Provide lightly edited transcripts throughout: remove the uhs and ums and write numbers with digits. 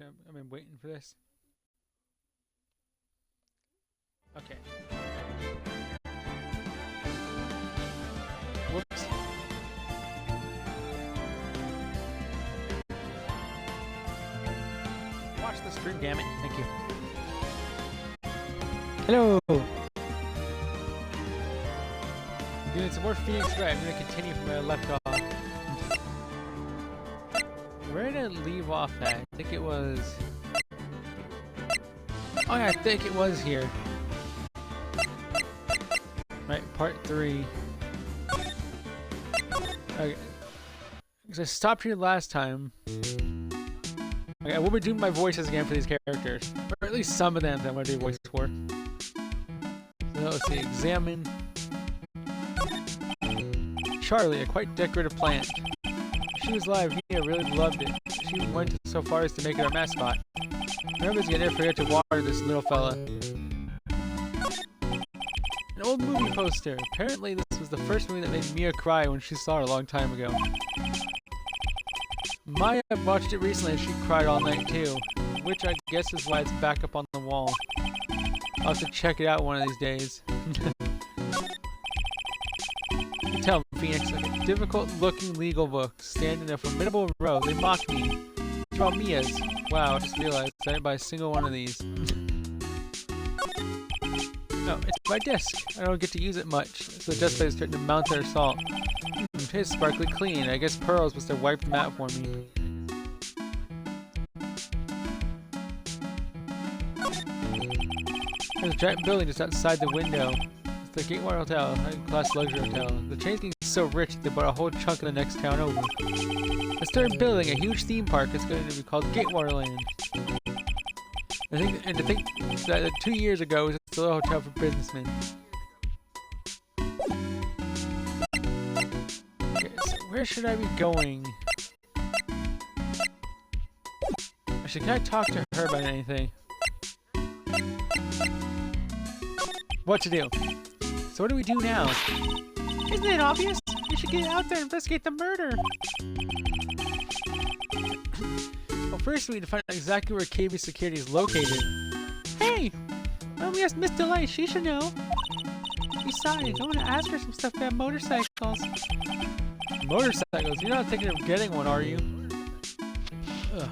Actually, I've been waiting for this. Okay. Whoops. Watch the stream, damn it. Thank you. Hello! Doing some more Phoenix Wright. I'm going to continue from where I left off. Where did I leave off at? I think it was... Oh yeah, I think it was here. Right, part 3. Okay. Because I stopped here last time. Okay, I will be doing my voices again for these characters. Or at least some of them that I'm going to do voices for. So let's see, examine. Charlie, a quite decorative plant. She was live, Mia really loved it. She went so far as to make it our mascot. Remember to never forget to water this little fella. An old movie poster. Apparently this was the first movie that made Mia cry when she saw it a long time ago. Maya watched it recently and she cried all night too. Which I guess is why it's back up on the wall. I'll have to check it out one of these days. Tell me, Phoenix, like a difficult-looking legal book, stand in a formidable row. They mock me. Draw Mia's. Wow, I just realized I didn't buy a single one of these. No, it's my desk. I don't get to use it much, so the desk is starting to mount their salt. It's sparkly clean. I guess Pearls must have wiped them out for me. There's a giant building just outside the window. It's the Gateway Hotel, a high-class luxury hotel. The chain's getting so rich they bought a whole chunk of the next town over. They started building a huge theme park. It's going to be called Gatewaterland. To think that 2 years ago it was just a little hotel for businessmen. Okay, so where should I be going? Actually, can I talk to her about anything? What to do? So what do we do now? Isn't it obvious? We should get out there and investigate the murder. Well, first we need to find out exactly where KB Security is located. Hey! Why don't we ask Miss Delight? She should know. Besides, I want to ask her some stuff about motorcycles. Motorcycles? You're not thinking of getting one, are you? Ugh.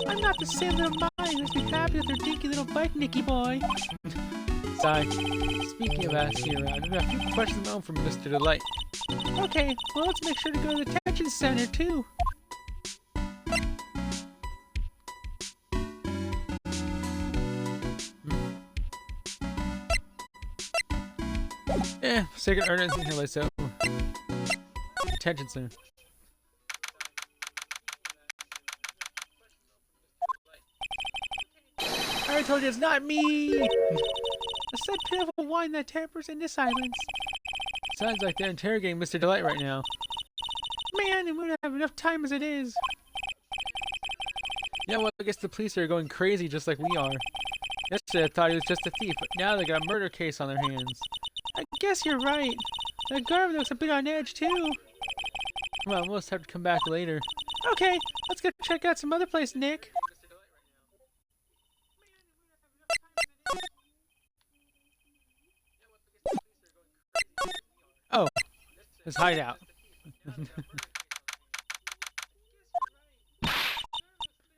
I'm not the same little mine who's been happy with her dinky little bike, Nicky boy. Sigh. Speaking of asking around, I've got a few questions of my own from Mr. Delight. Okay, well let's make sure to go to the detention center too. Second earners in here, so detention center. I already told you it's not me! A sad pitiful wine that tampers into silence. Sounds like they're interrogating Mr. Delight right now. Man, and we don't have enough time as it is. Yeah, well, I guess the police are going crazy just like we are. Yesterday I thought he was just a thief, but now they got a murder case on their hands. I guess you're right. That guard looks a bit on edge, too. Well, we'll just have to come back later. Okay, let's go check out some other place, Nick. Oh, his hideout.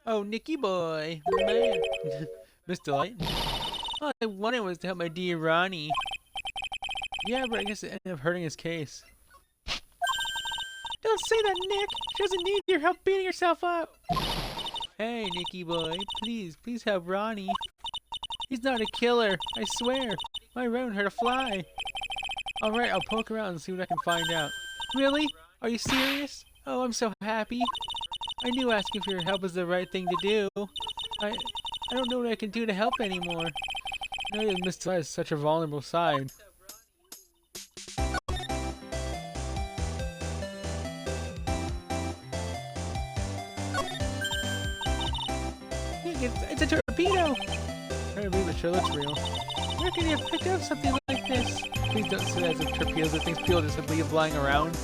Oh, Nicky boy, man. Miss Delight. All I wanted was to help my dear Ronnie. Yeah, but I guess it ended up hurting his case. Don't say that, Nick. She doesn't need your help beating herself up. Hey, Nicky boy, please help Ronnie. He's not a killer, I swear. My won't hurt a fly. Alright, I'll poke around and see what I can find out. Really? Are you serious? Oh, I'm so happy. I knew asking for your help was the right thing to do. I don't know what I can do to help anymore. I know that Miss Delight has such a vulnerable side. It's a torpedo! I can't believe it sure looks real. Where can you have picked up something like this? Please don't say that as if torpedoes are things people just leave lying around.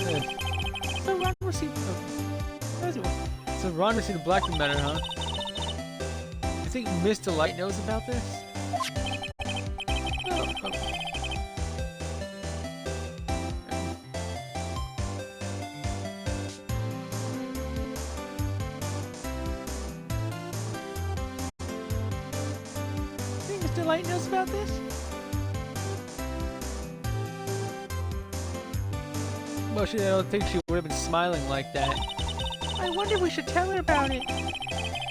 So Ron received. So Ron received a black matter, huh? You think Miss Delight knows about this? Oh. Think Miss Delight knows about this? Well, I don't think she would have been smiling like that. I wonder if we should tell her about it. I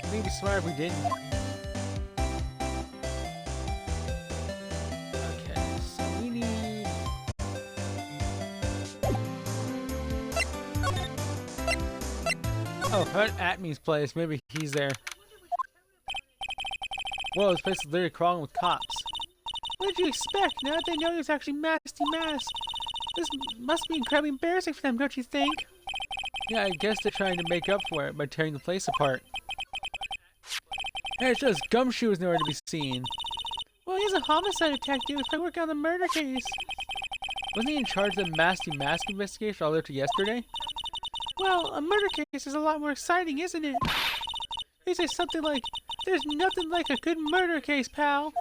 think it'd be smart if we didn't. Okay, so we need... Oh, her at Atmy's place. Maybe he's there. Whoa, this place is literally crawling with cops. What did you expect? Now that they know there's actually Masty Mask. This must be incredibly embarrassing for them, don't you think? Yeah, I guess they're trying to make up for it by tearing the place apart. Hey, it's just Gumshoe is nowhere to be seen. Well, he's a homicide detective. I work on the murder case. Wasn't he in charge of the Masty Mask investigation all the way to yesterday? Well, a murder case is a lot more exciting, isn't it? They say something like, "There's nothing like a good murder case, pal."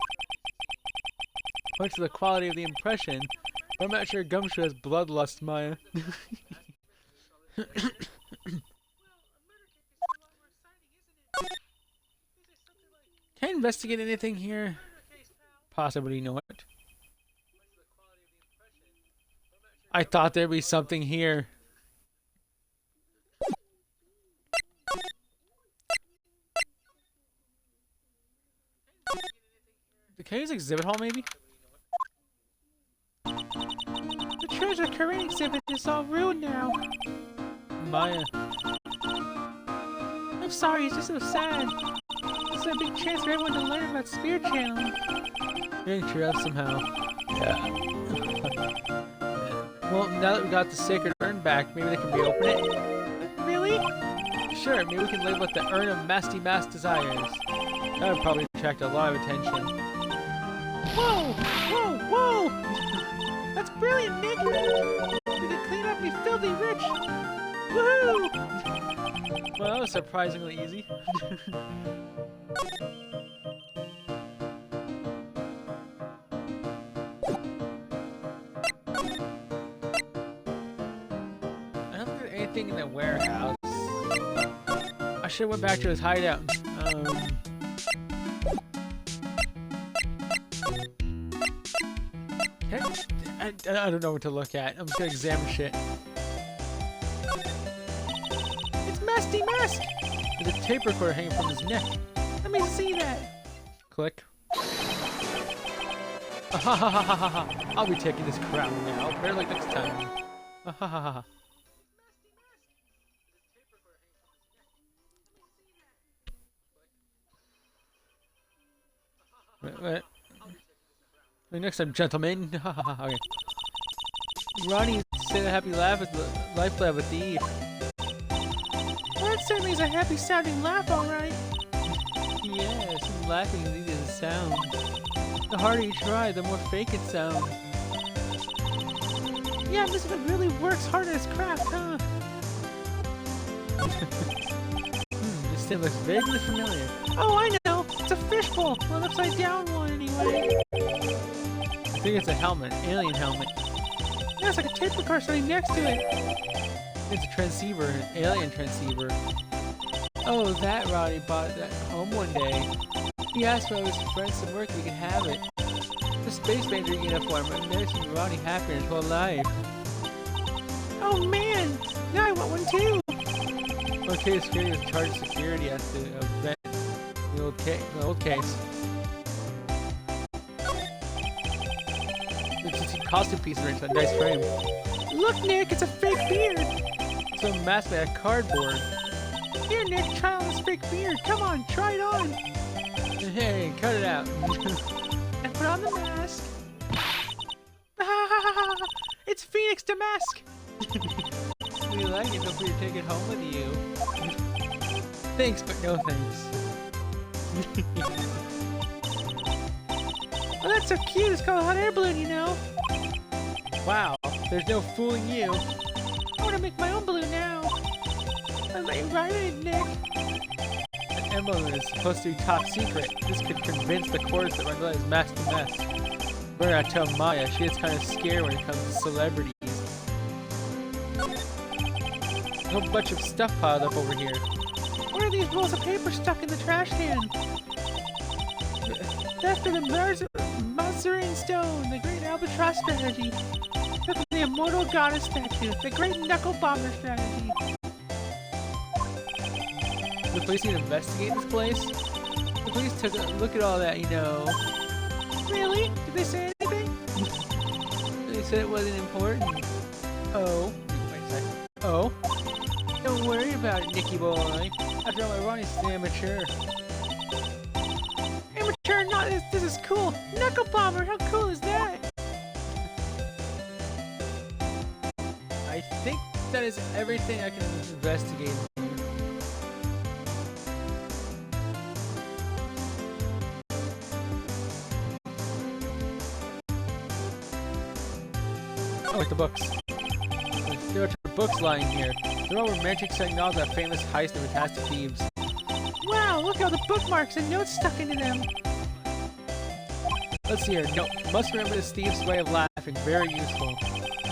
Much to the quality of the impression, but I'm not sure Gumshoe has bloodlust, Maya. Can I investigate anything here? Possibly not. I thought there'd be something here. Can I use exhibit hall, maybe? The treasure current exhibit is all ruined now. Maya. I'm sorry, it's just so sad. This is a big chance for everyone to learn about spirit channeling. Getting cheer up somehow. Yeah. Well, now that we got the sacred urn back, maybe they can reopen it? Really? Sure, maybe we can label it the Urn of Masty Mask Desires. That would probably attract a lot of attention. Whoa! Whoa! Whoa! That's brilliant, Nick! We can clean up and be filthy rich! Woohoo! Well, that was surprisingly easy. I don't think there's anything in the warehouse. I should have went back to his hideout. I don't know what to look at. I'm just gonna examine shit. It's Masty Mask! There's a tape recorder hanging from his neck. Let me see that. Click. I'll be taking this crown now. Better like next time. Wait. Next time, gentlemen. Okay. Ronnie said a happy laugh at the lifeblood with Eve. Well, that certainly is a happy sounding laugh, alright. Yes, and laughing is easy as it sounds. The harder you try, the more fake it sounds. Yeah, this one really works hard at his craft, huh? This thing looks vaguely familiar. Oh, I know! It's a fishbowl! Well, an upside down one, anyway. I think it's a helmet, alien helmet. Yeah, it's like a tape recorder sitting next to it. It's a transceiver, an alien transceiver. Oh, that Roddy bought that home one day. He asked one of his friends some work if he could have it. The Space Ranger uniform, I've never seen Roddy happy in his whole life. Oh man! Now I want one too! Okay, security was in charge of security at the event. The old case. It's a costume piece right, a nice frame. Look, Nick, it's a fake beard! It's a mask made of cardboard. Here, Nick, try on this fake beard. Come on, try it on! Hey, cut it out. And put on the mask. It's Phoenix Damask! If you like it, feel free to take it home with you. Thanks, but no thanks. Oh, that's so cute. It's called a hot air balloon, you know. Wow, there's no fooling you. I want to make my own balloon now. I'm right, Nick. An emblem is supposed to be top secret. This could convince the courts that Rondella is master mess. Better not tell Maya. She gets kind of scared when it comes to celebrities. A whole bunch of stuff piled up over here. What are these rolls of paper stuck in the trash can? That's for the Mazarin Stone, the great albatross strategy. That's for the immortal goddess statue, the great knuckle bomber strategy. The police need to investigate this place? The police took a look at all that, you know. Really? Did they say anything? They said it wasn't important. Oh. Wait a second. Oh? Don't worry about it, Nicky boy. After all, Ronnie's an amateur. Amateur, not this. This is cool. Knuckle bomber, how cool is that? I think that is everything I can investigate. Oh, with the books. There are books lying here. They're all romantic signals of that famous heist of fantastic thieves. Wow, look at all the bookmarks and notes stuck into them. Let's see here. Note. Must remember this thief's way of laughing. Very useful.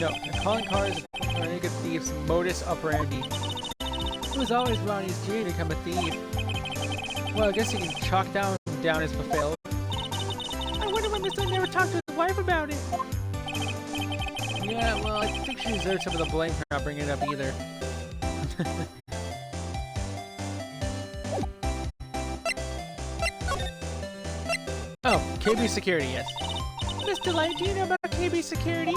Note. A calling card is a naked thief's modus operandi. It was always Ronnie's dream to become a thief. Well, I guess he can chalk down his fulfilled. I wonder why Mr. never talked to his wife about it. Yeah, well, I think she deserves some of the blame for not bringing it up either. Oh, KB Security, yes. Mr. Light, do you know about KB Security?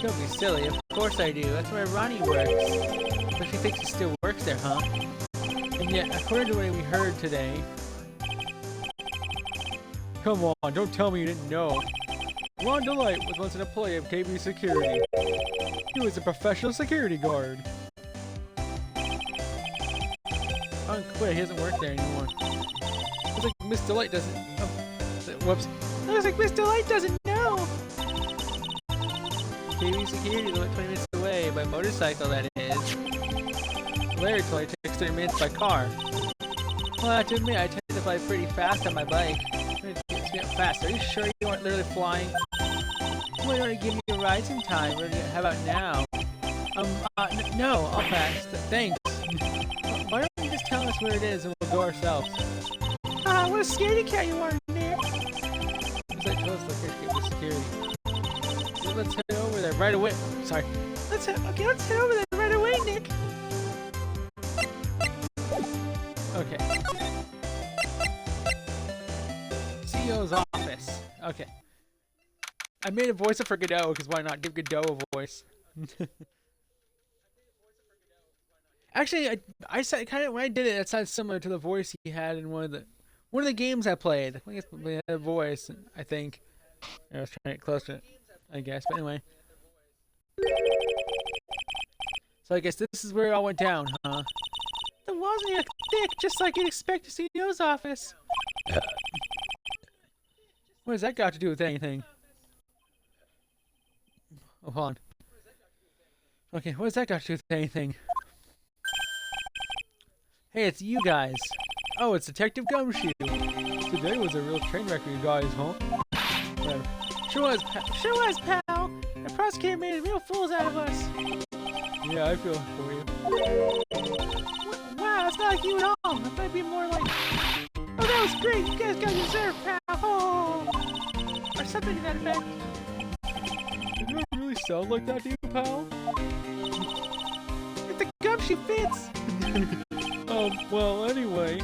Don't be silly, of course I do. That's where Ronnie works. But she thinks he still works there, huh? And yet, according to what we heard today... Come on, don't tell me you didn't know. Ron DeLight was once an employee of KB Security. He was a professional security guard. Unclear, he doesn't work there anymore. Looks like Miss DeLight doesn't... Oh, whoops. Looks like Miss DeLight doesn't know! KB Security is only 20 minutes away, by motorcycle that is. Larry told me it takes 30 minutes by car. Well, I have to admit, I tend to fly pretty fast on my bike. It gets me up fast. Are you sure you aren't literally flying? Well, you want to give me a ride sometime? How about now? No, I'll pass. Thanks. Why don't you just tell us where it is and we'll go ourselves? Ah, what a scaredy cat you are, Nick! Because I told us location with security. So let's head over there right away. Sorry. Let's head over there right away, Nick! Okay. CEO's office. Okay. I made a voice up for Godot, because why not give Godot a voice? Actually, I said kind of when I did it, it sounded similar to the voice he had in one of the games I played. I guess we had a voice. I think I was trying to get closer, I guess. But anyway, so I guess this is where it all went down, huh? The walls are thick, just like you'd expect a CEO's office. What has that got to do with anything? Oh, hold on. Okay, what has that got to do with anything? Hey, it's you guys. Oh, it's Detective Gumshoe. Today was a real train wreck for you guys, huh? Whatever. Sure was, pal. The prosecutor made real fools out of us. Yeah, I feel it for you. Wow, it's not like you at all. I thought it'd be more like... Oh, that was great. You guys got deserved, pal. Oh. Or something to that effect. Did it really sound like that to you, pal? If the Gumshoe fits. Well, anyway.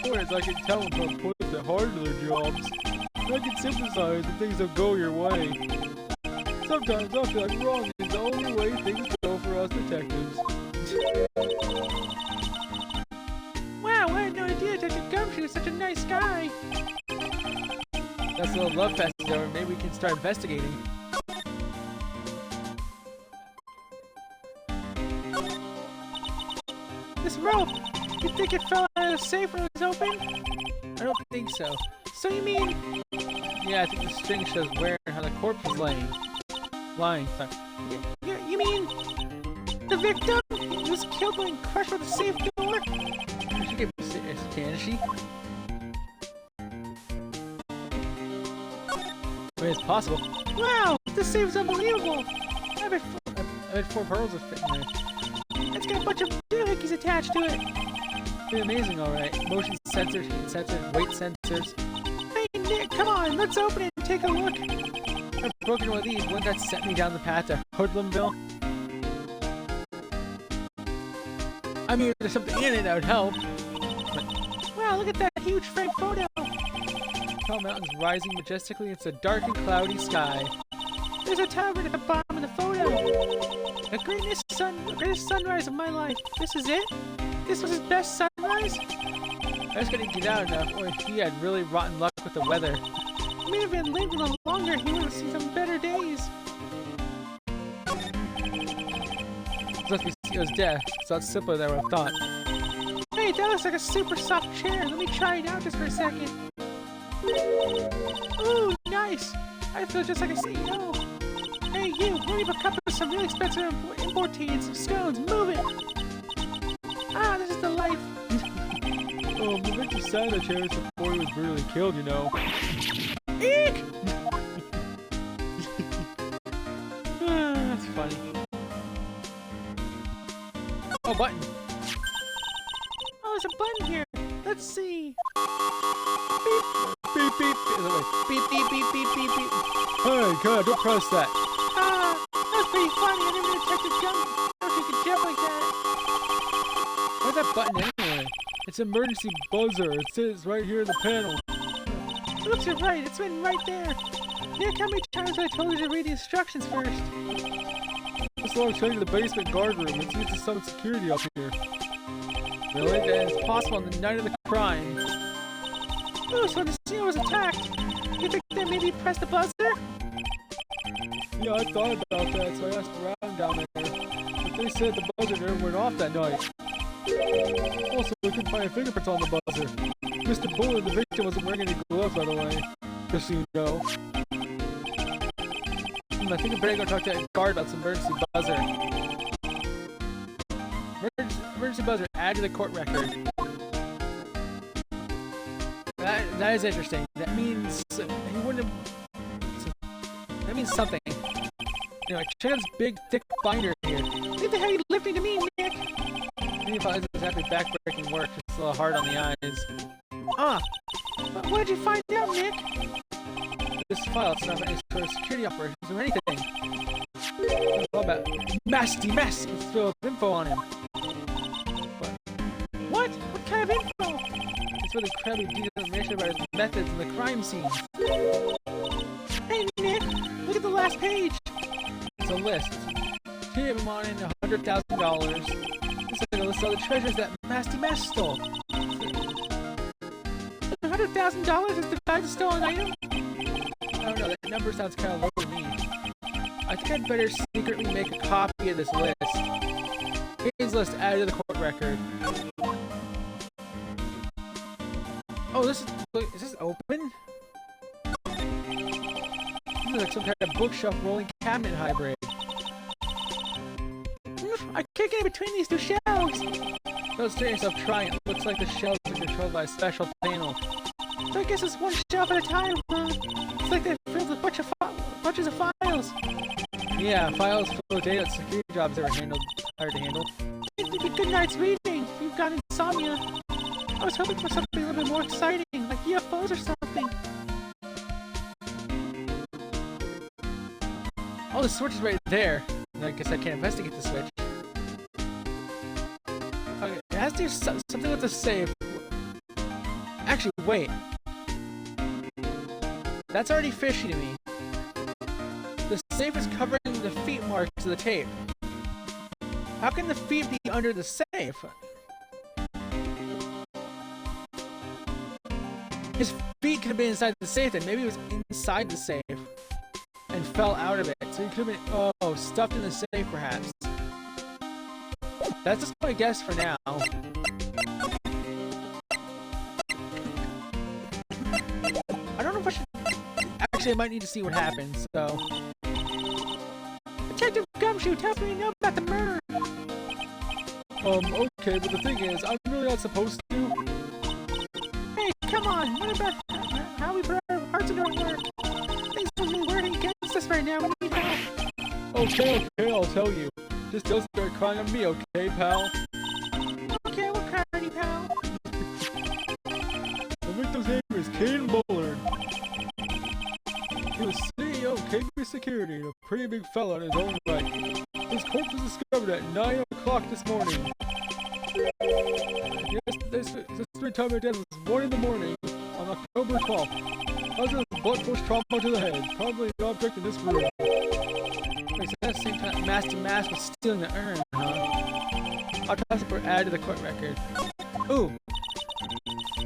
Whereas I can tell them to put the hard to their jobs. I can sympathize when things don't go your way. Sometimes I feel like wrong is the only way things go for us detectives. Wow, I had no idea Detective Gumshoe is such a nice guy. That's a little love fest over. Maybe we can start investigating. This rope! You think it fell out of the safe when it was open? I don't think so. So you mean... Yeah, I think the string shows where and how the corpse was laying. Lying. You mean the victim? He was killed when crushed by the safe door? She get can she? I mean, it's possible. Wow, this safe is unbelievable. I bet 4 pearls would fit in there. It's got a bunch of doohickeys attached to it. Pretty amazing, alright. Motion sensors, heat sensors, weight sensors. Hey Nick, come on, let's open it and take a look. If I've broken one of these, wouldn't that set me down the path to Hoodlumville? I mean, if there's something in it that would help. But, wow, look at that huge framed photo. Tall mountains rising majestically into a dark and cloudy sky. There's a tavern at the bottom of the photo. The greatest sunrise of my life. This is it? This was his best sunrise? I just couldn't get out enough, or he had really rotten luck with the weather. Maybe if he had lived a little longer, he would have seen some better days. Must be Ceo's death. It's not simpler than I would have thought. Hey, that looks like a super soft chair. Let me try it out just for a second. Ooh, nice! I feel just like a CEO. Hey, you! We need a cup of some really expensive imported some scones. Move it! Ah, this is the life. Oh, the Victor sat in the chairs before he was brutally killed, you know. Eek! That's funny. Oh, button. Oh, there's a button here. Let's see. Beep, beep, beep. Beep, beep, beep, beep, beep, beep. Hey, God, don't press that. Ah, that's pretty funny. I never detected jump. I wish you could jump like that. Where's that button anyway? It's emergency buzzer. It says right here in the panel. Oops, you're right. It's been right there. Nick, how many times have I told you to read the instructions first? This long train to the basement guard room. It's used to summon security up here. Really? Then it's possible on the night of the crime. Oh, so the CEO was attacked. You think that maybe he pressed the buzzer? Yeah, I thought about that, so I asked around down there. But they said the buzzer never went off that night. Also, we couldn't find fingerprints on the buzzer. Mr. Bull, the victim, wasn't wearing any gloves, by the way. Just so you know. I think I better go talk to that guard about some emergency buzzer. Emergency buzzer, add to the court record. That is interesting. That means he wouldn't have... That means something. Anyway, check out this big, thick binder here. Leave the heavy lifting to me, Nick! Maybe probably isn't exactly backbreaking work, just a little hard on the eyes. Ah! What did you find out, Nick? This file, it's not any sort of security operations or anything. It's all about nasty mess! Let's throw up info on him. What? What kind of info? It's really incredibly detailed information about his methods and the crime scenes. Hey Nick! Look at the last page! It's a list. Here him on in $100,000. It's like a list of all the treasures that Nasty Mess stole. $100,000 is the value of the stolen item? I don't know, that number sounds kind of low to me. I think I'd better secretly make a copy of this list. His list added to the court record. Oh, is this open? This is like some kind of bookshelf rolling cabinet hybrid. I can't get in between these two shelves! Don't strain yourself trying. It looks like the shelves are controlled by a special panel. So I guess it's one shelf at a time, huh? It's like they're filled with bunches of files. Yeah, files full of data that security jobs ever hard to handle. It'd be a good night's reading if you've got insomnia. I was hoping for something a little bit more exciting, like UFOs or something. Oh, the switch is right there. I guess I can't investigate the switch. Okay, it has to do something with the safe. Actually, wait. That's already fishy to me. The safe is covering the feet marks of the tape. How can the feet be under the safe? His feet could have been inside the safe, then maybe he was inside the safe and fell out of it. So he could have been, oh, stuffed in the safe perhaps. That's just my guess for now. I don't know if I should... Actually, I might need to see what happens, so... Gumshoe, tell me you know about the murder. Okay, but the thing is, I'm really not supposed to. Hey, come on, what about how we put our hearts into our work? Things are really working against us right now, we need help. Okay, I'll tell you. Just don't start crying on me, okay, pal? Okay, we'll cry on you, pal. The victim's name is Caden Bullard. He was CEO of KB Security and a pretty big fella in his own right. His corpse was discovered at 9 o'clock this morning. Yes, this time of death was 1 in the morning on October 12th. Cause of blunt force trauma to the head, probably an object in this room. Wait, so that's the same time Master Mask was stealing the urn, huh? Autopsy were added to the court record. Ooh.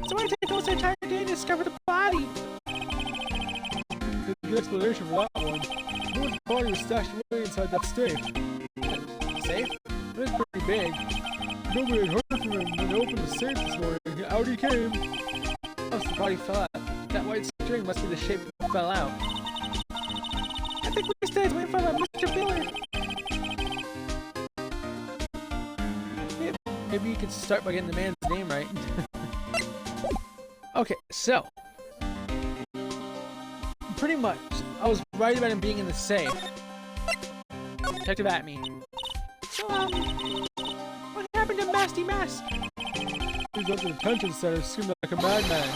So why did it take almost the entire day to discover the body? There's a good explanation for that one. Who's body was stashed away inside that safe. Safe? It was pretty big. Nobody had heard from him when they opened the safe this morning. Out he came. Oh, so the body fell out. That white string must be the shape it fell out. I think we stayed waiting for Mr. Billard. Maybe you could start by getting the man's name right. Okay, so pretty much, I was right about him being in the safe. Detective Attourney. So, what happened to Masty Mask? He's at the detention center screaming like a madman.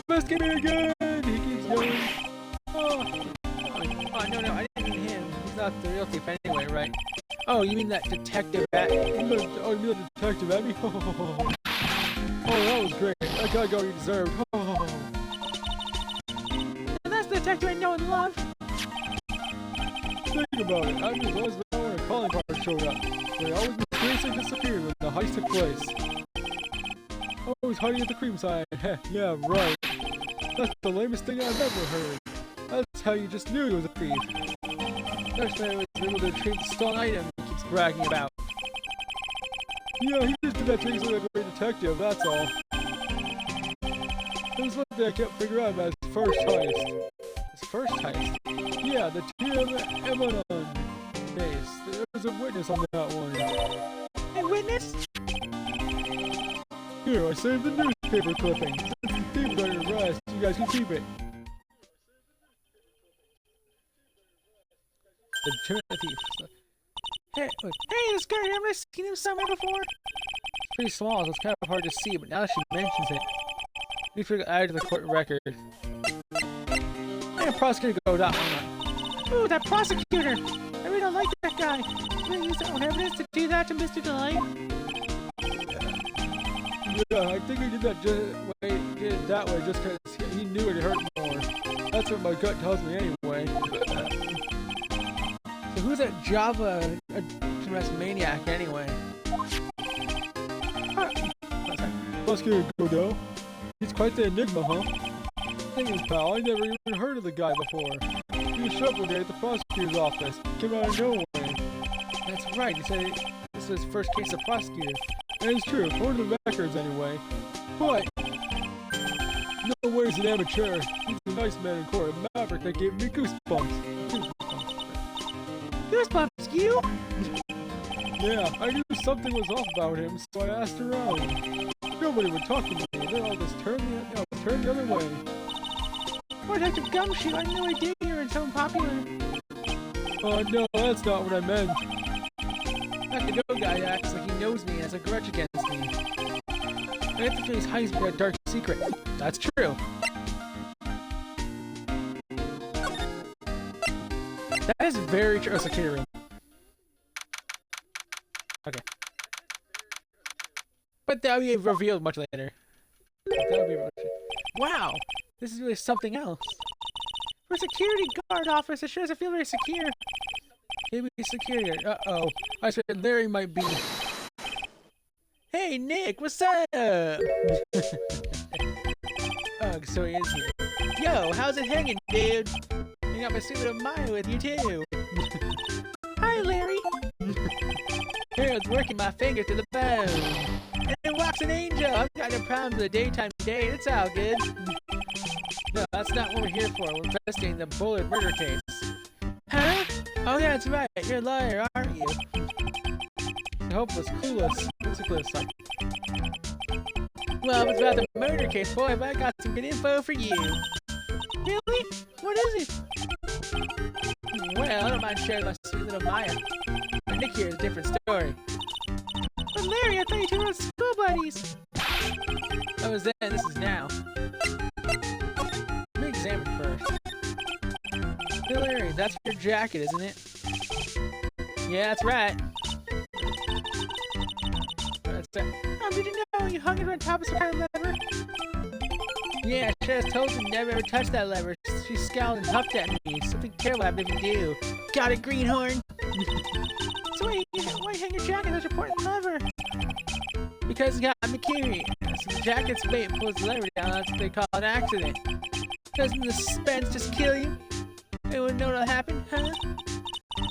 Investigate me again! He keeps going. Oh, no, I didn't mean him. He's not the real thief anyway, right? Oh, you mean that Detective Attourney? Oh, you mean the Detective Attourney? Oh, that was great. That guy got what he deserved. And that's the detective I know and love. Think about it. Attorneys always know when a calling card showed up. They always mysteriously disappeared when the heist took place. Always hiding at the cream sign. Yeah, right. That's the lamest thing I've ever heard. That's how you just knew he was a thief. Next man was able to retrieve the stolen item he keeps bragging about. Yeah, he just did that to easily like a great detective, that's all. There was one thing I can't figure out about his first heist. His first heist? Yeah, the TM case. There was a witness on that one. A witness? Here, I saved the newspaper clipping. Since the thief got your arrest, you guys can keep it. The thief. Hey, this guy, haven't I seen him somewhere before? It's pretty small, so it's kind of hard to see, but now that she mentions it, we figure add to the court record. And prosecutor go that one. Ooh, that prosecutor! I really don't like that guy. Really use their own evidence to do that to Mr. Delight? Yeah, I think he did it that way just because he knew it hurt more. That's what my gut tells me anyway. So who's that Java maniac anyway? Prosecutor Godot? He's quite the enigma, huh? Thing is, pal, I never even heard of the guy before. He showed up one day at the prosecutor's office. Came out of nowhere. That's right, he said this was his first case of prosecutor. And it's true, according to the records anyway. But no way he's an amateur. He's a nice man in court, a maverick that gave me goosebumps. Goosebumps, you? Yeah, I knew something was off about him, so I asked around. Nobody would talk to me. They all just turned the other way. Poor Detective Gumshoe, I had no idea you were so popular. No, that's not what I meant. That Godot guy acts like he knows me and has a grudge against me. I have to feel he's hiding a dark secret. That's true. That is very true. Oh, security room. Okay. But that'll be revealed much later. Wow! This is really something else. For a security guard office, it sure doesn't feel very secure. Maybe security. Uh-oh. I swear Larry might be. Hey, Nick, what's up? Oh, so he is here. Yo, how's it hanging, dude? I got my suit of Maya with you, too. Hi, Larry. Here, I was working my fingers to the bone. And it walks an angel. I've got no problems with the daytime date. It's all good. No, that's not what we're here for. We're investigating the Bullard murder case. Huh? Oh yeah, that's right. You're a liar, aren't you? I hope it was clueless. What's a clueless like? Well, if it's about the murder case, boy, have I got some good info for you. Really? What is it? Well, I don't mind sharing my sweet little Maya. But Nick here is a different story. But Larry, I thought you two were school buddies. That was then, this is now. Let me examine first. Hey Larry, that's your jacket, isn't it? Yeah, that's right. Did you know you hung it on top of some kind of lever? Yeah, she just told you never ever touch that lever. She scowled and huffed at me. Something terrible happened if you do. Got it, greenhorn? So wait, why hang your jacket on such an important lever? Because it got McKinney. So the jacket's weight pulls the lever down. That's what they call an accident. Doesn't the suspense just kill you? You wouldn't know what happened, huh?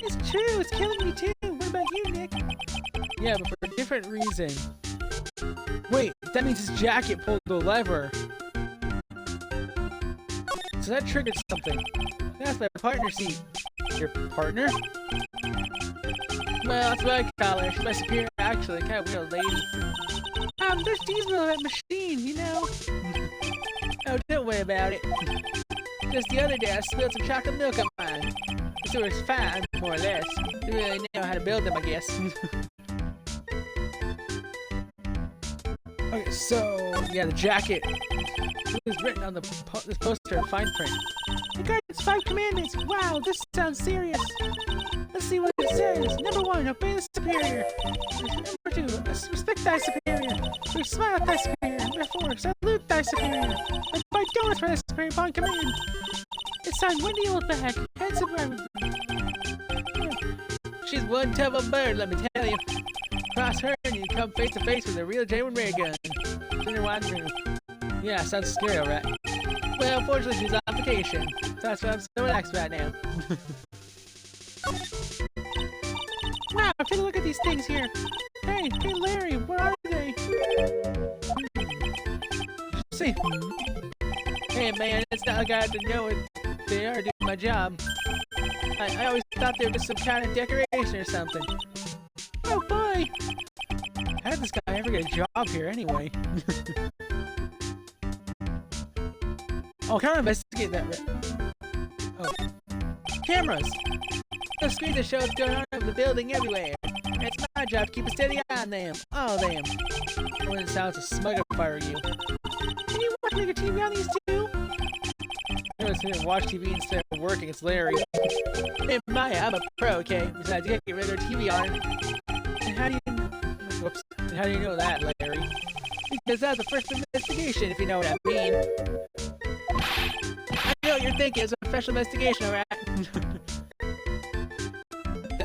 It's true, it's killing me too. What about you, Nick? Yeah, but for a different reason. Wait, that means his jacket pulled the lever. So that triggered something. That's my partner seat. Your partner? Well, that's what I call her. She's my superior, actually. Kind of weird lady. There's diesel on that machine, you know? Oh, don't worry about it. Just the other day, I spilled some chocolate milk on mine. The sewer's fine, more or less. They really know how to build them, I guess. Okay, so, yeah, the jacket. It was written on this poster in fine print. The Guardian's 5 commandments. Wow, this sounds serious. Let's see what it says. Number 1, obey the superior. Number 2, respect thy superior. 3, smile at thy superior. Number 4, salute thy superior. And buy donuts for thy superior upon command. It's signed Wendy Oldback, head supervisor. She's one tough of a bird, let me tell you. Cross her and you come face to face with a real genuine ray gun. In her wide room. Yeah, sounds scary, alright. Well, fortunately, she's on vacation. So that's why I'm so relaxed right now. Wow, take a look at these things here. Hey, Larry, where are they? See? Hey, man, it's not like I have to know it. They are doing my job. I always thought they were just some kind of decoration or something. Oh boy! How did this guy ever get a job here anyway? Oh, can I investigate that? Oh. Cameras! Those screens that show what's going on in the building everywhere. It's my job to keep a steady eye on them. All of them. When it sounds a smuggler fire you. Can you watch your TV on these two? I was going to watch TV instead of working. It's Larry. Hey, Maya, I'm a pro, okay? Besides, you can't get rid of their TV on. And how do you... Whoops. And how do you know that, Larry? Because that's the first investigation, if you know what I mean. I know what you're thinking. It's a professional investigation, alright?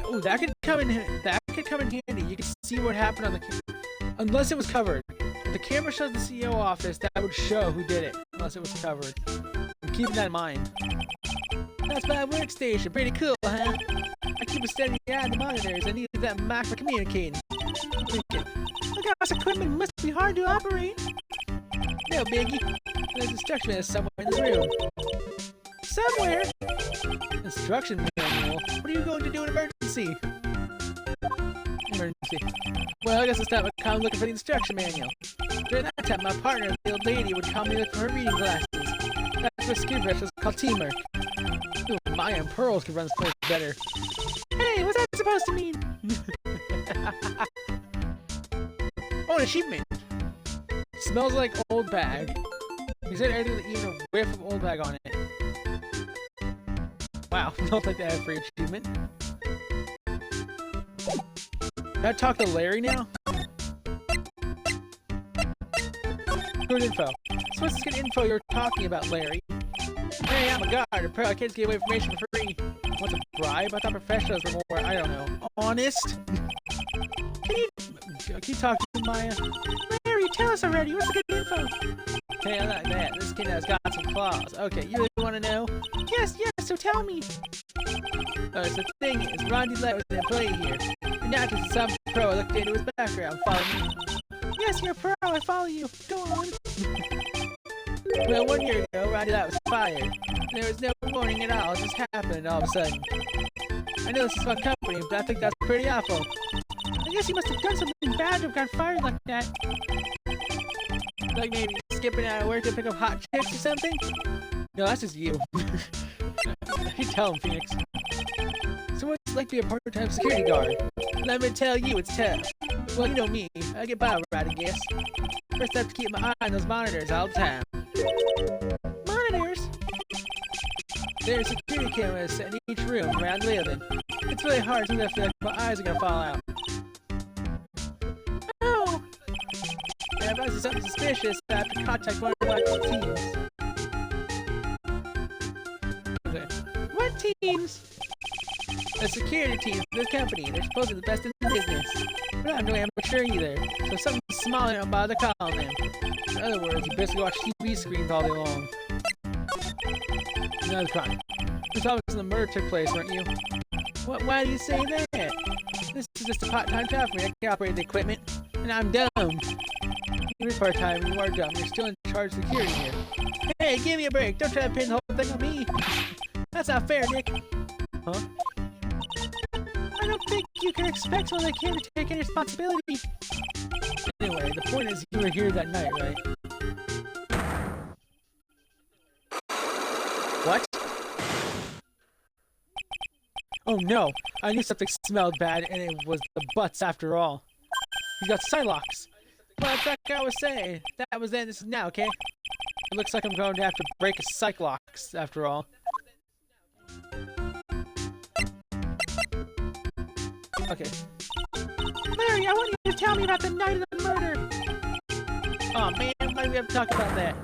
Ooh, that could come in handy. You can see what happened on the camera. Unless it was covered. If the camera shows the CEO office, that would show who did it. Unless it was covered. I'm keeping that in mind. That's my workstation. Pretty cool, huh? I keep a steady eye on the monitors. I need that mic for communicating. Look at this equipment. Must be hard to operate. No biggie. There's instruction manual somewhere in this room. Somewhere? Instruction manual? What are you going to do in emergency? Well, I guess it's time I'm looking for the instruction manual. During that time, my partner, the old lady, would call me look for her reading glasses. That's what skin brush is called teamwork. Ooh, Maya and Pearls could run this place better. Hey, what's that supposed to mean? Oh, an achievement. Smells like old bag. He said anything with even a whiff of old bag on it. Wow, don't take that for achievement. Can I talk to Larry now? Good info. So what's this good info you're talking about, Larry? Hey, I'm a guard. A pro. I can't give away information for free. What's a bribe? I thought professionals were more, I don't know, honest? Can you talk to Maya? Larry, tell us already. What's the good info? Hey, I like that. This kid has got some claws. Okay, you really want to know? Yes, so tell me. So the thing is, Rondy Lett was an employee here. And now just some pro. I looked into his background. Follow me. Yes, you're a pro. I follow you. Go on. Well, 1 year ago, Rondy Lett was fired. There was no warning at all. It just happened all of a sudden. I know this is about company, but I think that's pretty awful. I guess you must have done something bad to have got fired like that. Like maybe skipping out of work to pick up hot chicks or something? No, that's just you. You tell him, Phoenix. So what's it like to be a part-time security guard? Let me tell you, it's tough. Well, you know me. I get by right, I guess. First, I have to keep my eye on those monitors all the time. Monitors? There's security cameras set in each room around the building. It's really hard to feel like my eyes are gonna fall out. Oh! And if I see something suspicious, I have to contact one of my teams. Okay. What teams? The security teams for this company. They're supposed to be the best in the business. But I'm no amateur either, so if something small, I don't bother calling them. In other words, you basically watch TV screens all day long. Another crime. You thought the murder took place, weren't you? What? Why do you say that? This is just a part-time job for me. I can operate the equipment, and I'm dumb. You're part-time, you are dumb. You're still in charge of security here. Hey, give me a break. Don't try to pin the whole thing on me. That's not fair, Nick. Huh? I don't think you can expect someone like him to take any responsibility. Anyway, the point is you were here that night, right? What? Oh no! I knew something smelled bad, and it was the butts after all. You got Psylocks. Well, it's like I was saying. That was then, this is now, okay? It looks like I'm going to have to break a Cyclops after all. Okay. Larry, I want you to tell me about the night of the murder! Aw, man, why do we have to talk about that?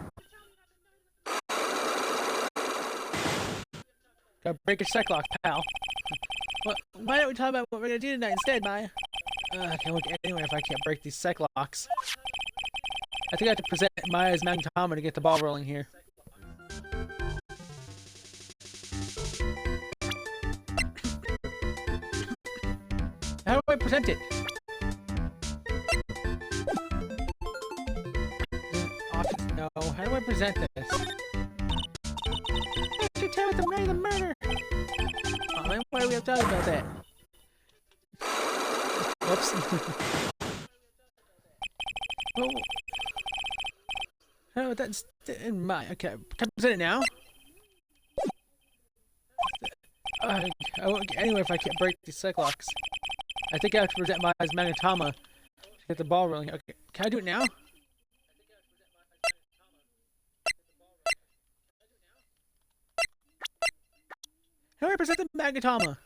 Gotta break a Cyclops, pal. Well, why don't we talk about what we're gonna do tonight instead, Maya? I can't look anywhere if I can't break these Cyclops. I think I have to present Maya's magnetometer to get the ball rolling here. How do I present it? Options, no. How do I present this? I should tell me the night of the murder! Oh man, why do we have to talk about that? Whoops. Oh, that's in my. Okay, can I present it now? I won't get anywhere if I can't break these Cyclops. I think I have to present my magnetoma to get the ball rolling. Okay, can I do it now? How do I present the magnetoma?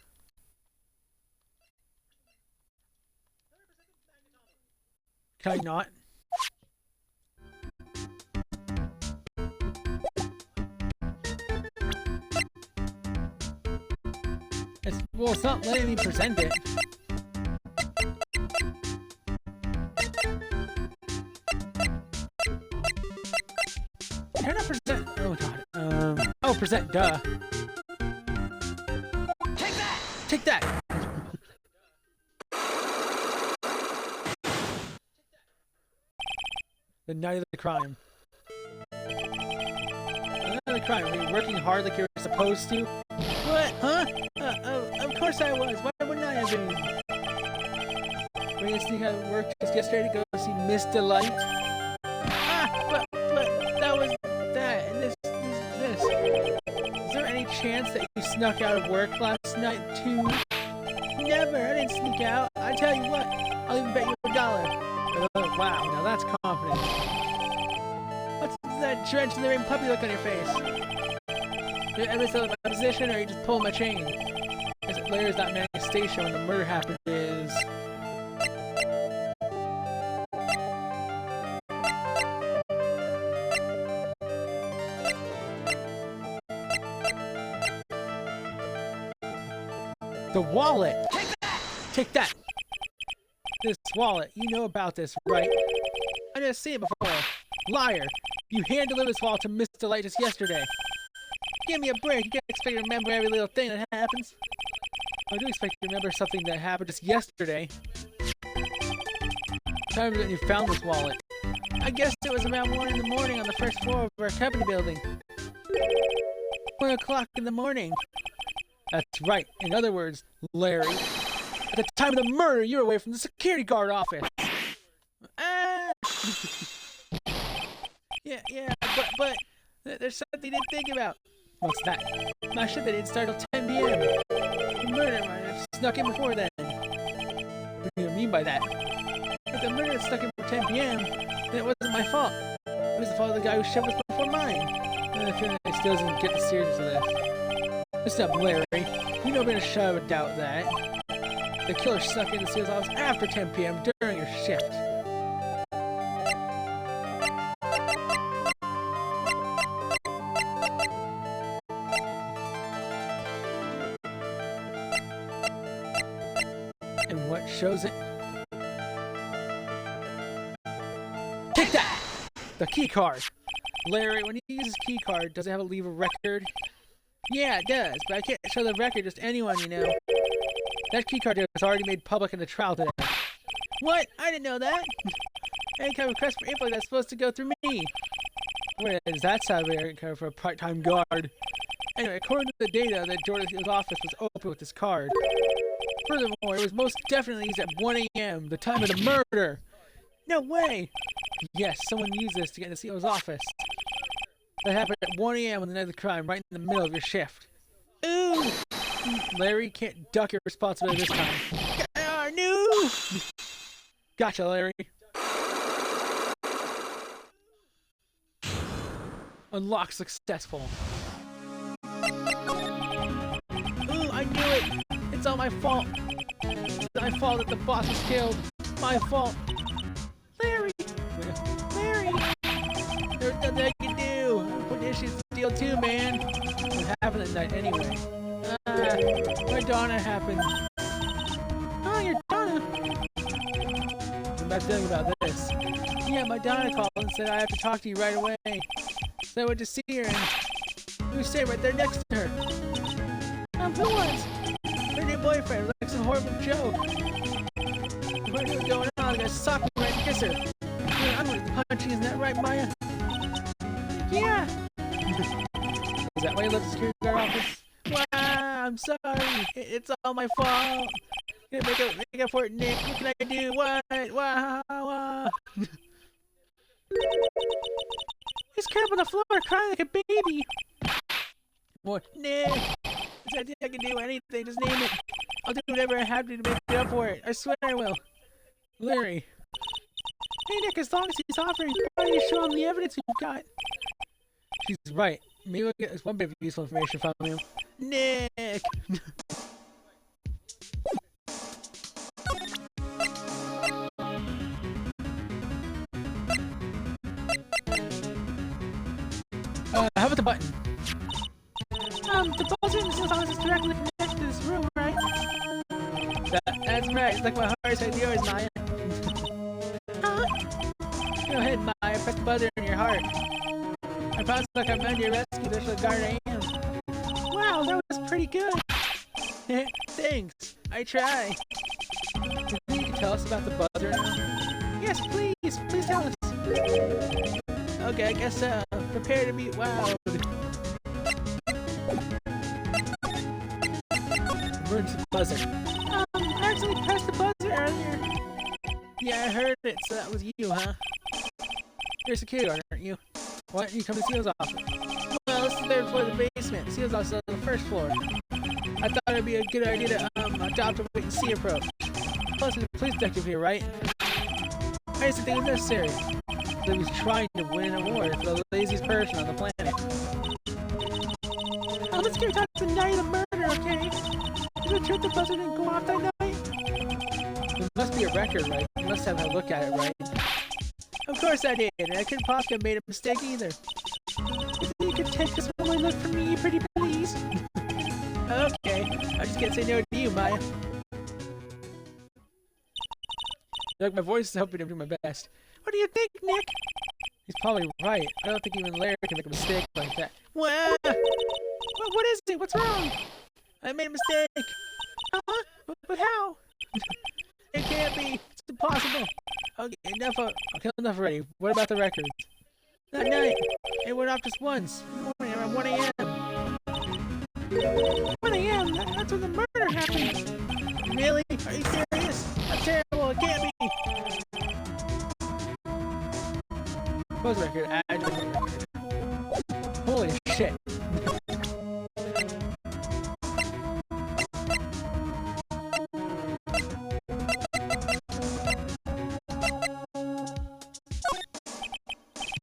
Can I not? Well, it's not letting me present it. Can I present? Oh god. Oh, present. Duh. Take that. Take that. The night of the crime. The night of the crime. Were you working hard like you were supposed to? What? Huh? Of course I was. Why wouldn't I have been? Were you sneak out of work just yesterday to go see Miss Delight? Ah, but that was that, and this. Is there any chance that you snuck out of work last night too? Never. I didn't sneak out. I tell you what. I'll even bet you $1. Oh, wow. Now that's confidence. What's that drenched in the rain puppy look on your face? Did I miss out my position, or are you just pulling my chain? Is it Larry's that manifestation when the murder happened is... The wallet! Take that! Take that! This wallet, you know about this, right? I didn't see it before. Liar! You hand-delivered this wallet to Miss Delight just yesterday. Give me a break. You can't expect me to remember every little thing that happens. I do expect you to remember something that happened just yesterday. What time was it when you found this wallet? I guess it was around 1 in the morning on the first floor of our company building. 1 o'clock in the morning. That's right. In other words, Larry, at the time of the murder, you were away from the security guard office. Ah! yeah, but there's something I didn't think about. What's that? My shift didn't start till 10 p.m. The murder might have snuck in before then. What do you mean by that? If the murder snuck in before 10 p.m., then it wasn't my fault. It was the fault of the guy whose shift was before mine. I feel like I still doesn't get the seriousness of this. Listen up, Larry. You know beyond a shadow of a doubt that the killer snuck into the sales office after 10 p.m. during your shift. And what shows it? Take that! The key card! Larry, when you use his key card, does it have a leave a record? Yeah, it does, but I can't show the record just anyone, you know. That key card was already made public in the trial today. What? I didn't know that! Any kind of request for info that's supposed to go through me. Wait, does that sound very kind of for a part-time guard? Anyway, according to the data, that Jordan's office was open with this card. Furthermore, it was most definitely used at 1 a.m., the time of the murder! No way! Yes, someone used this to get into CEO's office. That happened at 1 a.m. on the night of the crime, right in the middle of your shift. Ooh! Larry can't duck your responsibility this time. No! Gotcha, Larry. Unlock successful. Ooh, I knew it! It's all my fault! It's my fault that the boss was killed! My fault! Larry! Larry! There's nothing I can do! I'm putting issues to deal too, man! What happened that night anyway? My Donna happened. Oh, your Donna! I'm not feeling about this. Yeah, my Donna called and said I have to talk to you right away. So I went to see her and you stayed right there next to her. Who was? Her new boyfriend was like some horrible joke. What was going on? I got sock me right and kiss her. I'm gonna punch you, isn't that right, Maya? Yeah! Is that why you left the security guard office? Wow, I'm sorry. It's all my fault. Make up for it, Nick. What can I do? What? Wow. He's curled up on the floor crying like a baby. What? Nick. I think I can do anything. Just name it. I'll do whatever I have to make it up for it. I swear I will. Larry. Hey, Nick, as long as he's offering, why don't you show him the evidence you've got? She's right. Maybe we'll get one bit of useful information from him. Nick! How about the button? The buzzer in the sales office is directly connected to this room, right? That's right. It's like my heart's right yours, Maya. Huh? Go ahead, Maya. Press the buzzer in your heart. I promise like I'm under your rescue. There's the guard I am. Wow, that was pretty good. Thanks. I try. Do you think you can tell us about the buzzer now? Yes, please. Please tell us. Okay, I guess prepare to be wowed. Emergency buzzer. I actually pressed the buzzer earlier. Yeah, I heard it, so that was you, huh? You're a security guard, aren't you? Why don't you come to Seal's office? Well, this is the third floor of the basement. Seal's office is on the first floor. I thought it'd be a good idea to adopt a wait-and-see approach. Plus, there's a police detective here, right? I just think it was necessary. He was trying to win an award for the laziest person on the planet. Oh, let's get back to the night of the murder, okay? Is it true the buzzer didn't go off that night? There must be a record, right? You must have had a look at it, right? Of course I did, and I couldn't possibly have made a mistake either. You could take this one more look from me, pretty please. Okay, I just can't say no to you, Maya. Look, my voice is helping to do my best. What do you think, Nick? He's probably right. I don't think even Larry can make a mistake like that. What is it? What's wrong? I made a mistake. Huh? But how? It can't be. It's impossible. Okay, enough already. What about the records? That night, it went off just once. Around 1 a.m. 1 a.m.? That's when the murder happened. Really? Are you serious? That's terrible. It can't be. Buzz record. Add record. Holy shit.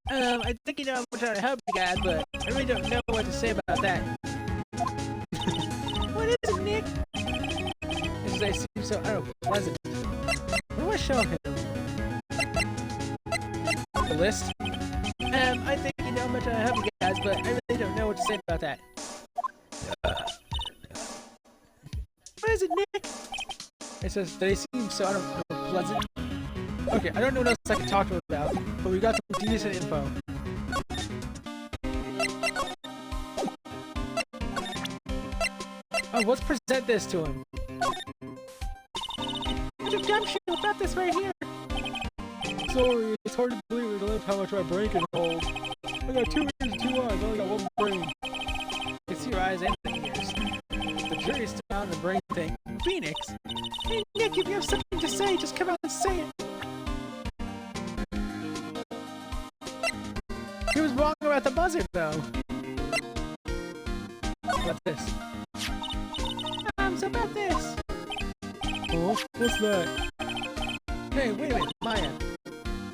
I think you know I'm trying to help you guys, but I really don't know what to say about that. What is it, Nick? As I seem so unpleasant. What do I show him? The list? I think you know I'm trying to help you guys, but I really don't know what to say about that. What is it, Nick? It says they seem so unpleasant. Okay, I don't know what else I can talk to him about, but we got some decent info. Oh, let's present this to him. There's a jump shoot about this right here. Sorry, it's hard to believe there's how much my brain can hold. I got 2 ears and 2 eyes, I only got 1 brain. I see your eyes and the ears. The jury's still on the brain thing. Phoenix! Hey, Nick, if you have something to say, just come out and say it. He was wrong about the buzzard, though. What's this? So about this. Oh, what's that? Hey, wait a minute, Maya.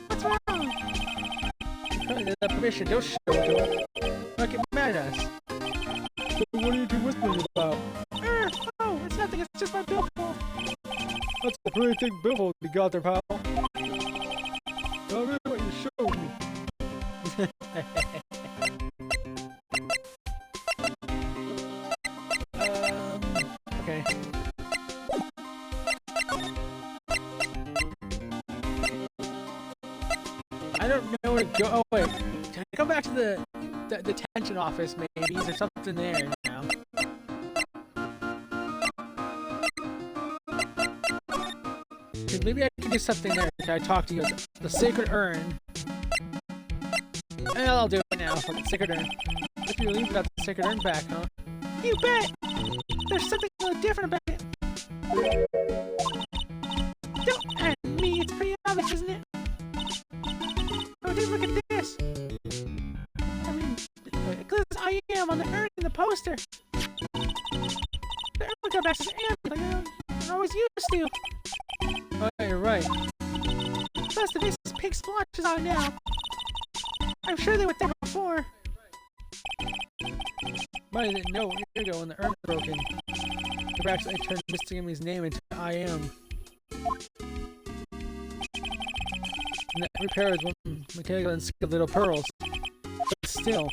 What's wrong? Probably the permission. Don't show it to her. Don't get mad at us. So what are you two whispering about? Oh, it's nothing. It's just my billfold. That's a pretty thick billfold you got there, pal. Tell me what you showed me. Okay. I don't know where to go. Oh wait, can I go back to the detention office? Maybe is there something there now? Maybe I can do something there. Can I talk to you? The sacred urn. And I'll do it now. The sacred urn. If you leave without the sacred urn back, huh? You bet! There's something a little different about it. Don't add me, it's pretty obvious, isn't it? Oh, dude, look at this! I mean, I am on the urn in the poster! The urn would go back to the amp like I always used to! Oh, you're right. Plus, the face is pink splotches on it now! I'm sure they were there before! Mine didn't know a year ago when the urn was broken. Perhaps I turned Mr. Emily's name into I am. And that repair is when mechanical and skilled little pearls. But still,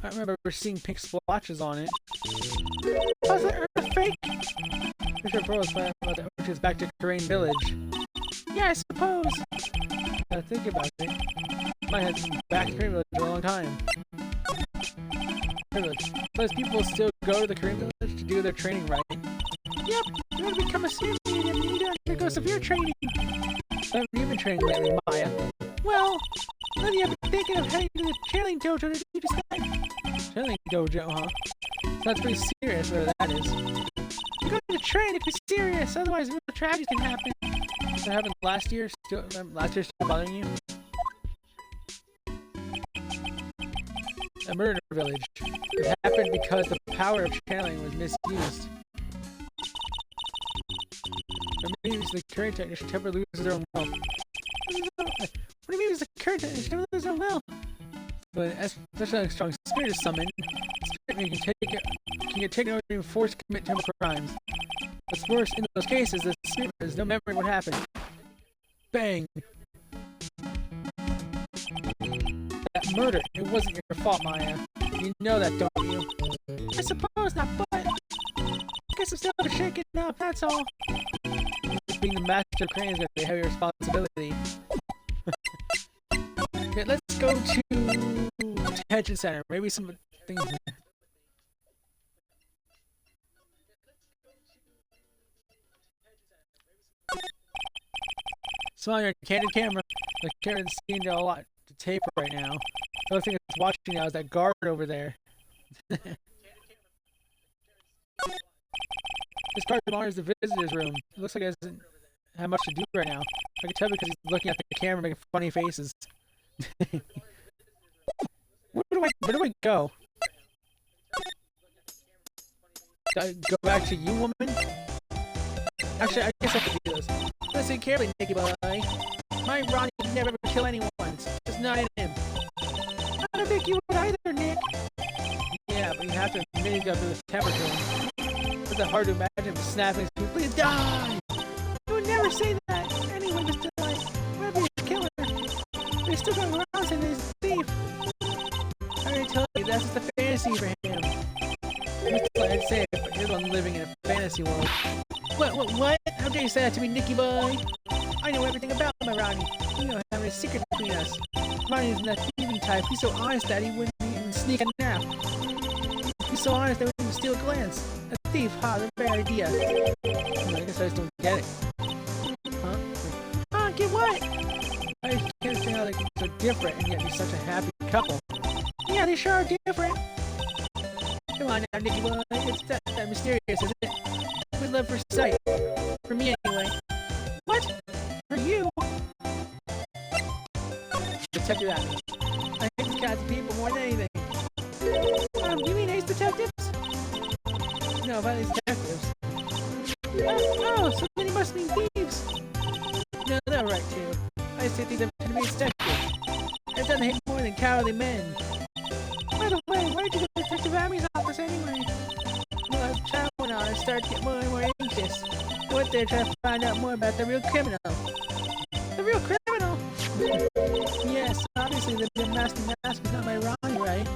I remember seeing pink splotches on it. Was the urn fake? Mr. Pearl's plan about the urn is back to Crane Village. Yeah, I suppose. Now think about it. Mine has been back to Crane Village for a long time. Those people still go to the Korean village to do their training, right? Yep, you want to become a student, you need to undergo severe training. Haven't you been training lately, Maya? Well, lately I've been thinking of heading to the cheerleading dojo to do just that. Cheerleading dojo, huh? Sounds pretty serious, whatever that is. You got to train if you're serious, otherwise real tragedies can happen. That happened last year? Still bothering you? A murder village. It happened because the power of channeling was misused. Or maybe the current technician temporarily loses their own will. What do you mean the current technician never loses their will? But especially a strong spirit is summoned, spirit can get taken over and forced to commit terrible crimes. What's worse, in those cases, the spirit has no memory of what happened. Bang! That murder, it wasn't your fault, Maya. You know that, don't you? I suppose not, but I guess I'm still shaken up, that's all. Being the master of Crane is going to be a heavy responsibility. Okay, let's go to detention center. Maybe some things. So on your candid camera, the camera's seeing a lot to tape right now. The only thing that's watching now is that guard over there. This part of the barn is the visitor's room. It looks like it doesn't have much to do right now. I can tell because he's looking at the camera making funny faces. Where do I go? Go back to you, woman? Actually, I guess I could do this. Listen carefully, Nicky boy. My Ronnie would never ever kill anyone. It's just not in him. I don't think you would either, Nick. Yeah, but you have to admit up to the temperature. It's hard to imagine him snapping his food. Please die! You would never say that! Anyone just like, whatever you kill her. But he's still going around saying he's a thief. I already told you, that's just a fantasy for him. I'd say it, but you're the one living in a fantasy world. What? How dare you say that to me, Nicky boy? I know everything about my Ronnie. You know how many secrets between us. Ronnie's not the thieving type. He's so honest that he wouldn't even sneak a nap. He's so honest that he wouldn't even steal a glance. A thief, that's a bad idea. I guess I just don't get it. Huh? Get what? I just can't understand how they can be so different and yet be such a happy couple. Yeah, they sure are different. Come on now, Nicky boy. It's that mysterious, isn't it? With love first sight. For me, anyway. What? For you? Detective Attourney. I hate these kinds of people more than anything. You mean ace detectives? No, about these detectives. Oh, so then he must mean thieves. No, they're right too. I say these are to be detectives. I've done hate more than cowardly men. By the way, why did you go to Detective Attourney's office anyway? Well, as time went on, I started to get more and more anxious. I went there trying to find out more about the real criminal. The real criminal? Yes, obviously the master mask is not my Ronnie, right?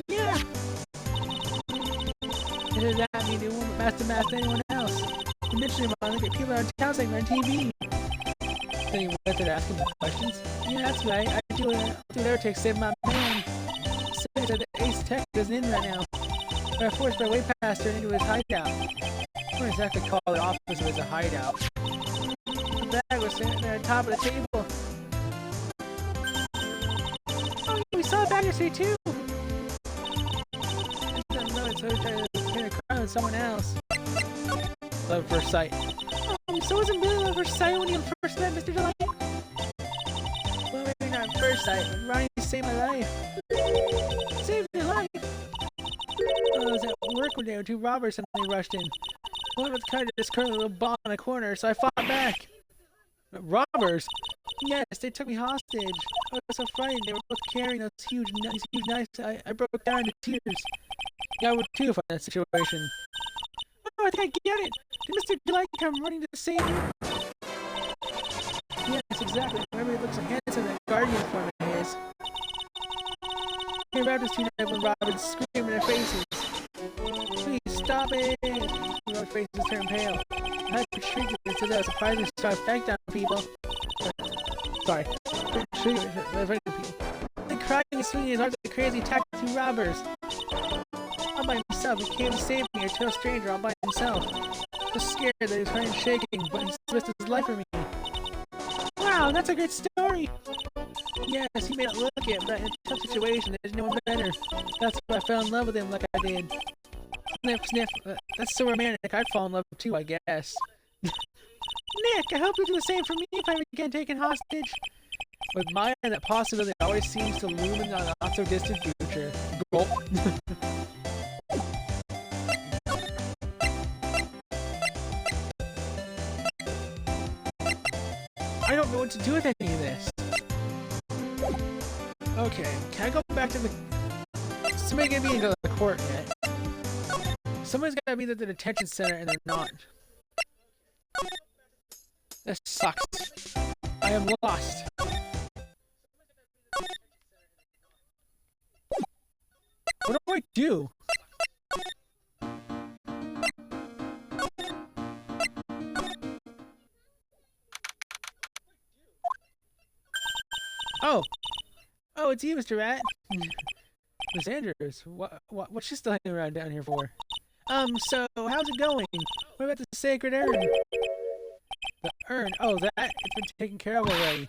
Yeah. Does that mean they won't master mask anyone else? You mentioned him on the people are town saying on TV. Then you went there to ask him questions? Yeah, that's right. I do whatever it takes to save my man. Says that the ace tech isn't in right now. But I forced my way past her into his hideout. I wouldn't exactly call it office, it was a hideout. The bag was sitting there on top of the table. Oh, we saw the bag yesterday too! I don't know, it's always trying to pin a crime with someone else. Love at first sight. So was it really love at first sight when you first met Mr. Delight? Well, maybe not at first sight, but Ronnie saved my life. Saved your life? I was at work one day when two robbers suddenly rushed in. One was kind of just curling a little ball in the corner, so I fought back. Robbers? Yes, they took me hostage. I was so frightened. They were both carrying those huge knives. I broke down into tears. Yeah, I would too if I was in that situation. Oh, I think I get it. Did Mr. Delight come running to save you? Yes, exactly. Remember, he looks so handsome in that guardian form of his. He grabbed his two knives when Robin screamed in their faces. Please stop it! Robin's faces turned pale. I had to shriek and said that I was surprised and started back down people. Sorry. Shriek and people. Then crying and swinging his arms like a crazy attacked the two robbers. All by himself, he came to save me, a total stranger all by himself. So scared that he was crying and shaking, but he risked his life for me. Wow, that's a great story! Yes, he may not look it, but in a tough situation, there's no one better. That's why I fell in love with him like I did. Sniff, sniff. That's so romantic. I'd fall in love too, I guess. Nick, I hope you do the same for me if I ever get taken hostage. With Maya, that possibility always seems to loom in the not-so-distant future. Gulp. I don't know what to do with any of this. Okay, can I go back to the... Somebody get me into the court yet. Someone's gotta be at the detention center and they're not. This sucks. I am lost. What do I do? Oh! Oh, it's you, Mr. Rat. Miss Andrews, what's she still hanging around down here for? So, how's it going? What about the sacred urn? The urn? Oh, that? It's been taken care of already.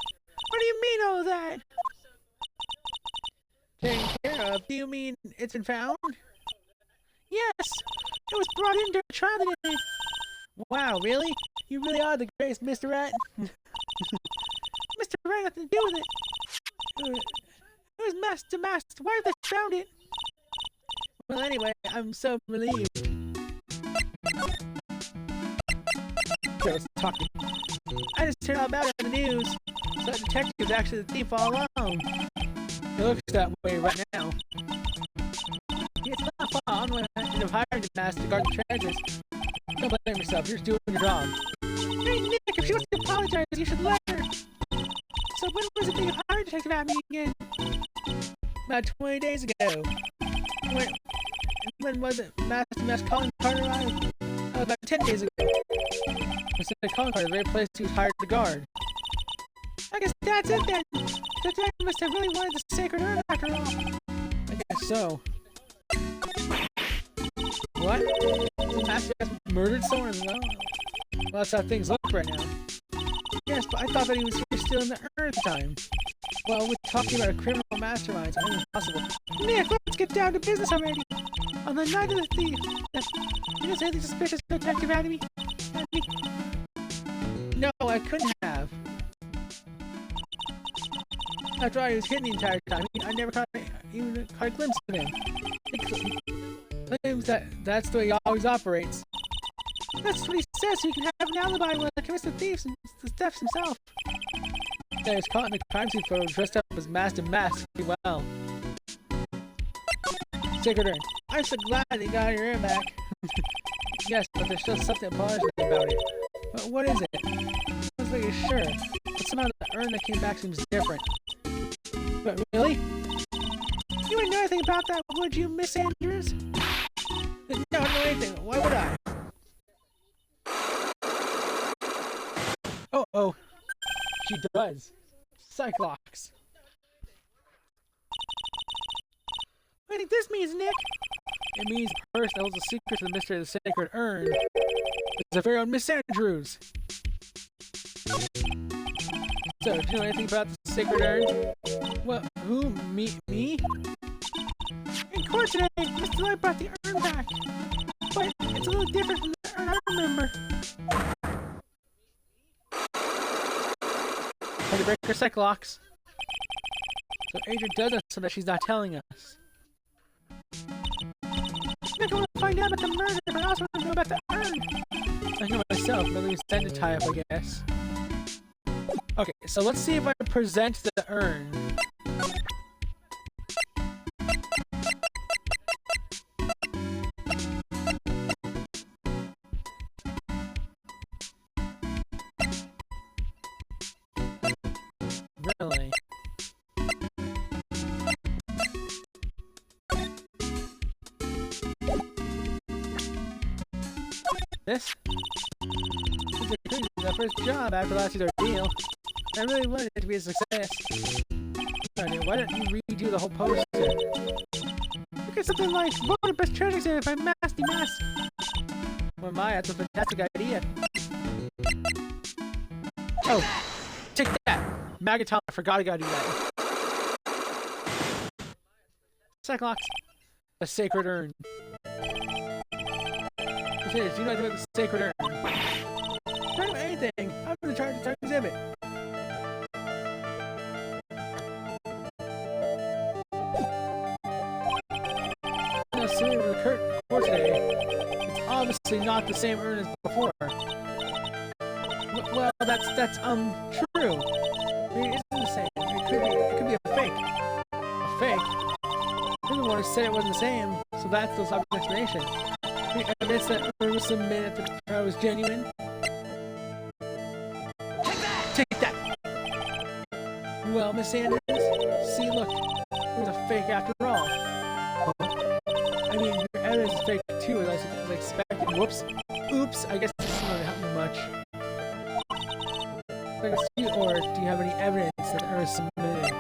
What do you mean, all that? Taken care of? Do you mean it's been found? Yes! It was brought in during the trial today. Wow, really? You really are the greatest, Mr. Rat. Mr. Rat had nothing to do with it. It was masked to masked. Why have they found it? Well, anyway, I'm so relieved. Okay, let's talk. I just heard all about it on the news. So the detective is actually the thief all along. It looks that way right now. It's not far. I'm going to have hired the mask to guard the treasures. Don't blame yourself. You're just doing your job. Hey, Nick, if she wants to apologize, you should let her. So when was it that you hired Detective Abby again? About 20 days ago. When was it? Mask calling Carter arrived? Oh, about 10 days ago. Instead of calling Carter, the very place he was hired to guard. I guess that's it then. The guy must have really wanted the sacred urn after all. I guess so. What? The master has murdered someone? No. Well, that's how things look right now. Yes, but I thought that he was here still in the urn at the time. Well, we're talking about a criminal mastermind, so anything's possible. Nick, let's get down to business already. On the night of the thief, you didn't say anything suspicious, Detective Attourney? No, I couldn't have. After all, he was hidden the entire time. I never even caught a glimpse of him. He claims that that's the way he always operates. That's what he says, so he can have an alibi when he commits the thefts himself. Yeah, he was caught in the crime scene photo dressed up as masked and masked pretty well. Sacred Urn. I'm so glad that you got your urn back. Yes, but there's still something apologetic about it. But what is it? I was like, sure. But somehow the urn that came back seems different. But really? You wouldn't know anything about that, would you, Miss Andrews? No, I don't know anything. Why would I? Oh. She does. Cyclops. What do you think this means, Nick? It means the person that holds the secret to the mystery of the sacred urn is our very own Miss Andrews. So, do you know anything about the sacred urn? Well, who? Me? In court today, Mr. Wright brought the urn back. But it's a little different from the urn I remember. Had to break her Cyclops. So Adrian does us so that she's not telling us. Nick, I want to find out about the murder, but I also want to know about the urn. I know myself, but let me send a tie up, I guess. Okay, so let's see if I can present the urn. Really? This? This is our first job after last year's ordeal. I really wanted it to be a success. Why don't you redo the whole poster? Look at something like voted best treasure exhibit by Masty Mask. Well, that's a fantastic idea. Oh, take that! Magaton, I forgot I gotta do that. Cyclops, a sacred urn. Do you know anything about the sacred urn? I don't know anything. I'm in charge of the exhibit. Now, sitting over the curtain for today, it's obviously not the same urn as before. Well, that's true. I mean, it isn't the same. It could be a fake. A fake? You're the one who said it wasn't the same, so that's the obvious explanation. The evidence that urn was submitted at the trial was genuine. Take that! Well, Miss Sanders, see, look, it was a fake after all. I mean, your evidence is fake too, as I expected. Whoops. Oops, I guess this isn't going to help me much. Or do you have any evidence that the urn was submitted?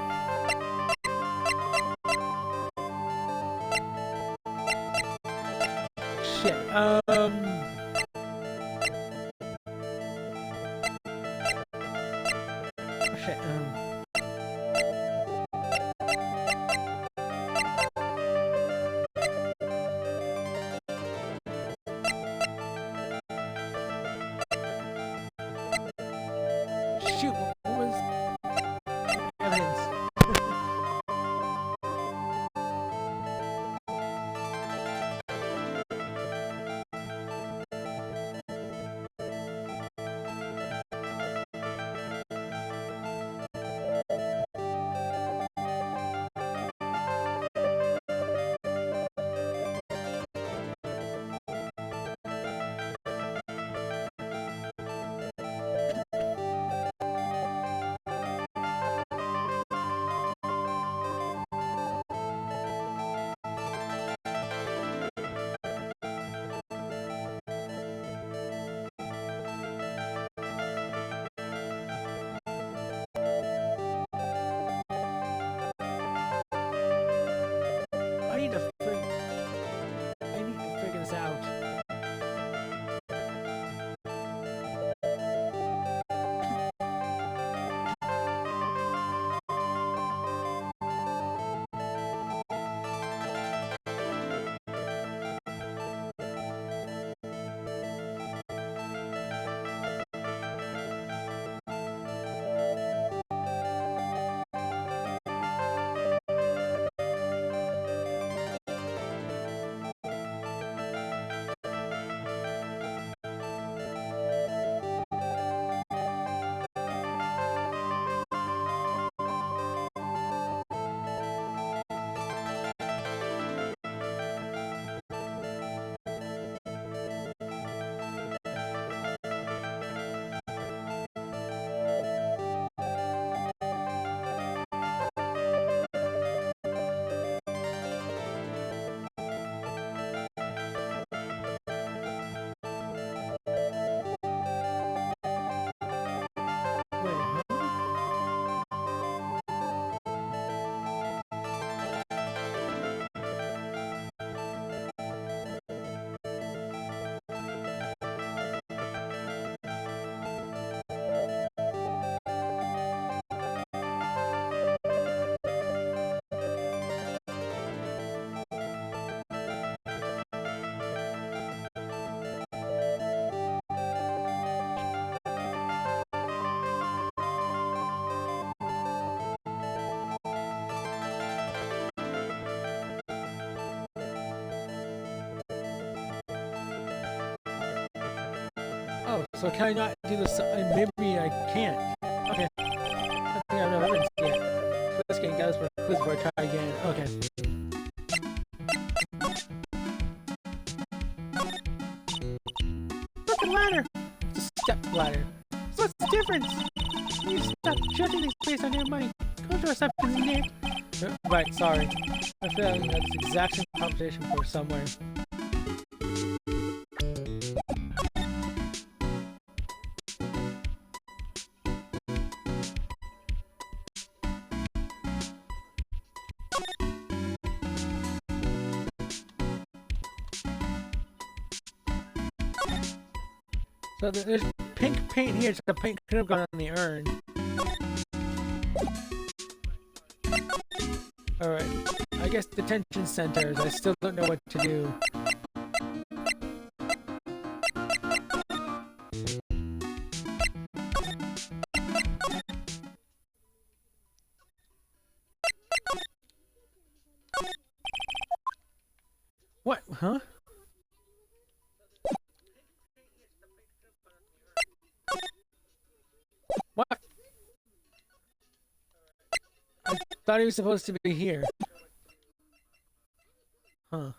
Shit, shit, shoot, what was evidence? I need to figure this out. Wait, huh? Oh, so can I not do this? Maybe I can't. Okay. I think I've never yet. So this game goes for clues before I try again. Okay. Look at the ladder! It's a step ladder. So what's the difference? You stop judging these based on your money. Go to reception, Nick. Right, sorry. I feel like that's the exact same conversation for somewhere. So there's pink paint here, so the paint could have gone on the urn. Alright, I guess detention centers, I still don't know what to do. What? Huh? What? I thought he was supposed to be here. Huh.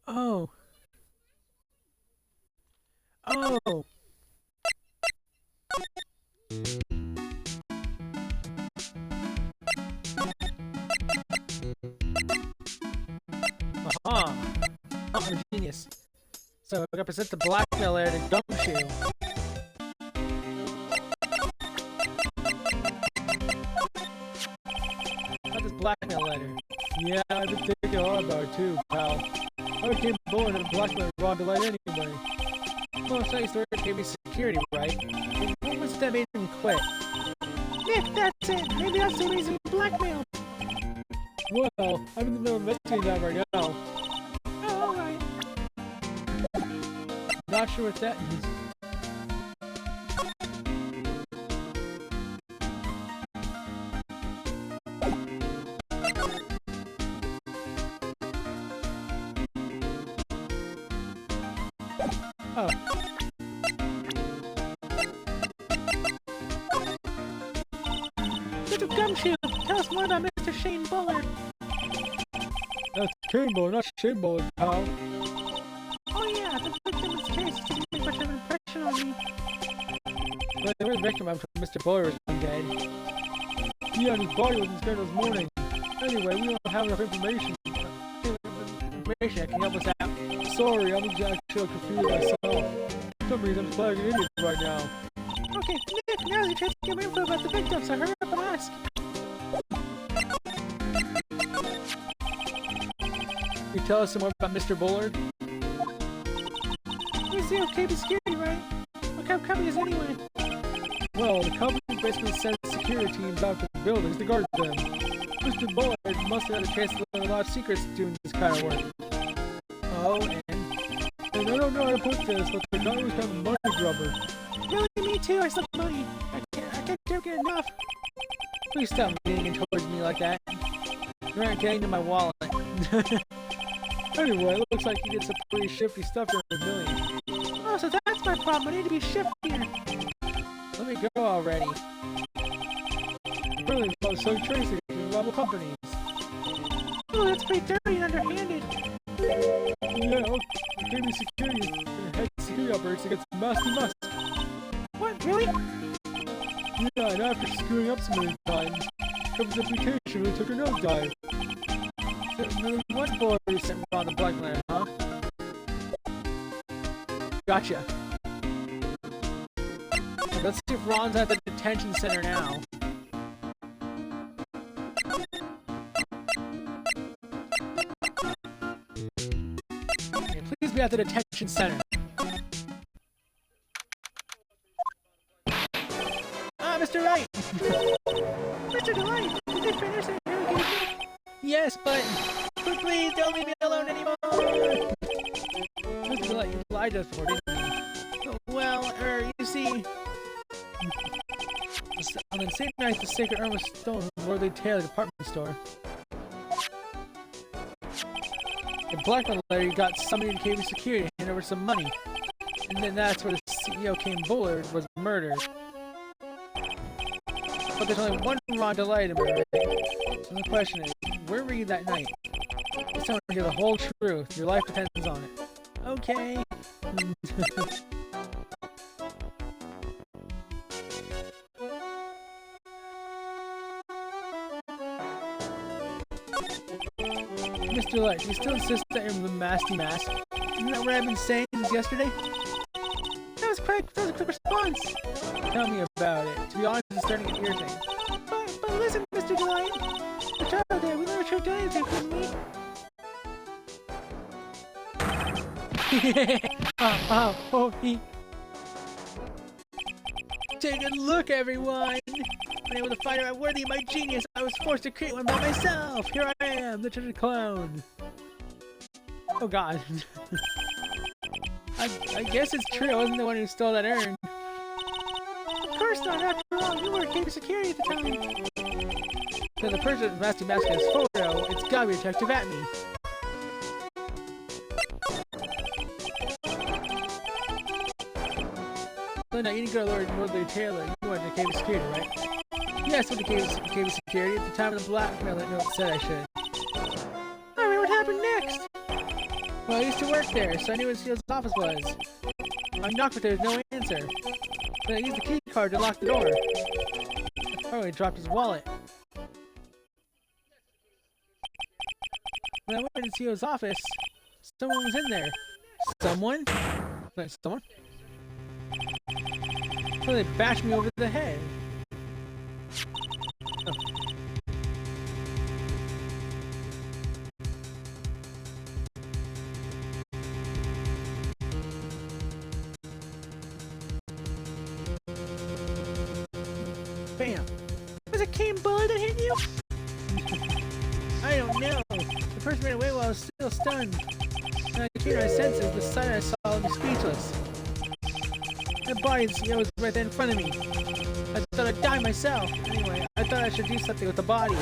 Oh. Oh. Aha. Oh, I'm a genius. So I represent the blackmail heir to Gumshoe. blackmail letter. Yeah, I've been thinking a lot about it too, pal. I became bullied and blackmailed Ron Delight anyway. Well, so you started gave me security, right? What was that made him quit? Nick, that's it! Maybe that's the reason he blackmailed! Well, I'm in the middle of investigating that right now. Oh, alright. Not sure what that is. Oh. Mr. Gumshoe, tell us more about Mr. Shane Bullard. That's Cane Bullard, not Shane Bullard, pal. Oh yeah, the victim's case didn't make much of an impression on me. But there was a victim after Mr. Bullard was dead. Yeah, and his body was discovered this morning. Anyway, we don't have enough information. Information that can help us out. Sorry, I'm actually confused myself. For some reason, I'm flagging Indians right now. Okay, Nick, now's your chance to get more info about the victim, so hurry up and ask. Can you tell us some more about Mr. Bullard? He's the okay security, right? What kind of company is it anyway? Well, the company basically sends security teams out to the buildings to guard them. Mr. Bullard must have had a chance to learn a lot of secrets doing this kind of work. Oh, And I don't know how to put this, but the guy was kind of a money grubber. really, me too. I slipped money. I can't get enough. Please stop leaning towards me like that. You aren't getting to my wallet. Anyway, it looks like he did some pretty shifty stuff during his million. Oh, so that's my problem. I need to be shiftier. Let me go already. Really, I was so tracing to rival companies. Oh, that's pretty dirty and underhanded. Yeah, okay, me security and head security operates against Masty Musk. What, really? Yeah, and after screwing up so many times, Trump's reputation really took a nosedive. So it really was Bullard who sent Ron the blackmailer, huh? Gotcha. Let's see if Ron's at the detention center now. Okay, please be at the detention center. Ah, Mr. Wright! Mr. Delight! Did they finish their interrogation? Yes, but please don't leave me alone anymore! Mr. Delight, you lied to us before, didn't you? Well, you see... On the same night the sacred urn was stolen from Lordly Taylor department store. The blackmail letter got somebody in KB security to hand over some money. And then that's where the CEO Cane Bullard was murdered. But there's only one Ron Delight in my right? So the question is, where were you that night? It's time to hear the whole truth. Your life depends on it. Okay. Mr. Light, do you still insist that you're the Masty Mask? Isn't that what I've been saying since yesterday? That was a quick response! Tell me about it. To be honest, it's starting to get irritating. But listen, Mr. Delight! The child there, we never tried to do anything, couldn't we? Take a look, everyone! Unable to find out worthy of my genius, I was forced to create one by myself! Here I am, the treasure clown! Oh god. I guess it's true, I wasn't the one who stole that urn. Of course not, after all, you were keeping security at the time. So the person with Masty Mask has photo, it's gotta be Detective Attourney. So now you didn't go to Lordly Taylor, you went to Cave of Security, right? Yes, with the Cave of Security at the time of the blackmail that note said I should. Alright, what happened next? Well, I used to work there, so I knew what his office was. I knocked, but there was no answer. So I used the key card to lock the door. Oh, he dropped his wallet. When I went into CEO's office, someone was in there. Someone? Wait, someone? So they bashed me over the head. Oh. Bam! Was it Cane Bullet that hit you? I don't know. The person ran away while I was still stunned. When I came to my senses, the sight I saw left me speechless. That body was right there in front of me. I thought I'd die myself. Anyway, I thought I should do something with the body.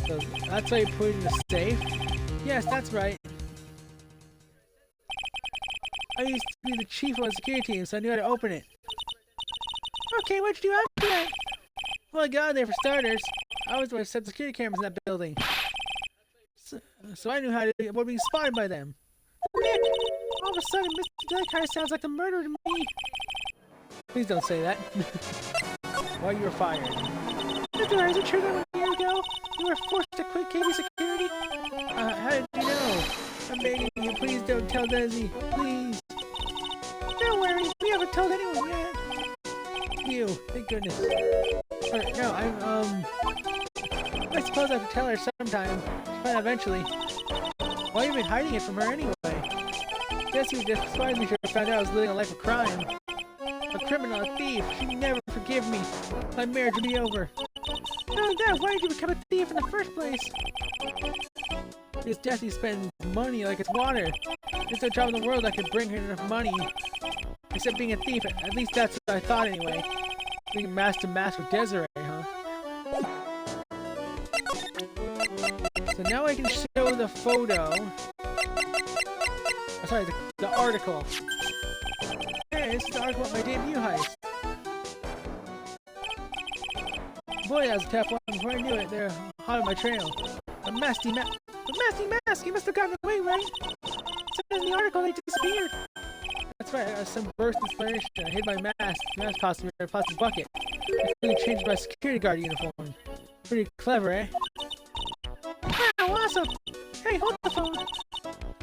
So that's why you put it in the safe? Yes, that's right. I used to be the chief of the security team, so I knew how to open it. Okay, what'd you do after that? Well, I got in there for starters. I was the one who set the security cameras in that building. So I knew how to avoid being spotted by them. Nick! All of a sudden, Mr. Dead kind of sounds like the murderer to me. Please don't say that. Well, you were fired. Mr. Is it true that 1 year ago, you were forced to quit KB security? How did you know? I'm begging you, please don't tell Desi. Please. Don't worry, we haven't told anyone yet. You, thank goodness. No, I suppose I have to tell her sometime. She'll find out eventually. Why have you been hiding it from her anyway? Jessie would despise me if she found out I was living a life of crime. A criminal, a thief. She'd never forgive me. My marriage would be over. Not only that, why did you become a thief in the first place? Because Jessie spends money like it's water. There's no job in the world that could bring her enough money. Except being a thief. At least that's what I thought anyway. Being mask to mask with Desiree, huh? So now I can show the photo. Oh, sorry, the article. Hey, this is the article about my debut heist. Boy, that was a tough one. Before I knew it, they're hot on my trail. The nasty mask! He must have gotten away, right? It said in the article they disappeared. That's right, I got some burst inspiration. I hid my mask costume in a plastic bucket. I quickly changed my security guard uniform. Pretty clever, eh? Wow, awesome! Hey, hold the phone!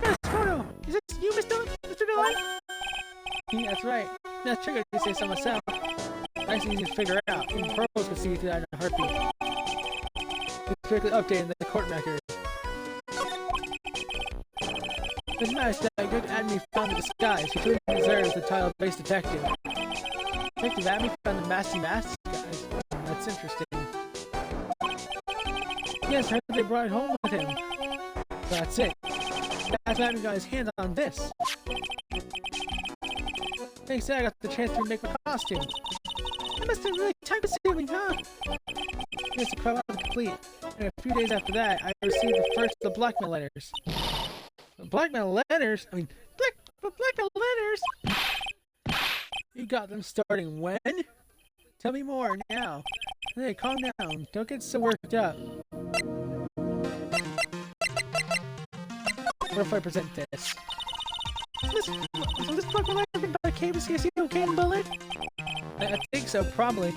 This photo! Is this you, Mr. Delight? Yeah, that's right. That's triggered to say so myself. Nice and easy to figure out. Even pros can see through that in a heartbeat. It's quickly updated the court record. It's nice that a good Attourney found the disguise. He truly deserves the title of base detective. Detective Attourney found the mask disguise. That's interesting. Yes, I heard they brought it home with him. So that's it. That's why I got his hands on this. Thanks that I got the chance to make my costume. That must have been really time-consuming, huh? Yes, the crowd was complete. And a few days after that, I received the first of the blackmail letters. Blackmail letters? I mean, blackmail letters? You got them starting when? Tell me more now. Hey, calm down. Don't get so worked up. What if I present this? Is this blackmail letter written by KBCSU Cane Bullet? I think so, probably.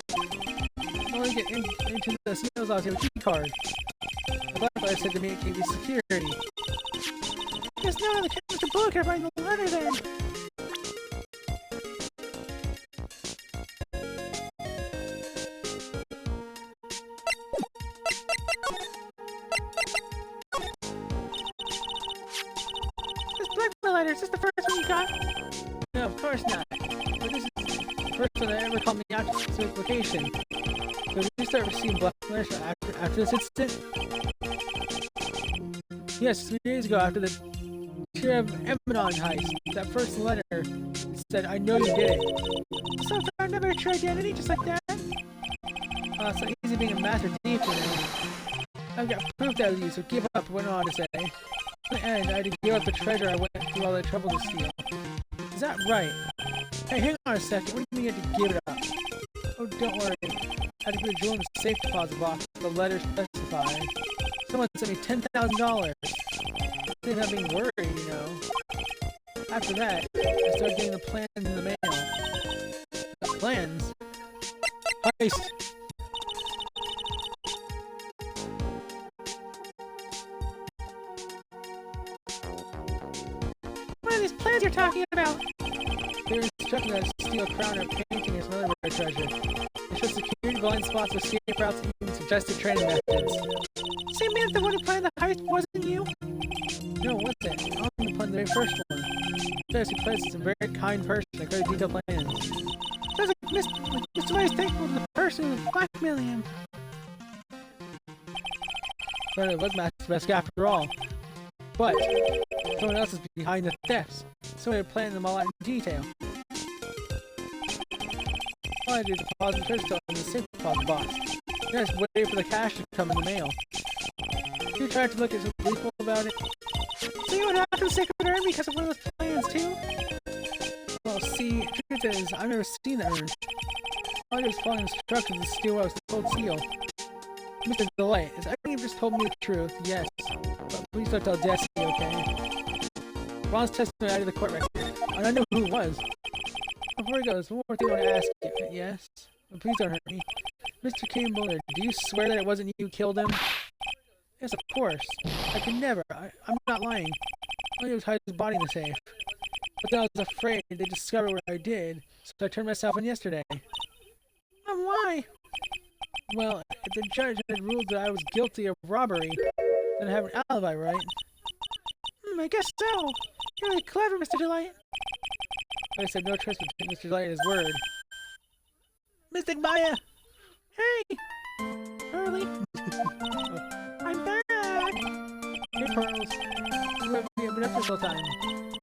I want to get into the Snail's office with a key card. The blackmail letter said to me at KB Security. Yes, no, the Mr. Bullet can write the letter then. This blackmail letter, is this the first one you got? No, of course not. But this is the first one that ever called me out to this location. So did you start receiving blackmail letters after this incident? Yes, 3 days ago after the Tear of Emanon heist. That first letter said, I know you did it. So I never had your identity just like that? It's not easy being a master thief, you know. I've got proof that was you, so give up, went on to say. In the end, I had to give up the treasure I went through all that trouble to steal. Is that right? Hey, hang on a second, what do you mean you had to give it up? Oh, don't worry. I had to put a jewel in the safe deposit box, the letter specified. Someone sent me $10,000. I not being worried, you know. After that, I started getting the plans in the mail. The plans? Heist! What are these plans you're talking about? They were instructing us to steal a crown or painting or some other rare treasure. They showed security blind spots with escape routes and even suggested training methods. Same man the one who planned the heist wasn't you? No, what's it? I'm the plan the very first one. There's who plays is a very kind person. I got detailed plans. Sounds like Mr. Here's thankful to the person who was blackmailing him. But it was Master after all. But someone else is behind the thefts. Someone had planned them all out in detail. All I did is deposit the crystal in the safe deposit box. Then just wait for the cash to come in the mail. You tried to look at some believable about it. So you went after the Sacred Urn because of one of those plans too? Well, see, the truth is, I've never seen the urn. All I did was follow instructions to steal what I was told to steal. Mr. Delight, is everything you've just told me the truth? Yes. But please don't tell Desi, okay? Ron's testimony out of the court record. And I know who it was. Before he goes, one more thing I want to ask you. Yes? But please don't hurt me. Mr. Campbell, do you swear that it wasn't you who killed him? Yes, of course. I could never. I'm not lying. All I did was hide his body in the safe. But then I was afraid they'd discover what I did, so I turned myself in yesterday. And why? Well, if the judge had ruled that I was guilty of robbery, then I have an alibi, right? I guess so. You're really clever, Mr. Delight. I said no trust between Mr. Delight and his word. Mystic Maya! Hey! Early. I'm back! Hey, Pearls. You have been up this whole time.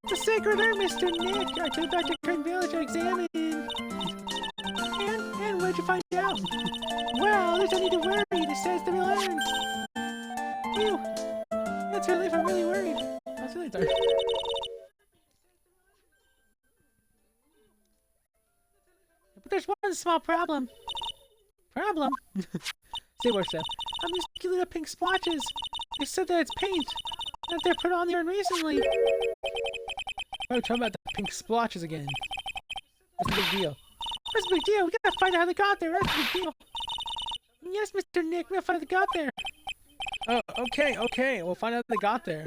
The Sacred Urn, Mr. Nick! I took back to Kern Village to examine. And what'd you find out? Well, there's no need to worry. This says the real urn. Phew! That's a relief. I'm really worried. That's really dark. But there's one small problem. Problem? Say what, Seth? I'm just looking at pink splotches. They said that it's paint. That they're put on the urn recently. Oh, talking about the pink splotches again. What's the big deal? What's the big deal? We gotta find out how they got there. That's the big deal. Yes, Mr. Nick, we gotta find out how they got there. Oh, okay. We'll find out how they got there.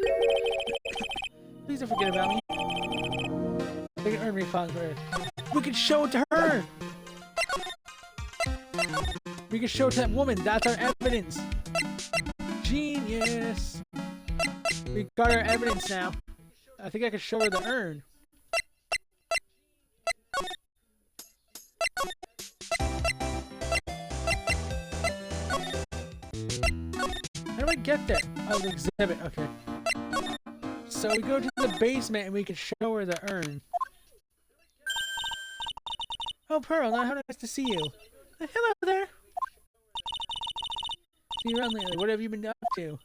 Please don't forget about me. They can earn refunds for it. We can show it to her! We can show it to that woman. That's our evidence. Genius. We got our evidence now. I think I can show her the urn. How do I get there? Oh, the exhibit. Okay. So we go to the basement and we can show her the urn. Oh, Pearl, now how nice to see you. Hello there. See you around lately. What have you been up to?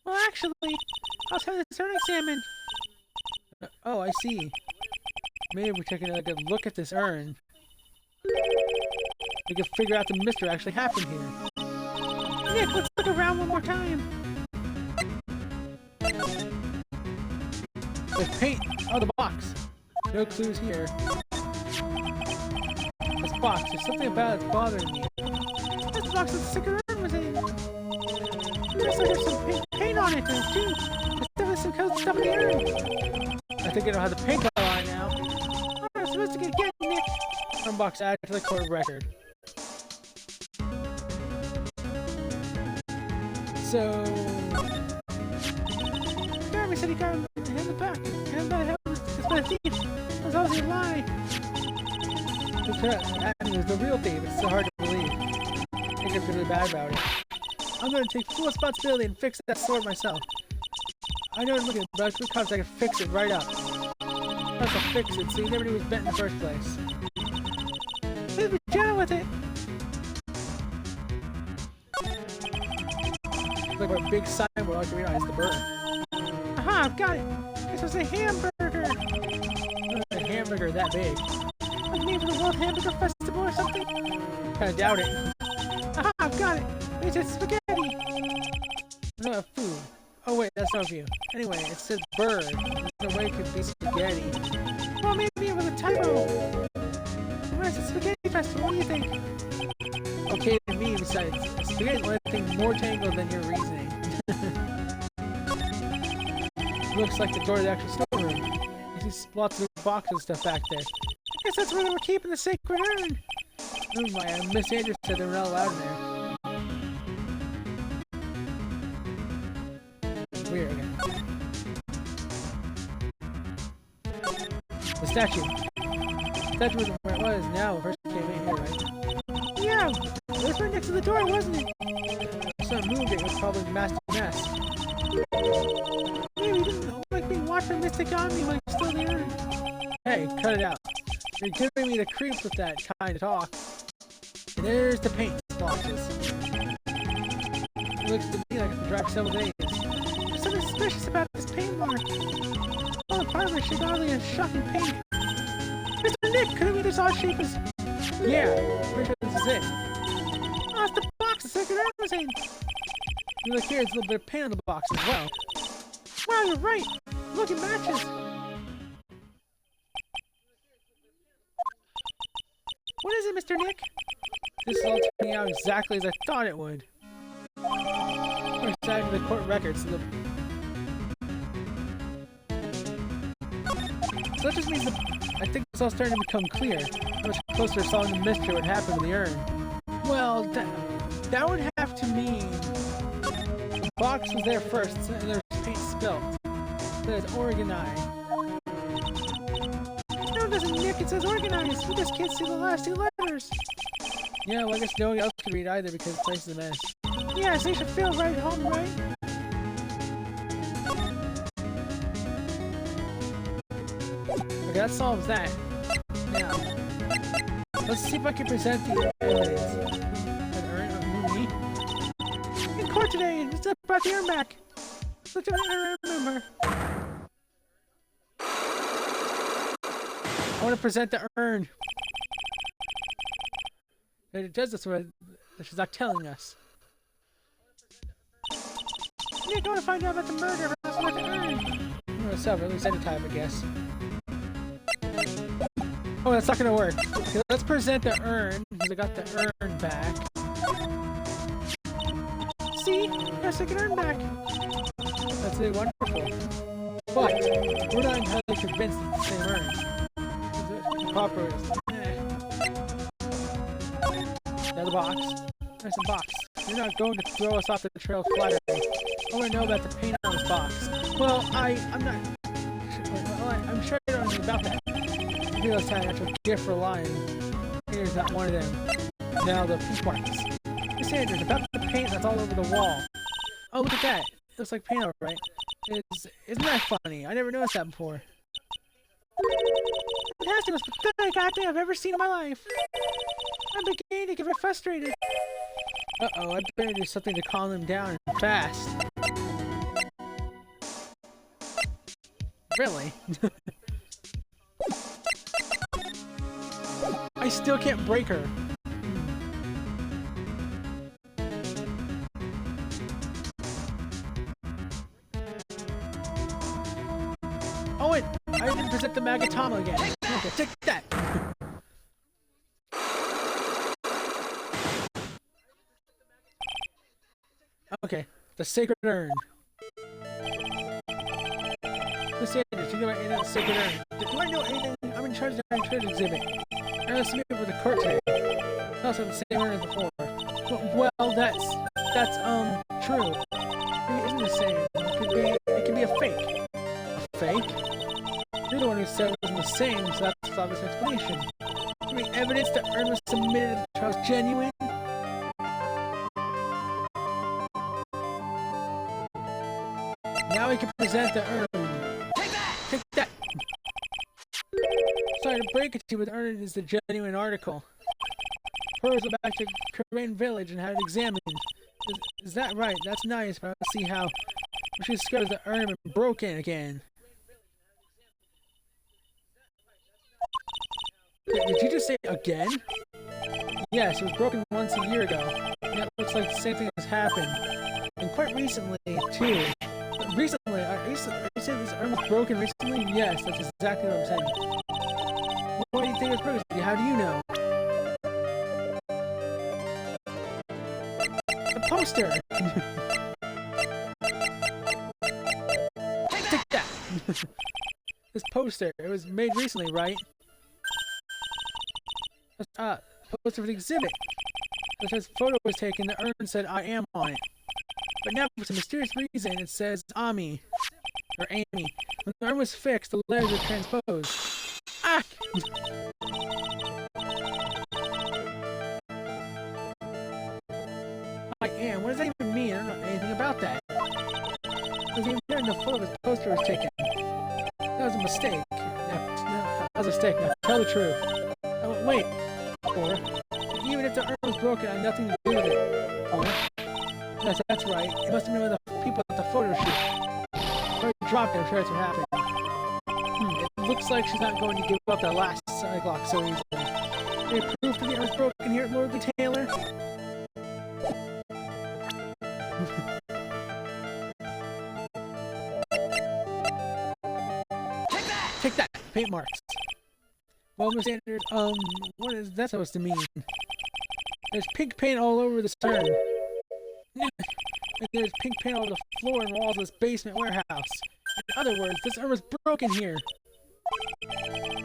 Well, actually, I was having this urn examined. Oh, I see. Maybe we're taking a good look at this urn. We can figure out the mystery actually happened here. Nick, let's look around one more time. There's paint! Oh, the box! No clues here. This box, there's something about it that's bothering me. This box that the Sacred Urn was in. There's like some paint on it, too. There's definitely some code stuff in the urn. I think I know how the paint got on now. I'm supposed to get Nick. Urn box added to the court record. So... Jeremy said he got him in the back. And that was by a thief. That's obviously a lie. It was the real thief. It's so hard to believe. I think I feel really bad about it. I'm gonna take full responsibility and fix that sword myself. I know I'm looking, but I comes I can fix it right up. Plus I'll fix it so you never knew it was bent in the first place. Please be gentle with it. Like a big sign where I can realize the bird. Aha, I've got it. This was a hamburger. A hamburger that big. Like made for the World Hamburger Festival or something? Kinda doubt it. Aha, I've got it. It says spaghetti. No, food. Oh wait, that's not you. Anyway, it says bird. There's no way it could be spaghetti. Well, maybe it was a typo. Why is it spaghetti festival? What do you think? Okay to me, besides, spaghetti is the only thing more tangled than your reasoning. Looks like the door to the actual storeroom. You see lots of boxes and stuff back there. I guess that's where they were keeping the Sacred Urn. Oh my, Miss Andrews said they were not allowed in there. Weird, okay. The statue. The statue wasn't where it was now when first came in here, right? Wow! It was right next to the door, wasn't it? If someone moved it, it was probably a massive mess. Maybe he didn't like being watched by Mystic Omni when he's still there. Hey, cut it out. You're giving me the creeps with that kind of talk. And there's the paint splotches. It looks to me like it's been dry for several days. There's something suspicious about this paint mark. All the parlor should oddly a shocking pink. Mr. Nick, could it be this odd shape is... Yeah, pretty sure this is it. Oh, it's the box the second I was in. You look here, there's a little bit of paint on the box as well. Wow, you're right. Look, it matches. What is it, Mr. Nick? This is all turning out exactly as I thought it would. We're excited for the court records. So that just means that I think it's all starting to become clear. How much closer to solving the mystery what happened with the urn. Well, that would have to mean the box was there first, and there's paint spilt. But it's organized. No, it doesn't, Nick. It says organized. We just can't see the last two letters. Yeah, well, I guess no one else can read either because the place is a mess. Yeah, so you should feel right at home, right? Okay, that solves that. Now, let's see if I can present the evidence. An urn of me. In court today, and just brought the urn back. Look at what I remember. I want to present the urn. And it does this way. She's not telling us. Nick, I want to find out about the murder, but that's not the urn. What's up? At least any time, I guess. Oh, that's not gonna work. Okay, let's present the urn, because I got the urn back. See? Got a second urn back. That's really wonderful. But, we're not entirely convinced it's the same urn. Proper is. Another box. There's a box. You're not going to throw us off the trail of flattery. I want to know about the paint on this box. Well, I'm not... Well, I'm sure I don't know about that. Maybe those had an actual gift for lying. Here's not one of them. Now the pink marks. Miss Andrews, about the paint that's all over the wall. Oh, look at that. It looks like paint over, right? Isn't that funny? I never noticed that before. It has the most pathetic acting I've ever seen in my life. I'm beginning to get very frustrated. Uh-oh, I better do something to calm him down fast. Really? I still can't break her. Oh wait, I didn't present the Magatama again. Okay, take that. Okay, the sacred urn. Miss Andrews, you know anything about the sacred urn? Do I know anything? I'm in charge of the treasure exhibit. I was meet with the court today. It's also the same urn as before. Well, that's true. It isn't the same. It could be a fake. A fake? You're the one who said it wasn't the same, so that's the obvious explanation. I mean, evidence the urn was submitted to the trial was genuine? Now we can present the urn. Take that! Take that! Sorry to break it to you, but the urn is the genuine article. Hers went back to Korean village and had it examined. Is that right? That's nice, but I don't see how she discovers the urn and broken again. Did you just say again? Yes, it was broken once a year ago. And it looks like the same thing has happened. And quite recently, too. Recently? Are you saying this urn was broken recently? Yes, that's exactly what I'm saying. What do you think was broken? How do you know? The poster! Take that! This poster, it was made recently, right? Poster for the exhibit. It says photo was taken, the urn said I am on it. But now, for some mysterious reason, it says Ami. Or Amy. When the urn was fixed, the letters were transposed. Ah! poster was taken. That was a mistake. That was a mistake. Now tell the truth. Oh, wait. Or, even if the urn was broken, I had nothing to do with it. Or, yes, that's right. It must have been one of the people at the photo shoot. Or dropped it, I'm sure that's what happened. It looks like she's not going to give up that last sonic lock so easily. Any proof that the urn was broken here at Lordly Taylor? Take that! Paint marks. Well, Miss Anders, what is that supposed to mean? There's pink paint all over this urn. And there's pink paint all over the floor and walls of this basement warehouse. In other words, this urn was broken here.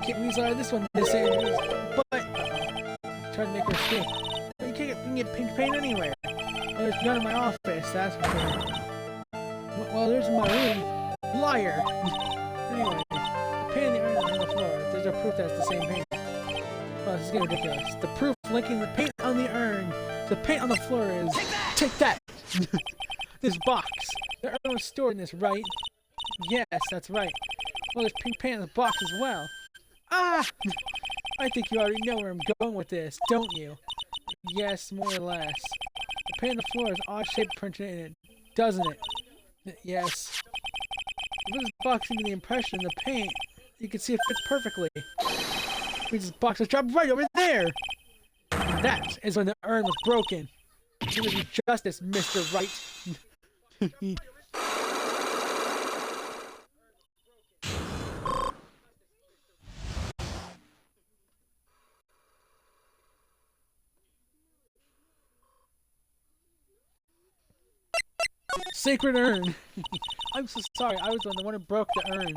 Can't we sorry this one, Miss Anders, but trying to make her escape. But you can get pink paint anywhere. Well, there's none in my office, that's for sure. Well, there's my room. Liar! Anyway, the paint in the urn is on the floor. There's no proof that it's the same paint. Well, this is getting ridiculous. The proof linking the paint on the urn to the paint on the floor is... Take that! This box. The urn was stored in this, right? Yes, that's right. Well, there's pink paint in the box as well. Ah! I think you already know where I'm going with this, don't you? Yes, more or less. The paint on the floor is odd shaped printed in it, doesn't it? Yes. If this box gives you the impression of the paint, you can see it fits perfectly. This box was dropped right over there! And that is when the urn was broken. Give me justice, Mr. Wright. Sacred urn! I'm so sorry, I was the one who broke the urn.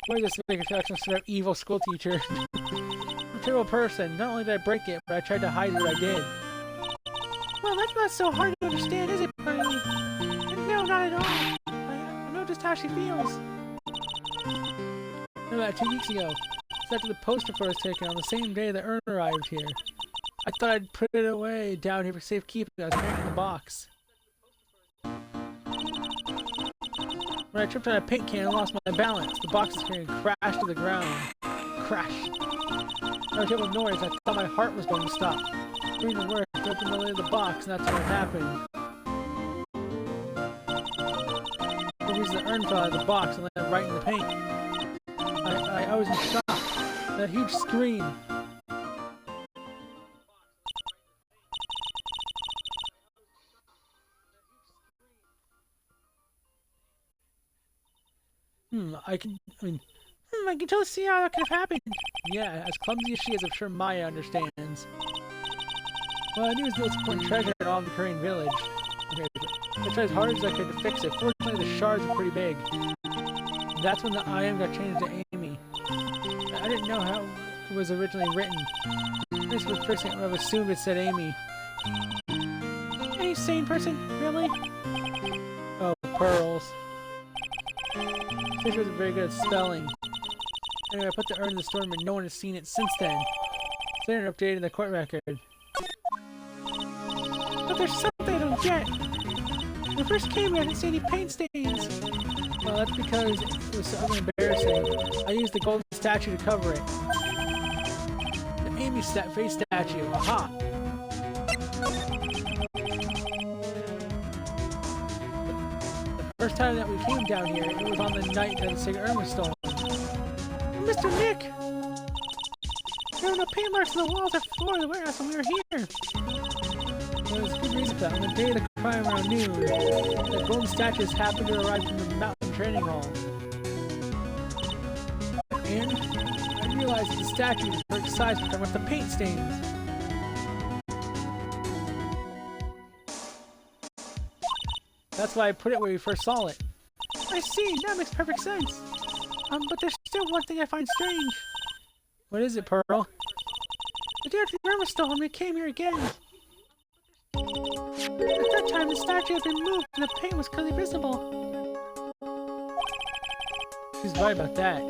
Where's this maker some sort of evil school teacher? I'm a terrible person. Not only did I break it, but I tried to hide what I did. Well, that's not so hard to understand, is it, Bernie? No, not at all. I know just how she feels. No, about 2 weeks ago. It's after the poster photo was taken on the same day the urn arrived here. I thought I'd put it away down here for safekeeping. I was carrying it in the box. When I tripped on a paint can and lost my balance, the box is carrying crashed to the ground. Crash. I was able to noise. I thought my heart was going to stop. Reading the words, I opened the lid of the box, and that's what happened. The reason the urn fell out of the box and landed right in the paint. I was in shock. That huge scream. I can totally see how that could have happened. Yeah, as clumsy as she is, I'm sure Maya understands. Well, I knew it was the most important treasure in all of the Korean village. I tried as hard as I could to fix it. Fortunately, the shards were pretty big. That's when the IM got changed to Amy. I didn't know how it was originally written. This was fixing it, I assumed it said Amy. Any sane person? Really? Oh, pearls. Fisher wasn't very good at spelling. Anyway, I put the urn in the storm and no one has seen it since then. So they're updating the court record. But there's something I don't get. When I first came here, I didn't see any paint stains. Well, that's because it was so embarrassing. I used the golden statue to cover it. The Amy face statue. Aha! The first time that we came down here, it was on the night that the sacred urn was stolen. Mr. Nick! There were no paint marks on the walls or floor of the warehouse when we were here. Well, there's good reason for that. On the day of the crime around noon, the golden statues happened to arrive from the mountain training hall. And I realized that the statues were excited to cover up the paint stains. That's why I put it where we first saw it. I see, that makes perfect sense. But there's still one thing I find strange. What is it, Pearl? The day after the urn was stolen, we came here again. At that time, the statue had been moved and the paint was clearly visible. She's right about that.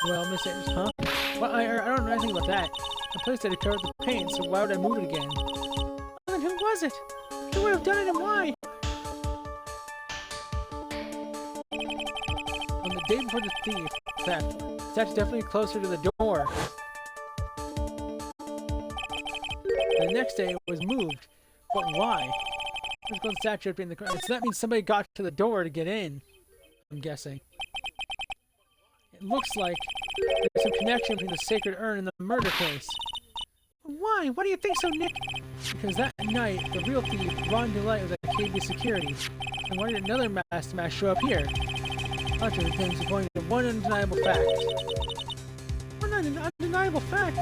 Well, Miss Anders, huh? Well, I don't know anything about that. The place that it covered the paint, so why would I move it again? Well, then who was it? Who would have done it and why? On the day before the theft, the statue's definitely closer to the door. The next day it was moved. But why? Let's go to the statue up in the crowd. So that means somebody got to the door to get in. I'm guessing. It looks like there's some connection between the sacred urn and the murder case. Why? Why do you think so, Nick? Because that night, the real thief, Ron Delight, was at KB Security. And why did another masked man show up here? Lots of things are pointing to one undeniable fact. One undeniable fact?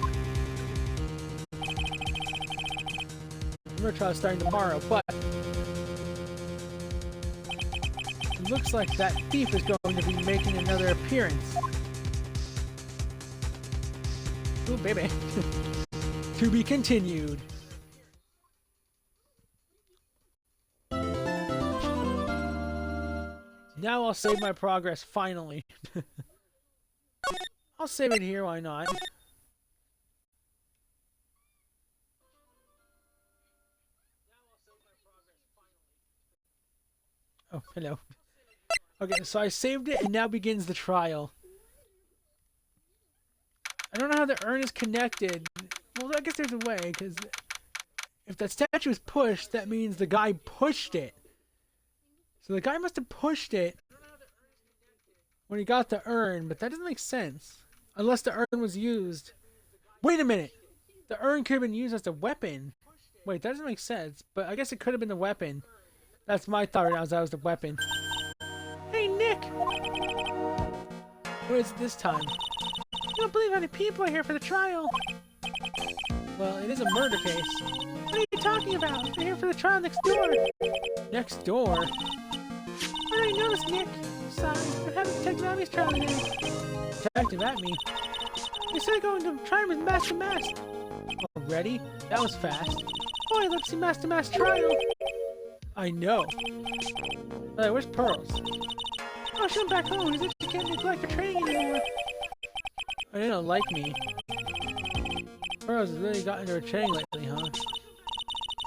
The murder trial is starting tomorrow, but it looks like that thief is going to be making another appearance. Ooh, baby. To be continued. Now I'll save my progress, finally. I'll save it here, why not? Oh, hello. Okay, so I saved it, and now begins the trial. I don't know how the urn is connected. Well, I guess there's a way, because if that statue is pushed, that means the guy pushed it. So the guy must have pushed it when he got the urn, but that doesn't make sense. Unless the urn was used. Wait a minute! The urn could have been used as a weapon. Wait, that doesn't make sense, but I guess it could have been the weapon. That's my thought right now, that was the weapon. Hey, Nick! What is it this time? I don't believe how many people are here for the trial. Well, it is a murder case. What are you talking about? They're here for the trial next door. Next door? I already noticed, Nick. Sorry, we're having Detective Abby's trial today. Detective Abby? They said going to try him with Mask to Mask. Already? That was fast. Boy, let's see Mask to Mask trial. I know. Where's Pearls? Oh, she's back home. He said she can't neglect her training anymore. Oh, they don't like me. Pearls has really gotten into her training lately, huh?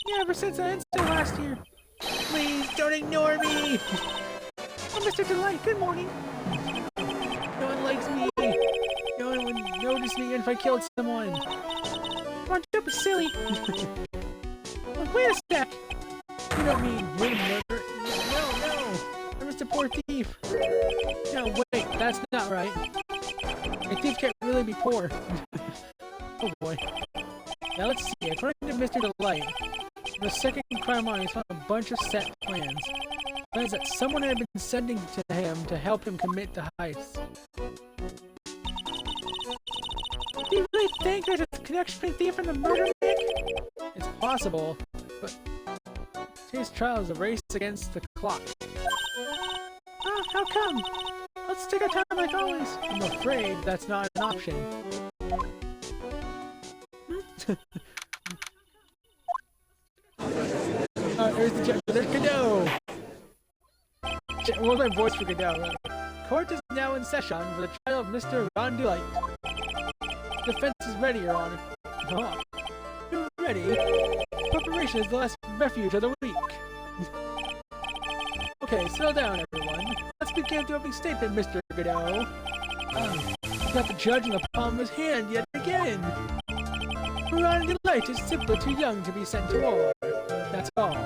Yeah, ever since that incident last year. Please, don't ignore me! Oh, Mr. Delight, good morning. No one likes me. No one would notice me if I killed someone. Come on, don't be silly. Oh, wait a sec. You don't mean murder? No. I'm just a poor thief. No, wait, that's not right. A thief can't really be poor. Oh boy. Now let's see. According to Mr. Delight, the second crime on, he's found a bunch of set plans. Plans that someone had been sending to him to help him commit the heist. Do you really think there's a connection between thief and the murder, Nick? It's possible, but today's trial is a race against the clock. Oh, how come? Let's take our time like always. I'm afraid that's not an option. There's the judge. There's Godot! What was my voice for Godot? Court is now in session for the trial of Mr. Ron Delight. Defense is ready, Your Honor. Oh. You're ready? Preparation is the last refuge of the week. Okay, settle down, everyone. Let's begin the opening statement, Mr. Godot. He's got the judge in the palm of his hand yet again. Ron Delight is simply too young to be sent to war. That's all.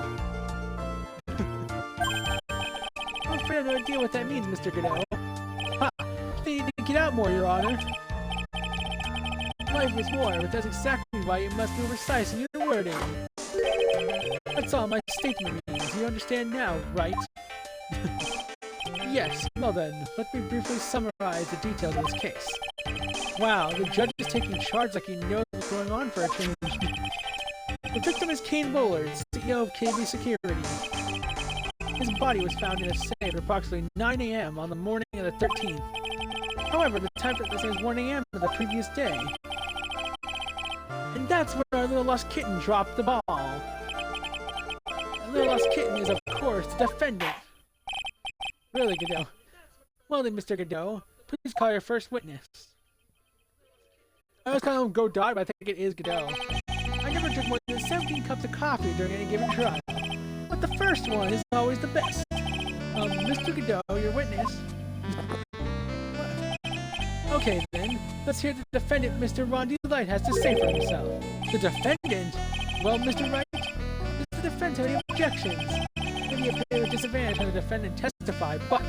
I'm afraid I have no idea what that means, Mr. Godot. Ha! They need to get out more, Your Honor. Life is war, but that's exactly why you must be precise in your wording. That's all my statement means. You understand now, right? Yes, well then, let me briefly summarize the details of this case. Wow, the judge is taking charge like he knows what's going on for a change. The victim is Kane Bullard, CEO of KB Security. His body was found in a safe at approximately 9 a.m. on the morning of the 13th. However, the typewriter says 1 a.m. of the previous day. And that's where our little lost kitten dropped the ball. The little lost kitten is, of course, the defendant. Really, Godot? Well then, Mr. Godot, please call your first witness. I always call him Godot, but I think it is Godot. I never drink more than 17 cups of coffee during any given trial. But the first one is always the best. Mr. Godot, your witness. Okay then, let's hear the defendant Mr. Ron Light has to say for himself. The defendant? Well, Mr. Wright, does the defense have any objections? Maybe appear with disadvantage when the defendant testify, but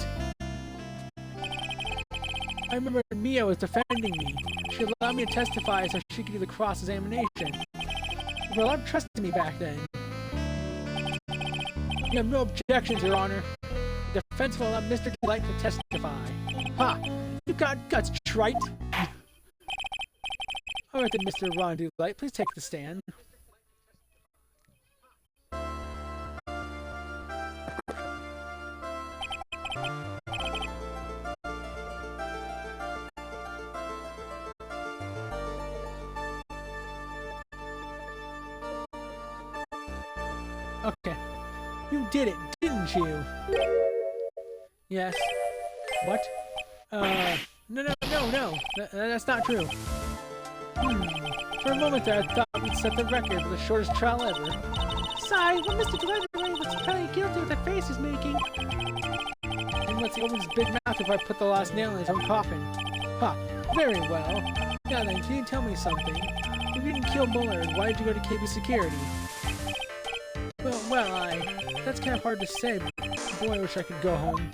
I remember Mia was defending me. She allowed me to testify so she could do the cross-examination. Well, I'm trusting me back then. You have no objections, Your Honor. The defense will allow Mr. Light to testify. Ha! You got guts, trite! Alright then, Mr. Ron Light, please take the stand. Okay. You did it, didn't you? Yes. What? No. That's not true. For a moment there, I thought we'd set the record for the shortest trial ever. Sigh, when Mr. Delivery was apparently guilty with the face he's making. And once he opens his big mouth if I put the last nail in his own coffin. Ha, very well. Now then, can you tell me something? If you didn't kill Muller, why did you go to KB Security? Well, that's kind of hard to say, but boy, I wish I could go home.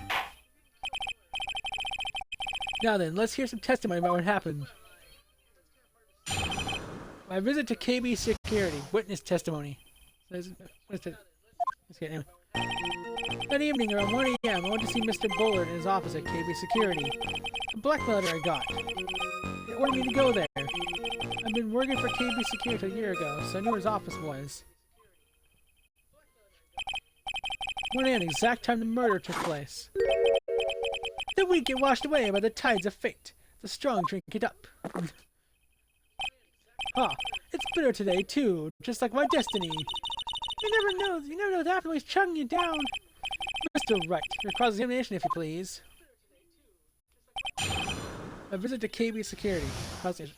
Now then, let's hear some testimony about what happened. My visit to KB Security. Witness testimony. That evening around 1 a.m., I went to see Mr. Bullard in his office at KB Security. A blackmail letter I got. They ordered me to go there. I've been working for KB Security a year ago, so I knew where his office was. 1 a.m., the exact time the murder took place. The weak get washed away by the tides of fate. The strong drink it up. It's bitter today, too, just like my destiny. You never know that always chugging you down. Mr. Wright, your cross-examination, if you please. A visit to KB Security. Okay.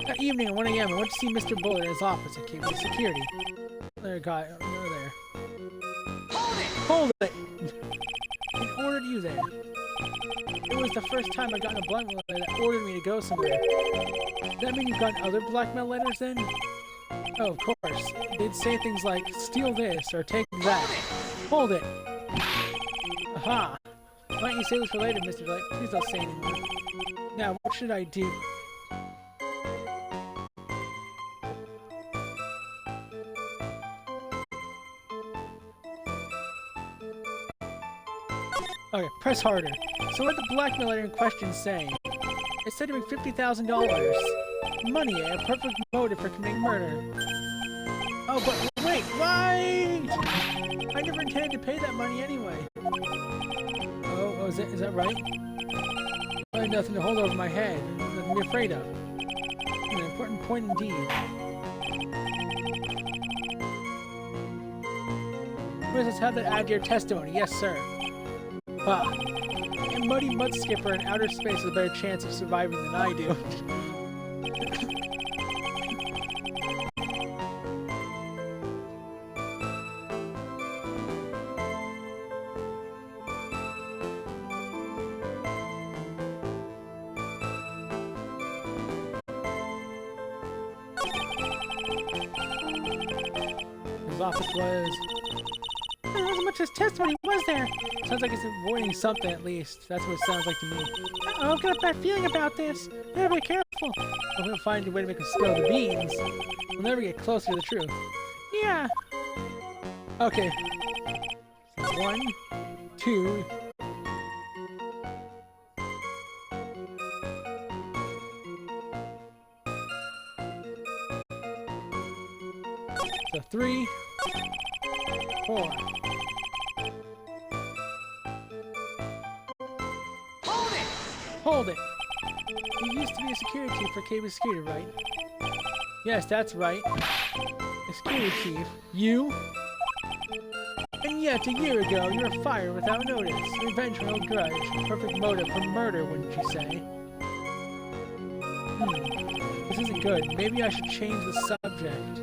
That evening at 1 a.m., I went to see Mr. Bullard in his office at KB Security. There, guy, over there. Hold it! I ordered you there. It was the first time I got a blackmail letter that ordered me to go somewhere. Does that mean you've gotten other blackmail letters then? Oh, of course. They'd say things like, steal this, or take that. Hold it! Aha! Why don't you say this for later, Mr. Light? Please don't say anymore. Now, what should I do? Okay, press harder. So what did the blackmail letter in question say? It said to me $50,000. Money, a perfect motive for committing murder. Oh, but wait, wait! I never intended to pay that money anyway. Oh, is that right? I had nothing to hold over my head, nothing to be afraid of. An important point indeed. Let's have that add to your testimony. Yes, sir. A muddy mud skipper in outer space has a better chance of surviving than I do. His office was... There wasn't much of his testimony, was there? Sounds like he's avoiding something, at least. That's what it sounds like to me. Uh-oh, I've got a bad feeling about this. Better be careful. If we'll find a way to make him spill the beans, we'll never get closer to the truth. Yeah. Okay. So 1, 2... So 3, 4. Hold it! You used to be a security chief for KB Security, right? Yes, that's right. A security chief. You? And yet, a year ago, you were fired without notice. Revenge for no grudge. Perfect motive for murder, wouldn't you say? This isn't good. Maybe I should change the subject.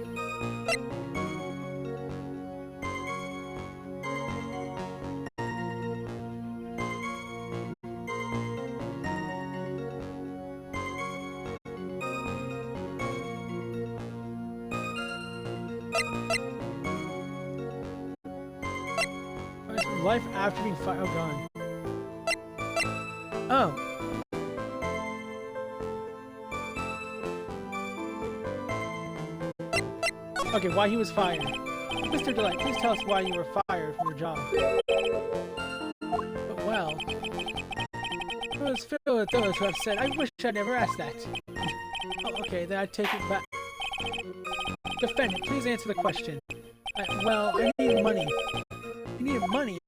life after being fired. Oh, gone. Oh. Okay, why he was fired. Mr. Delight, please tell us why you were fired from your job. But well, I was filled with those who have said, I wish I'd never asked that. Oh, okay, then I take it back. Defendant, please answer the question. Well, I need money. You need money?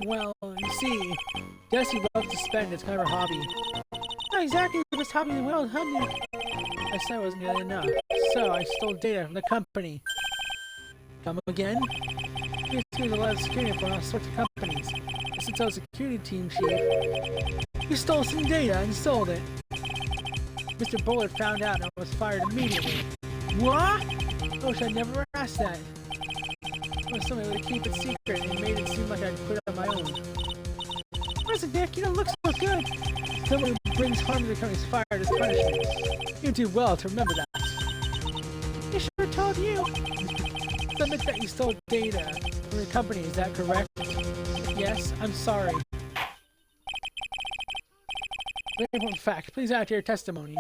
Well, you see, Desi loves to spend. It's kind of her hobby. Not exactly the best hobby in the world, huh, Nick? I said it wasn't good enough. So, I stole data from the company. Come again? Here's a lot of security for all sorts of companies. Since I was security team chief, you stole some data and sold it. Mr. Bullard found out and I was fired immediately. What? I wish I'd never asked that. There was somebody to keep it secret and made it seem like I'd put it on my own. What is it, Nick? You don't look so good. Someone who brings harm to the company is fired as punishment. You do well to remember that. I sure told you. Submit that you stole data from the company, is that correct? Yes, I'm sorry. Very important fact. Please add to your testimony.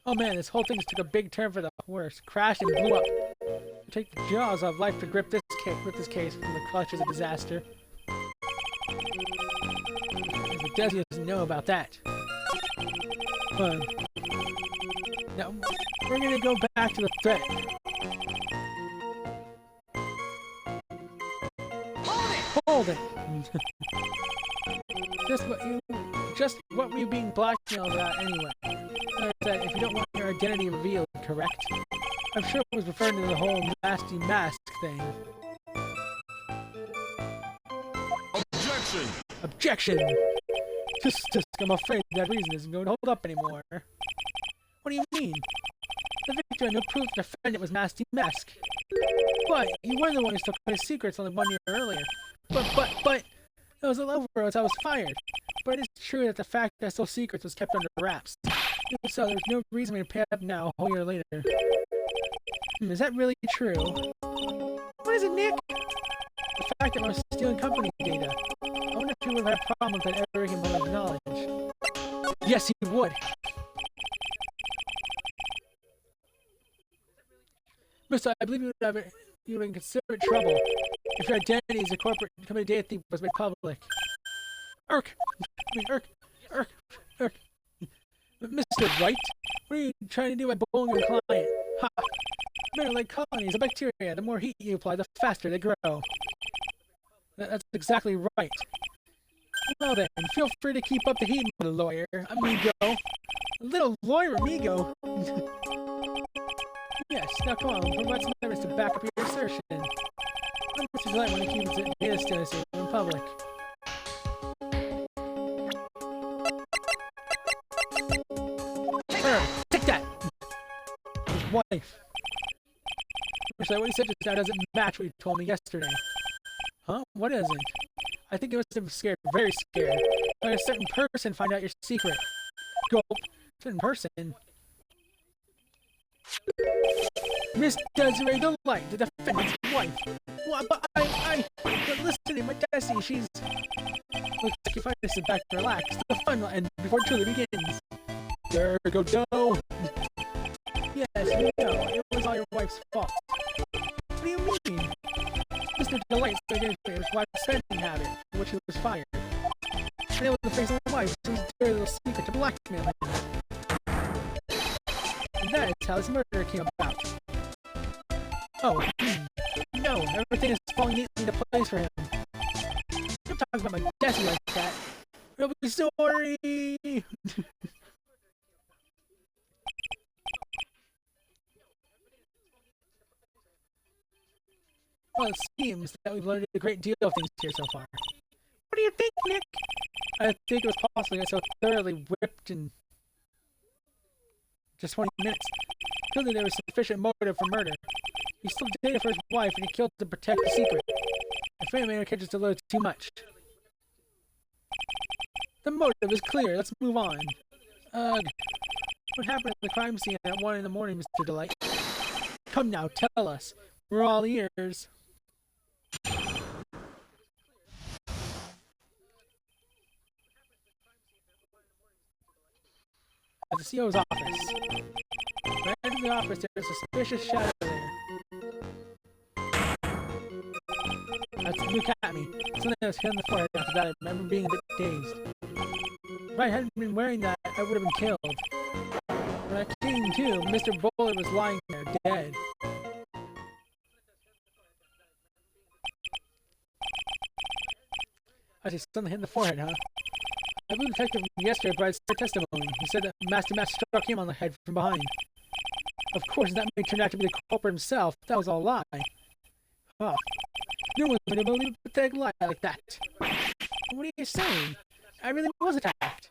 Oh man, this whole thing just took a big turn for the worse. Crashed and blew up. Take the jaws of life to grip this case from the clutches of disaster. The Desi doesn't know about that. Now, we're gonna go back to the threat. Hold it! Just what were you being blackmailed about anyway? That if you don't want your identity revealed, correct? I'm sure it was referring to the whole nasty mask thing. Objection! Objection! Just, I'm afraid that reason isn't going to hold up anymore. What do you mean? The victim had no proof the defendant was Nasty Mask. But you were the one who still kept his secrets only 1 year earlier. But it was all over as I was fired. But it is true that the fact that I stole secrets was kept under wraps. So there's no reason to pay up now, a whole year later. Is that really true? What is it, Nick? The fact that I was stealing company data. I wonder if he would have had problems that ever came to knowledge. Yes, he would. Mister, I believe you would in considerate trouble if your identity as a corporate company data thief was made public. Irk! Mr. Wright, what are you trying to do by bullying your client? Ha! They're like colonies of bacteria. The more heat you apply, the faster they grow. That's exactly right. Well then, feel free to keep up the heat, little lawyer. Amigo. Little lawyer, amigo. Yes, now come on, provide some evidence to back up your assertion. Mr. Delight when he keeps the data status in public. Take that! His wife. Actually, what he said just now doesn't match what you told me yesterday. Huh? What isn't? I think it was scared, very scared. Let a certain person find out your secret. Gulp. Certain person. Miss Desiree Delight, the defendant's wife. What? But but listen, my Desi, she's... Looks like you find this is back to relax. The fun will end before it truly begins. There go dough. Yes, we know. It was all your wife's fault. What do you mean? Mr. Delight stated his wife's spending habit, for which he was fired. And it was the face of the wife, so he's dirty little secret to blackmail him. And that is how this murder came about. Oh, no, everything is falling neatly into place for him. Don't talk about my Desi like that. It'll be sorry. Well, it seems that we've learned a great deal of things here so far. What do you think, Nick? I think it was possible to get so thoroughly whipped in just 20 minutes. Clearly there was sufficient motive for murder. He stole data for his wife and he killed to protect the secret. I fear my catches a little too much. The motive is clear. Let's move on. What happened at the crime scene at 1 in the morning, Mr. Delight? Come now, tell us. We're all ears. the CEO's office. When I entered the office, there was a suspicious shadow there. That's look at me. Something that was hit on the forehead. After that, I remember being a bit dazed. If I hadn't been wearing that, I would have been killed. When I came to, Mr. Bowler was lying there, dead. I see something hit in the forehead, huh? I blew the detective yesterday provided testimony. He said that Master Mask struck him on the head from behind. Of course, that may turn out to be the culprit himself. That was all a lie. Huh. No one's going to believe a pathetic lie like that. What are you saying? I really was attacked.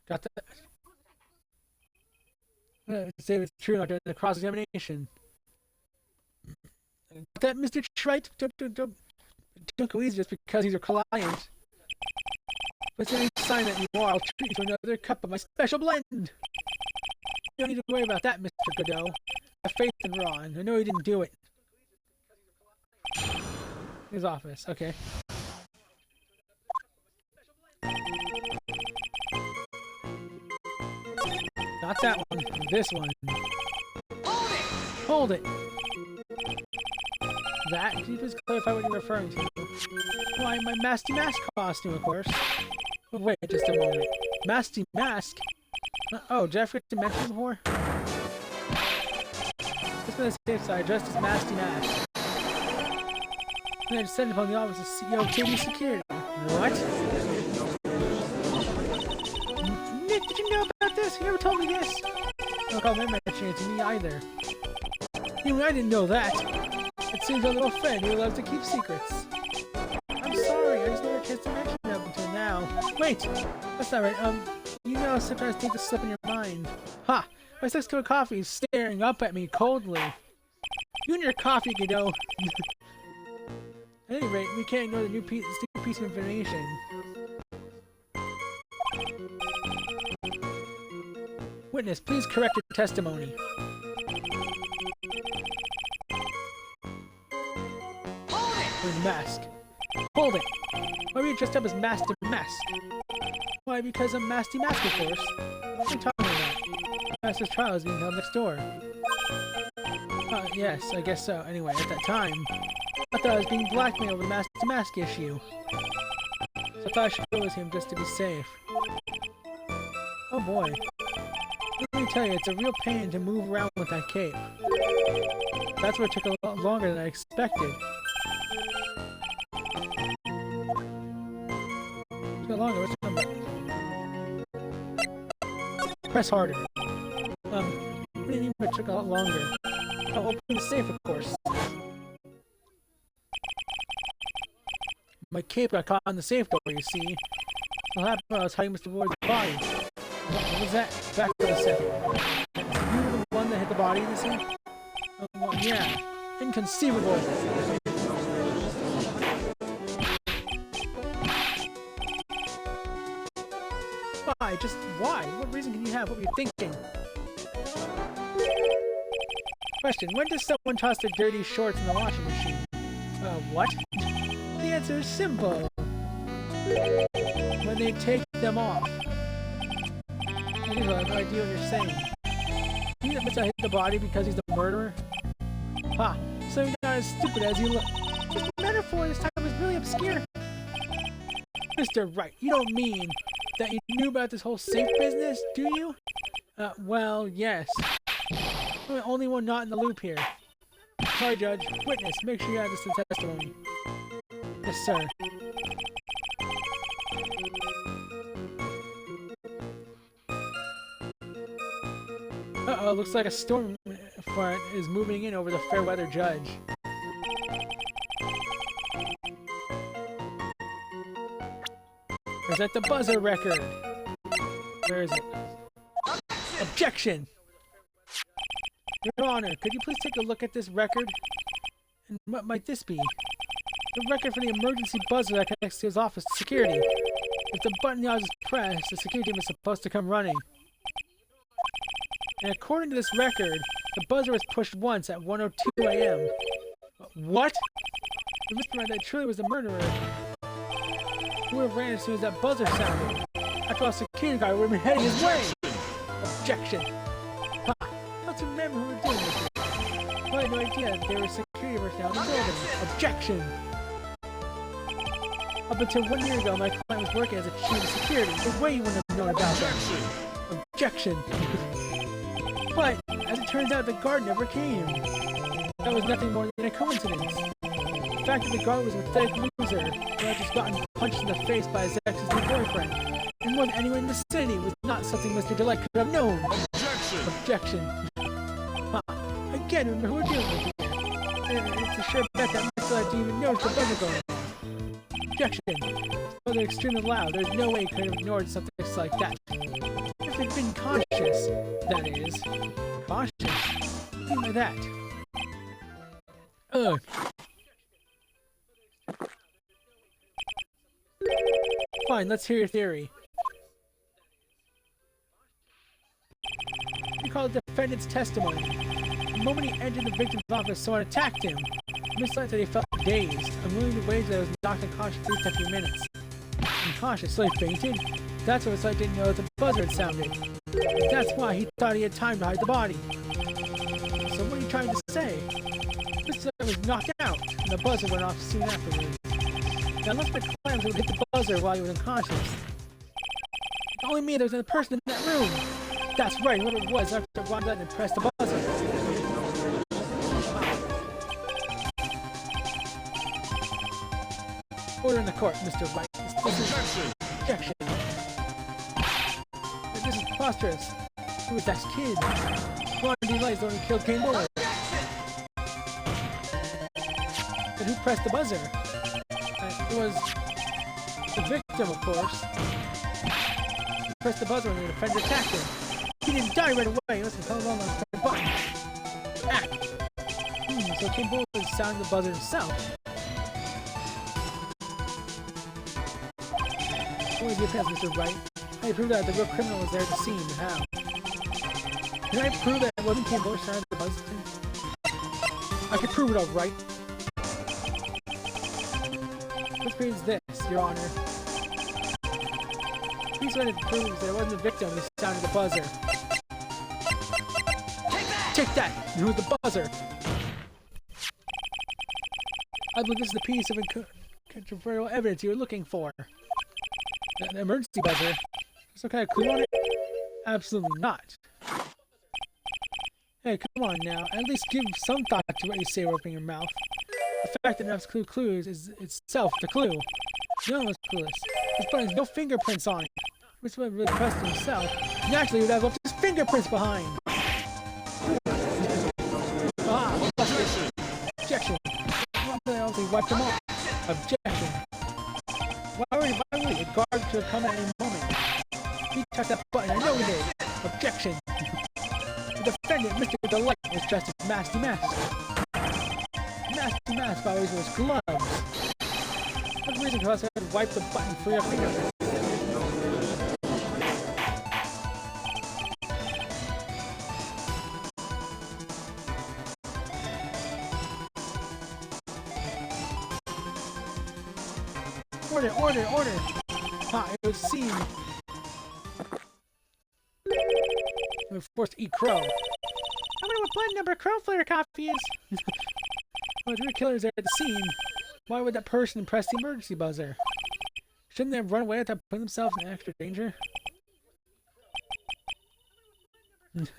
Got that. Say it's true after the cross-examination. That Mr. Wright, don't go easy just because he's your client. But any sign that you are, I'll treat you to another cup of my special blend. You don't need to worry about that, Mr. Godot. Have faith in Ron. I know he didn't do it. His office, okay. Not that one. This one. Hold it! That? Can you please clarify what you're referring to? Why, my Masty Mask costume, of course. Oh, wait just a moment. Masty Mask? Oh, did I forget to mention before? Just for the safe side, dressed as Masty Mask. And I descended upon the office of CEO of KD Security. What? Nick, did you know about this? You never told me this. Don't call them mentioning it to me either. Even I didn't know that. It seems our little friend who loves to keep secrets. I'm sorry, I just never had a chance to mention it up until now. Wait! That's not right, you know sometimes things just slip in your mind. Ha! My 6-cup of coffee is staring up at me coldly. You and your coffee, Godot. At any rate, we can't ignore the new piece of information. Witness, please correct your testimony. With mask. Hold it! Why were you dressed up as Master Mask? Why, because I'm Masty Mask, of course. What are you talking about? Master's trial is being held next door. Yes, I guess so. Anyway, at that time, I thought I was being blackmailed over the Master Mask issue. So I thought I should go with him just to be safe. Oh boy. Let me tell you, it's a real pain to move around with that cape. That's what took a lot longer than I expected. Longer. What's the number? Press harder. What do you mean it took a lot longer? I'll open the safe, of course. My cape got caught on the safe door, you see. What happened when I was hiding Mr. Ward's body? What was that? Back for a second. You were the one that hit the body in the safe? Well, yeah. Inconceivable. Why? Just why? What reason can you have? What were you thinking? Question. When does someone toss their dirty shorts in the washing machine? What? The answer is simple. When they take them off. I have no idea what you're saying. You think that hit the body because he's the murderer? Ha! So you're not as stupid as you look. This metaphor this time is really obscure. Mr. Wright, you don't mean that you knew about this whole safe business, do you? Well, yes. I'm the only one not in the loop here. Sorry, Judge. Witness, make sure you add this to the testimony. Yes, sir. Uh-oh, looks like a storm front is moving in over the fair weather judge. Present the buzzer record. Where is it? Objection! Your Honor, could you please take a look at this record? And what might this be? The record for the emergency buzzer that connects to his office to security. If the button is pressed, the security team is supposed to come running. And according to this record, the buzzer was pushed once at 1:02 a.m. What? If Mr. Wright truly was the murderer, he would have ran as soon as that buzzer sounded. After all, security guard would have been heading his way. Objection. Ha! Let's remember who we're dealing with. I had no idea that there were security personnel in the building. Objection. Up until 1 year ago, my client was working as a chief of security. The way you wouldn't have known about that. Objection. But, as it turns out, the guard never came. That was nothing more than a coincidence. The fact that the guard was a pathetic loser who had just gotten punched in the face by his ex's new boyfriend, and more than anyone in the city, was not something Mr. Delight could have known. Objection. Ha! Again, remember who we're dealing with here. It's a sure bet that Mr. Delight didn't even notice the buzzer going. Objection. So they're extremely loud. There's no way he could have ignored something like that. If he'd been conscious, that is. Cautious? What do you mean by that? Ugh. Fine, let's hear your theory. You call the defendant's testimony. The moment he entered the victim's office, someone attacked him. Mr. Light said he felt dazed, unwilling to wager that he was knocked unconscious for at least a few minutes. Unconscious, so he fainted? That's why Mr. Light didn't know that the buzzer had sounded. That's why he thought he had time to hide the body. So what are you trying to say? Mr. Light was knocked out, and the buzzer went off soon afterwards. Now unless the clams would hit the buzzer while he was unconscious. It only means there was another person in that room. That's right, whoever it was after Ron button and pressed the buzzer. Order in the court, Mr. Wright. This is objection. This is preposterous. Who was that kid? Ron Delight's the one who killed Kane Bullard. But who pressed the buzzer? It was the victim, of course. He pressed the buzzer when the offender attacked him. He didn't die right away. Listen, held on the button. Act. So Kane Bullard sounded the buzzer himself. What was your opinion, Mr. Wright? How do you prove that the real criminal was there at the scene, and how? Can I prove that it wasn't Kane Bullard sounded the buzzer? I can prove it all right. What means this, Your Honor? Please let it prove that it wasn't the victim who sounded the buzzer. Take that! Who was the buzzer? I believe this is the piece of incontrovertible evidence you were looking for. The emergency buzzer? Some kind of clue on it? Absolutely not. Hey, come on now. At least give some thought to what you say opening your mouth. The fact that it has clues is itself the clue. No one was clueless. This button has no fingerprints on it. Mr. Wright really pressed himself. Naturally, he would have left his fingerprints behind. Ah, objection. They obviously wiped them off. Objection. Why would he? A guard could have come at any moment. He touched that button. I know he did. Objection. The defendant, Mr. Delight, was dressed as Nasty Mask. Nasty Mask always wears gloves. What's the reason for us to wipe the button for your fingerprints? Order, order, order! Ha, it was seen. We were forced to eat crow. I wonder what blood number crow flavor coffee is. Well, three killers there at the scene. Why would that person press the emergency buzzer? Shouldn't they have run away without putting themselves in extra danger? What's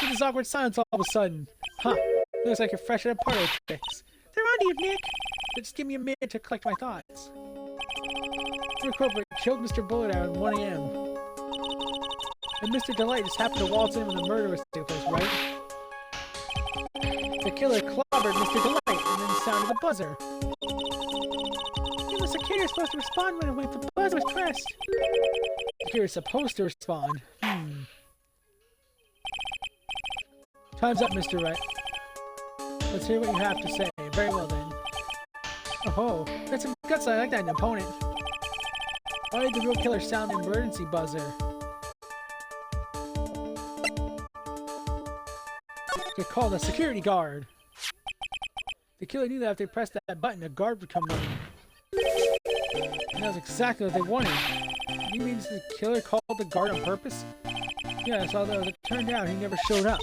with this awkward silence all of a sudden? Huh, looks like you're fresh out of party tricks. They're on to you, Nick! Just give me a minute to collect my thoughts. The culprit killed Mr. Bullard around 1 a.m. And Mr. Delight just happened to waltz in when the murder was taking place, right? The killer clobbered Mr. Delight and then sounded the buzzer. The security is supposed to respond when the buzzer was pressed. The security is supposed to respond. Time's up, Mr. Wright. Let's hear what you have to say. Very well then. Oh, that's some guts. I like that in an opponent. Why did the real killer sound the emergency buzzer? Get called a security guard. The killer knew that if they pressed that button, a guard would come running. And that was exactly what they wanted. You mean the killer called the guard on purpose? Yes, although as it turned out, he never showed up.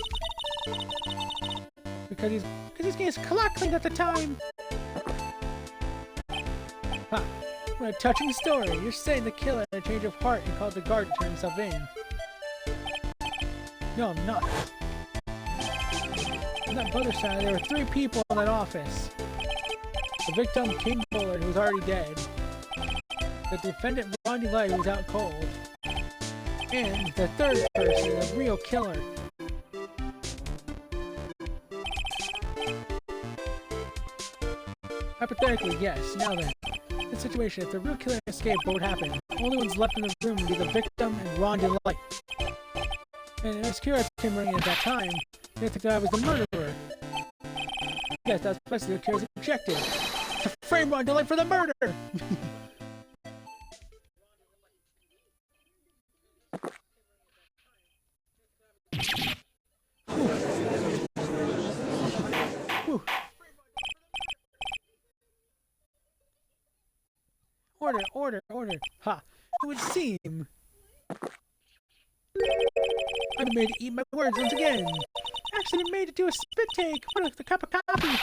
Because he's getting his clock cleaned at the time. Ha! What a touching story. You're saying the killer had a change of heart and called the guard to turn himself in. No, I'm not. On that brother's side, there were 3 people in that office. The victim, King Bullard, who was already dead. The defendant, Ronnie Light, who was out cold. And the third person, the real killer. Hypothetically, yes. Now then, in this situation, if the real killer escaped, what would happen? The only ones left in the room would be the victim and Ron Delight. And if security came running at that time, they think that I was the murderer. Yes, that's precisely the killer's objective. To frame Ron Delight for the murder! Order! Ha! It would seem I'm made to eat my words once again. Actually, made to do a spit take. What a cup of coffee!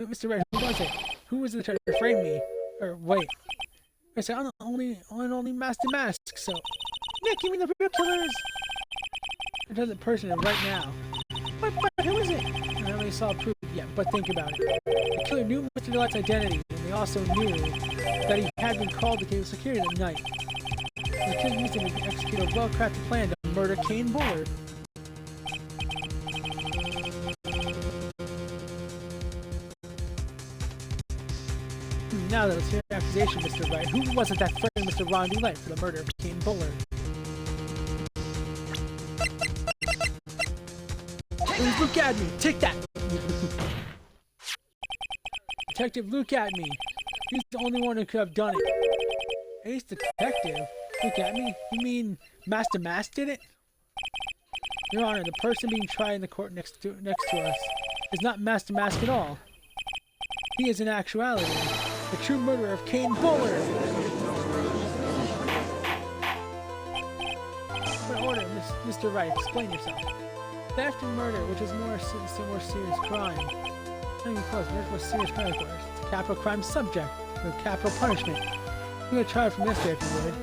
Mr. Wright, who was it? Who was it that tried to frame me? Or wait, I said I'm only Master Mask. So, Nick, you mean the real killers? It doesn't person right now. But who is it? I haven't really saw proof yet, but think about it. The killer knew Mr. Delight's identity, and they also knew that he had been called to keep security that night. The killer used him to execute a well-crafted plan to murder Kane Bullard. Now that let's hear the accusation, Mr. Wright. Who was it that framed Mr. Ron Delight for the murder of Kane Bullard? Luke Adney, take that! Detective Luke Adney. He's the only one who could have done it. Ace Detective? Look at me. You mean Master Mask did it? Your Honor, the person being tried in the court next to us is not Master Mask at all. He is in actuality the true murderer of Kane Bullard. What order, Mr. Wright? Explain yourself. Theft and murder, which is more serious crime. Not even close. Where's more serious crime for us? It's a capital crime subject with capital punishment. I'm gonna try it from this day, if you would.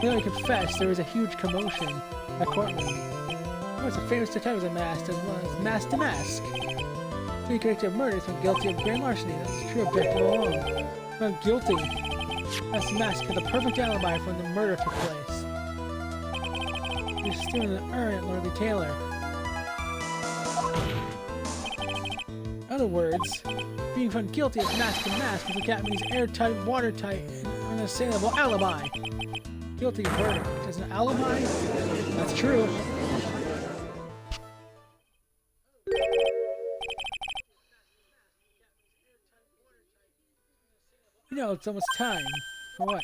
Then I confess, there was a huge commotion in the courtroom. There was a famous detective amassed as well as Master Mask. 3 convicted of murder is found guilty of grand larceny. That's the true objective alone. Found guilty. Master Mask had the perfect alibi for when the murder took place. He was stealing an urn at Lordly Taylor. In other words, being found guilty as Master Mask was the Catman's airtight, watertight, and unassailable alibi. Guilty verdict. As an alibi? That's true. You know, it's almost time. For what?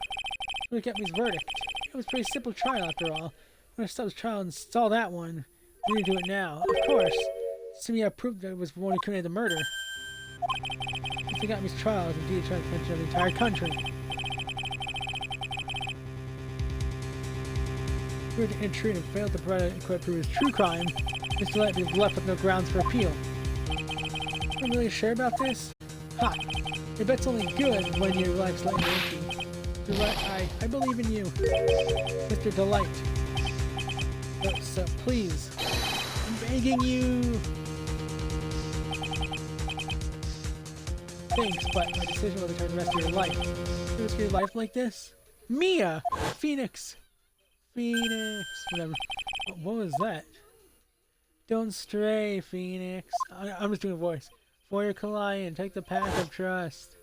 Look at me's verdict. It was a pretty simple trial after all. I'm gonna stop this trial and install that one. We need to do it now. Of course. Assuming you have proof that it was the one who committed the murder. If they got me's trial is indeed trying to control the entire country. If we were to intrude and fail to prove his true crime, Mr. Light would be left with no grounds for appeal. I'm really sure about this? Ha! Your bet's only good when your life's slightly empty. Mr. Light, I believe in you. Mr. Delight. So please, I'm begging you. Thanks, but my decision will determine the rest of your life. You risk your life like this? Mia! Phoenix! Whatever. What was that? Don't stray, Phoenix. I'm just doing a voice. For your client, take the path of trust.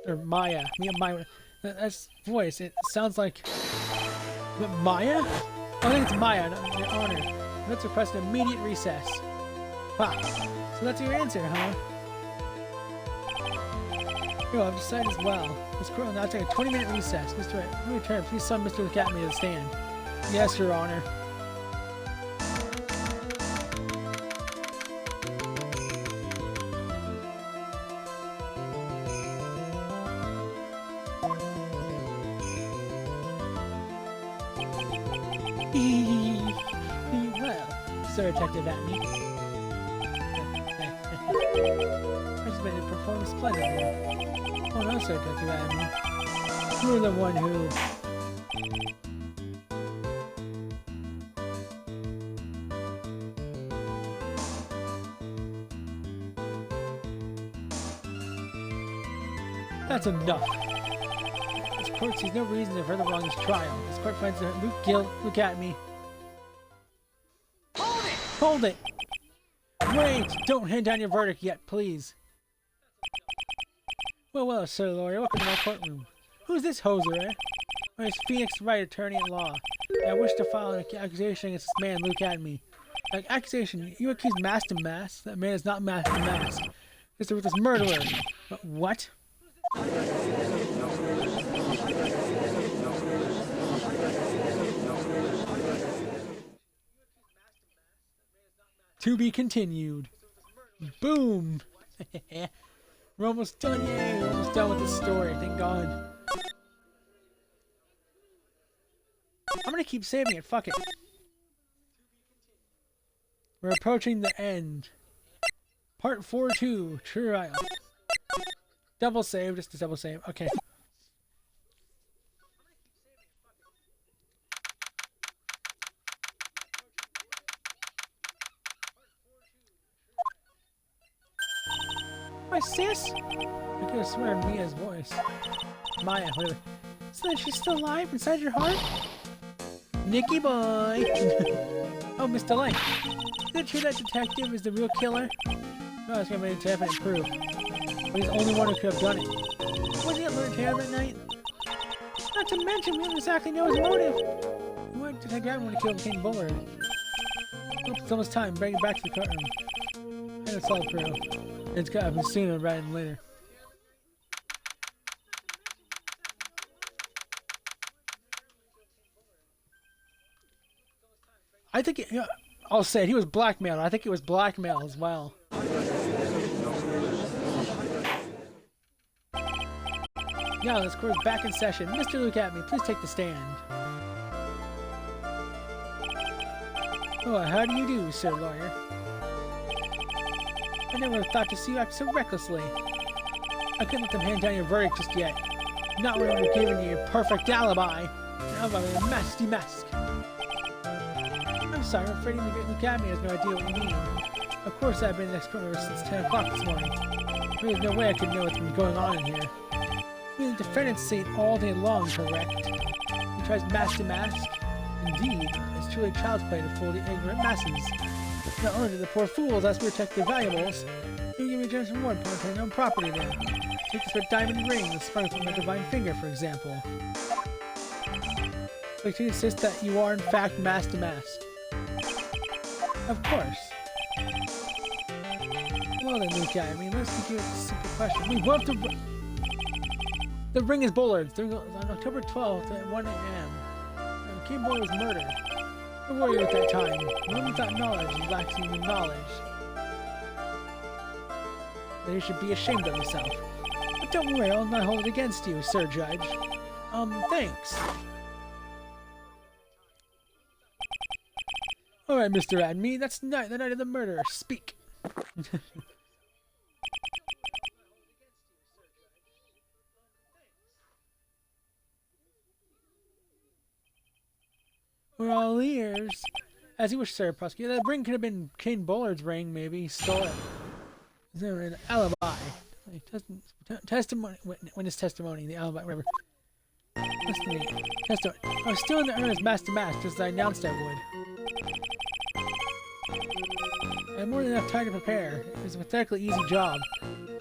Or Maya. Maya. That's voice. It sounds like... Maya? Oh, I think it's Maya, your honor. Let's request an immediate recess. Ha! So that's your answer, huh? Yo, I've decided as well. This court will now take a 20-minute recess. Mr. Wright, when we return, please summon Mr. Catman to the stand. Yes, your honor. Well, Sir Detective Atney. Participated in performance splendidly. Oh no, Sir Detective Atney. You were the one who... That's enough. This court sees no reason to further prolong this trial. This court finds that Luke guilt. Look at me. Hold it! Wait! Don't hand down your verdict yet, please. Well, Sir Lawyer, welcome to my courtroom. Who's this hoser, eh? My name's Phoenix Wright, attorney at law. I wish to file an accusation against this man, Luke Attourney. Like, accusation? You accuse Master Mask? That man is not Master Mask. He's with this murderer. What? To be continued. Boom! We're almost done, yay! We're almost done with this story, thank God. I'm gonna keep saving it, fuck it. We're approaching the end. Part 4-2, Trilogy. Double save, just a double save, okay. My sis? I could have sworn Mia's voice. Maya, whatever. So that she's still alive inside your heart? Nicky boy! Oh, Mr. Light. Is it true that detective is the real killer? No, it's gonna be definite proof. But he's the only one who could have done it. Wasn't he at Lord Taylor that night? Not to mention, we don't exactly know his motive. We want Detective Attourney to kill King Bullard. Oops, it's almost time. Bring it back to the courtroom. And it's all true. It's gotta happen sooner rather than later. I think it, I'll say it, he was blackmailed. I think it was blackmail as well. Now this court is back in session. Mr. Luke Attourney, please take the stand. Oh, how do you do, Sir Lawyer? I never thought to see you act so recklessly. I couldn't let them hand down your verdict just yet. Not when you're giving you your perfect alibi. An alibi with a nasty mask. I'm sorry, I'm afraid Luke Attourney has no idea what you mean. Of course I've been in this court since 10 o'clock this morning. There's no way I could know what's been going on in here. I mean, the defendant's saying all day long, correct? He tries mask to mask. Indeed, it's truly child's play to fool the ignorant masses. Not only do the poor fools ask to protect their valuables, you give me a generous reward for returning their own property then. Take this red diamond ring that sprung from my divine finger, for example. So to insist that you are in fact mask to mask. Of course. Well then, Luke, I mean, let's begin with a simple question. We want to... The ring is Bullard's. On October 12th at 1 a.m. King Bullard was murdered. Where were you at that time? One without knowledge is lacking in knowledge. Then you should be ashamed of yourself. But don't worry, I'll not hold it against you, Sir Judge. Thanks. Alright, Mr. Attourney, that's the night of the murder. Speak. We're all ears. As you wish, sir, prosecutor. That ring could have been King Bullard's ring, maybe. He stole it. Is there an alibi? Testimony, witness testimony, the alibi, whatever. Testimony. I was still in the urn as Master Mask, just as I announced I would. I had more than enough time to prepare. It was a pathetically easy job.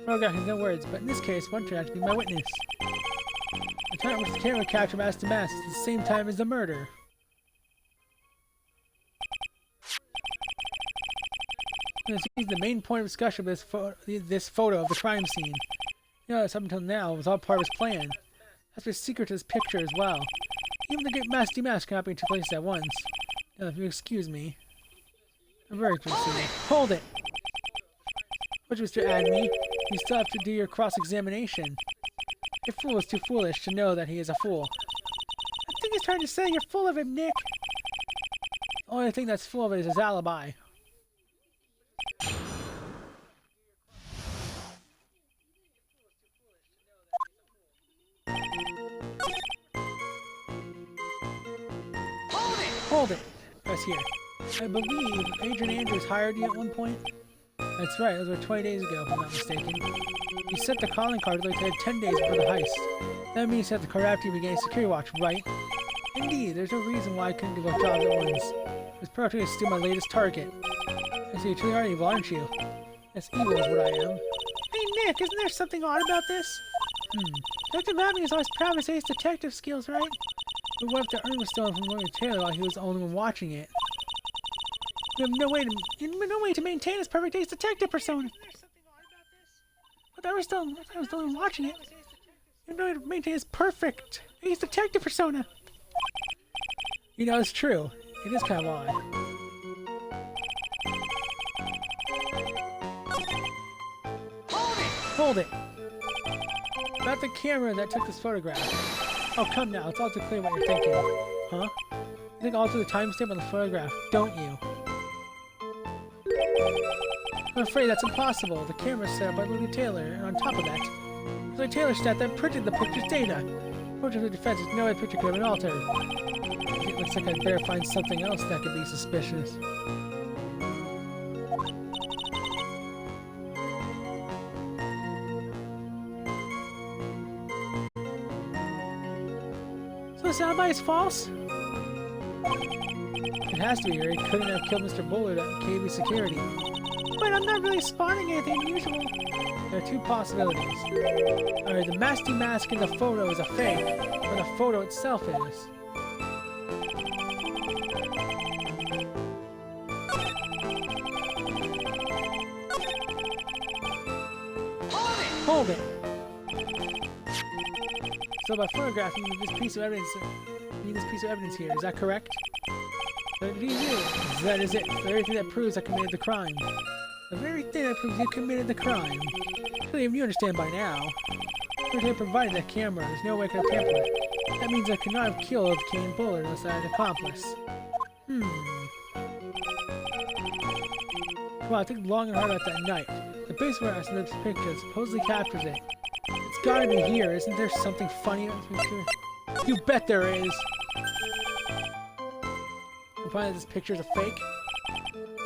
Photograph has no words, but in this case, one turned out to be my witness. The time which the camera captured Master Mask at the same time as the murder. This is the main point of discussion of this photo of the crime scene. You know, up until now, it was all part of his plan. That's the secret to this picture as well. Even the great Master Mask cannot be in two places at once. Now, if you excuse me. I'm very concerned. Hold it! But Mr. Attourney, you still have to do your cross-examination. Your fool is too foolish to know that he is a fool. I think he's trying to say you're full of him, Nick. The only thing that's full of it is his alibi. Hold it! Press here. I believe Adrian Andrews hired you at one point? That's right, those were 20 days ago, if I'm not mistaken. You set the calling card located 10 days before the heist. That means you set the card after you began security watch, right? Indeed, there's no reason why I couldn't do both jobs at once. This project is still my latest target. I see you're truly are evil, aren't you? Yes, evil is what I am. Hey Nick, isn't there something odd about this? Dr. Mapping is always proud of his ace detective skills, right? But what if the urn was stolen from Lawyer Taylor while he was the only one watching it? You have no way to maintain his perfect ace detective persona. But I was the only one watching it. You have no way to maintain his perfect ace detective persona. You know, it's true. It is kind of odd. Hold it! About the camera that took this photograph. Oh, come now. It's all too clear what you're thinking. Huh? You think alter the timestamp on the photograph, don't you? I'm afraid that's impossible. The camera's set up by Lily Taylor, and on top of that, Lily Taylor stat that printed the picture's data. Fortunately, the defense, there's no way the picture could have been altered. It looks like I'd better find something else that could be suspicious. So this alibi is false? It has to be, or he couldn't have killed Mr. Bullard at KB Security. But I'm not really spotting anything unusual. There are two possibilities. Either the nasty mask in the photo is a fake, or the photo itself is. Hold it! So by photographing this piece of evidence, here, is that correct? But do you do? That is it. The very thing that proves I committed the crime. The very thing that proves you committed the crime. Surely you understand by now. If I provided that camera, there's no way I could have tampered with it. That means I could not have killed Kane Bullard unless I had an accomplice. Come on, think long and hard about that night. The basement house in this picture supposedly captures it. It's gotta be here. Isn't there something funny about this picture? You bet there is! You find that this picture is a fake?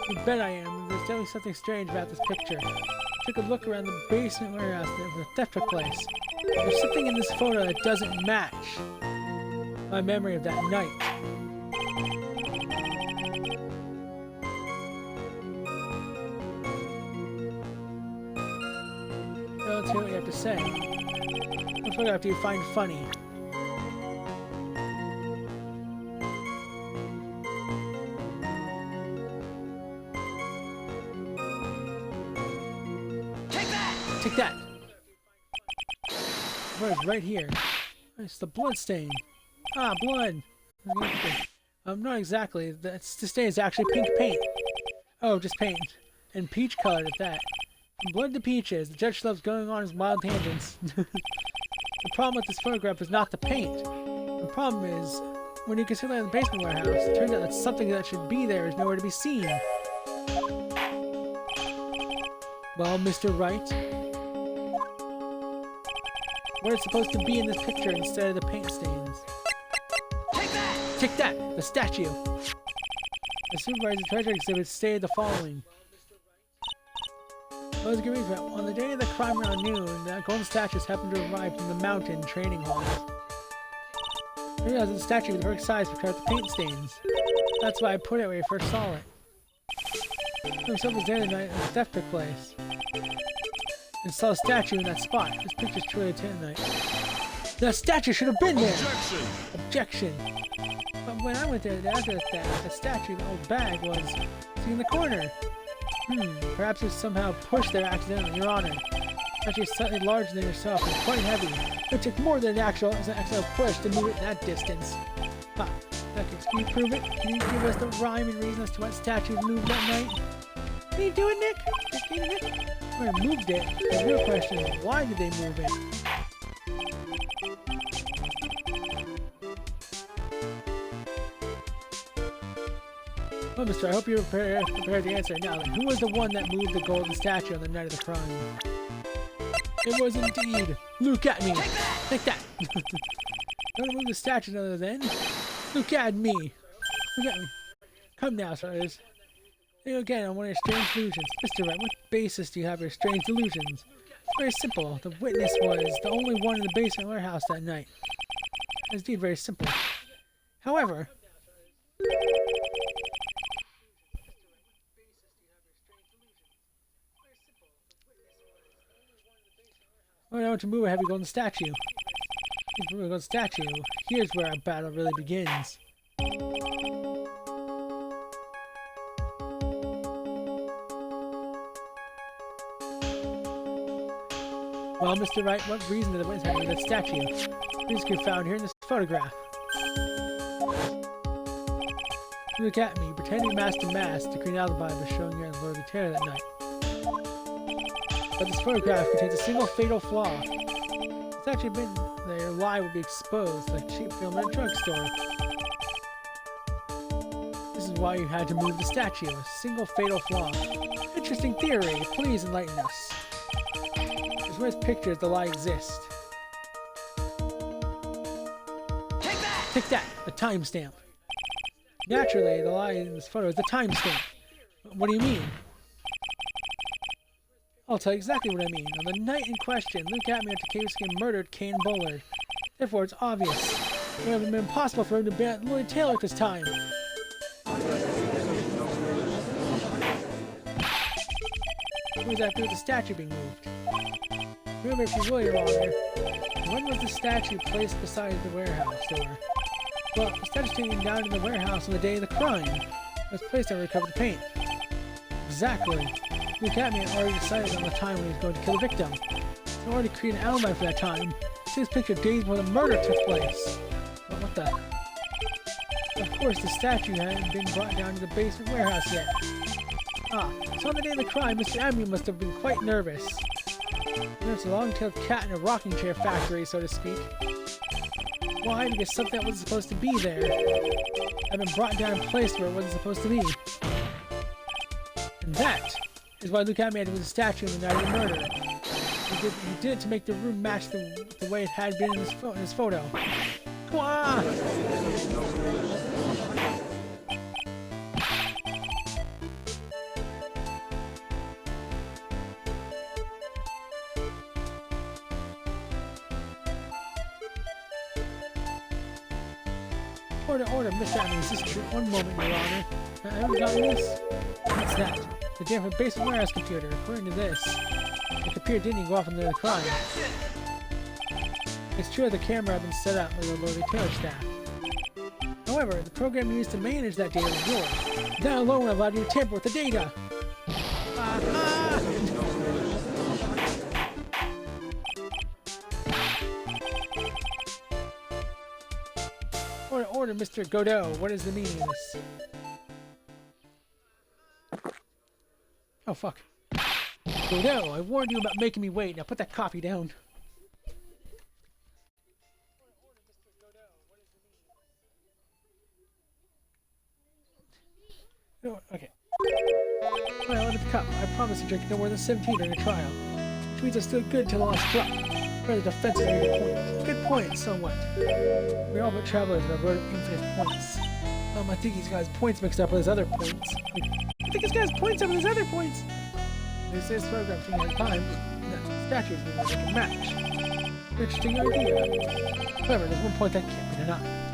You bet I am. There's definitely something strange about this picture. Took a look around the basement warehouse where the theft took place. There's something in this photo that doesn't match my memory of that night. Let's hear what you have to say. What photograph do you find funny? Take that! It's right here. It's the blood stain. Ah, blood! Not exactly. The stain is actually pink paint. Oh, just paint. And peach colored at that. From blood to peaches, the judge loves going on his wild tangents. The problem with this photograph is not the paint. The problem is, when you consider that in the basement warehouse, it turns out that something that should be there is nowhere to be seen. Well, Mr. Wright? What is supposed to be in this picture instead of the paint stains? Take that! Take that! The statue! The supervisor's treasure exhibit stated the following. On the day of the crime around noon, that golden statues happened to arrive from the mountain training halls. I realized the statue was the perfect size to cover the paint stains. That's why I put it where you first saw it. Myself was there the night the theft took place. And saw a statue in that spot. This picture's truly a tonight. That statue should have been there! Objection! But when I went there after that, the statue, the old bag, was in the corner. Perhaps it was somehow pushed there accidentally, Your Honor. Actually, slightly larger than yourself and quite heavy. It took more than an actual push to move it that distance. Ha! Can you prove it? Can you give us the rhyme and reason as to what statues moved that night? Can you do it, Nick? Can you, Nick? Well, I moved it. The real question is, why did they move it? Well, mister, I hope you're prepared to answer it now. Who was the one that moved the golden statue on the night of the crime? It was indeed. Look at me. Take that. Don't move the statue other than. Look at me. Look at me. Come now, sirs. Think again on one of your strange delusions. Mr. Wright, what basis do you have your strange delusions? It's very simple. The witness was the only one in the basement warehouse that night. It's indeed very simple. However, when I want to move a heavy golden statue. Here's where our battle really begins. Well, Mr. Wright, what reason did the witness have to that statue? This could be found here in this photograph. Look at me, pretending mask to mask to create an alibi by showing you at Lord Terror that night. But this photograph contains a single fatal flaw. It's actually been there, your lie would be exposed like cheap film at a drugstore. This is why you had to move the statue, a single fatal flaw. Interesting theory, please enlighten us. Where's pictures the lie exists? Take that! A timestamp. Naturally, the lie in this photo is the timestamp. What do you mean? I'll tell you exactly what I mean. On the night in question, Luke Attourney after Kavsky murdered Kane Bullard. Therefore, it's obvious. It would have been impossible for him to be at Lloyd Taylor at this time. What does that have to do with the statue being moved? Remember, if you will, Your Honor, when was the statue placed beside the warehouse door? Well, the statue was taken down in the warehouse on the day of the crime. It was placed there to recover the paint. Exactly. Luke Attourney had already decided on the time when he was going to kill the victim. He already created an alibi for that time. See this picture days before the murder took place. But what the? Of course, the statue hadn't been brought down to the basement warehouse yet. Ah, so on the day of the crime, Mr. Attourney must have been quite nervous. It's a long-tailed cat in a rocking chair factory, so to speak. Why? Because something that wasn't supposed to be there had been brought down and placed where it wasn't supposed to be. And that is why Luke Attourney had to move the statue on the night of the murder. He did it to make the room match the way it had been in his photo. Come on! Order, Miss Attourney, is this true? One moment, Your Honor. Have you gotten this? What's that? The damn basement warehouse computer. According to this, the computer didn't even go off in the crime. It's true that the camera had been set up by the Lord Taylor staff. However, the program used to manage that data was yours. That alone allowed you to tamper with the data. Order, Mr. Godot. What is the meaning of this? Oh, fuck. Godot, I warned you about making me wait. Now put that coffee down. No, okay. Well, under the cup. I promise to drink no more than 17 during the trial. Which means I'm still good till the last drop. The defense is a good point. Good point, so what? We're all but travelers on a road of infinite points. I think he's got his points mixed up with his other points. I think he's got his points up with his other points! This is program thing at a time. The statues will make a match. Interesting idea. However, there's one point that can't be denied.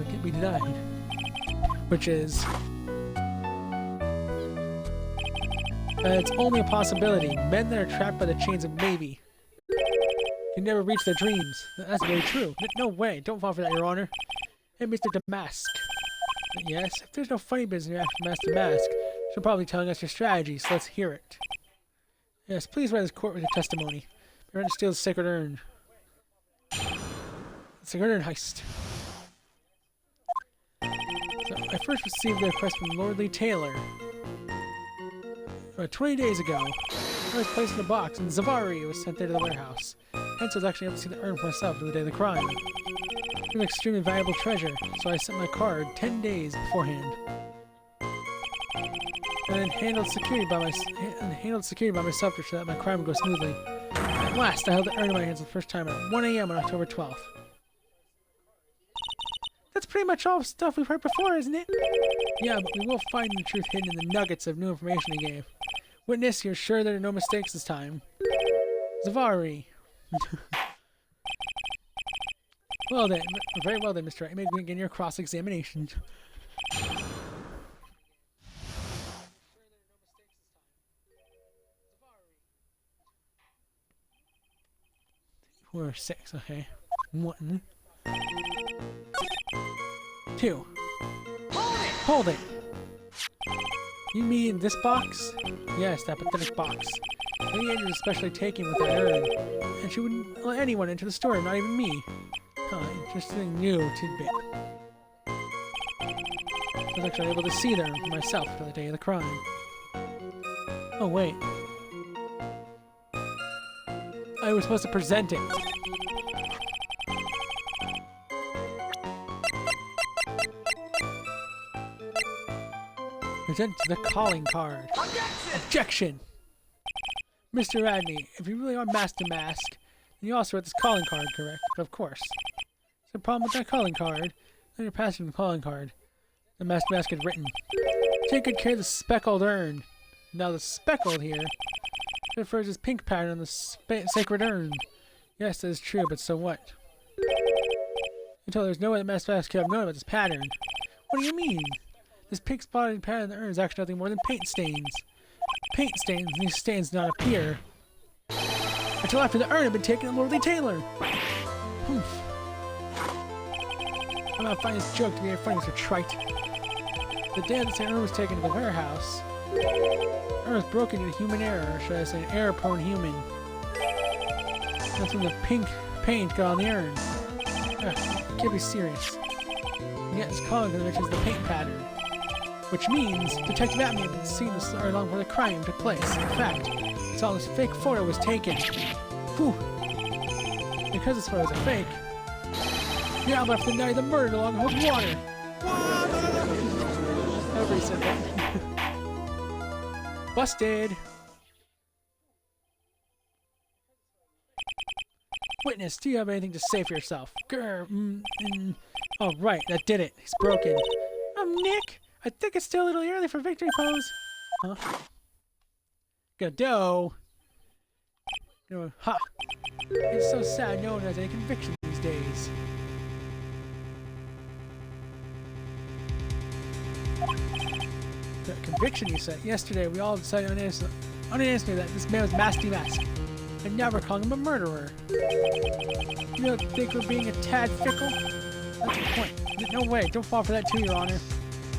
Can't be denied, which is it's only a possibility. Men that are trapped by the chains of maybe can never reach their dreams. That's very true. No way. Don't fall for that, Your Honor. Hey, Mr. Damask. Yes, if there's no funny business after Master Mask, she'll probably be telling us your strategy, so let's hear it. Yes, please write this court with your testimony. You're going to steal the Sacred Urn. Sacred Urn heist. So, I first received a request from Lord Lee Taylor. About 20 days ago, I was placed in a box and Zavari was sent there to the warehouse. Hence, I was actually able to see the urn for myself for the day of the crime. It was an extremely valuable treasure, so I sent my card 10 days beforehand. And then handled security by myself to ensure that my crime would go smoothly. At last, I held the urn in my hands for the first time at 1 a.m. on October 12th. That's pretty much all stuff we've heard before, isn't it? Yeah, but we will find the truth hidden in the nuggets of new information he gave. Witness, you're sure there are no mistakes this time? Zavari. Well then, very well then, Mr. Wright. You may begin your cross-examination. We're 6, okay. 1. 2. Hold it! You mean this box? Yes, that pathetic box. Lady Andrews was especially taken with that urn, and she wouldn't let anyone into the store, not even me. Huh, interesting new tidbit. I was actually able to see them for myself for the day of the crime. Oh, wait. I was supposed to present it. Present the calling card. Objection! Mr. Radney, if you really are Master Mask, then you also wrote this calling card, correct? But of course. Is there a problem with that calling card? Then you're passing the calling card. The Master Mask had written. Take good care of the speckled urn. Now the speckled here refers to this pink pattern on the sacred urn. Yes, that is true, but so what? You told there's no way that Master Mask could have known about this pattern. What do you mean? This pink spotted pattern on the urn is actually nothing more than paint stains. Paint stains, and these stains do not appear until after the urn had been taken to Lordly Taylor. Oof. I'm not finding this joke to be very funny, Mr. Trite. The day that the urn was taken to the warehouse, the urn was broken due to human error, or should I say an error-prone human. That's when the pink paint got on the urn. Can't be serious. And yet this calling card mentions the paint pattern. Which means Detective Attourney had been seeing this story long before the crime took place. In fact, he saw this fake photo was taken. Whew. Because this photo is a fake, the album have to deny the murder along with water. Everybody said that. Busted. Witness, do you have anything to say for yourself? Grr. Oh, right, that did it. He's broken. Nick. I think it's still a little early for victory pose. Huh? Godot. Ha! It's so sad no one has any conviction these days. The conviction, you said? Yesterday, we all decided unanimously that this man was Masty Mask. And now we're calling him a murderer. You don't think we're being a tad fickle? That's the point. No way, don't fall for that too, Your Honor.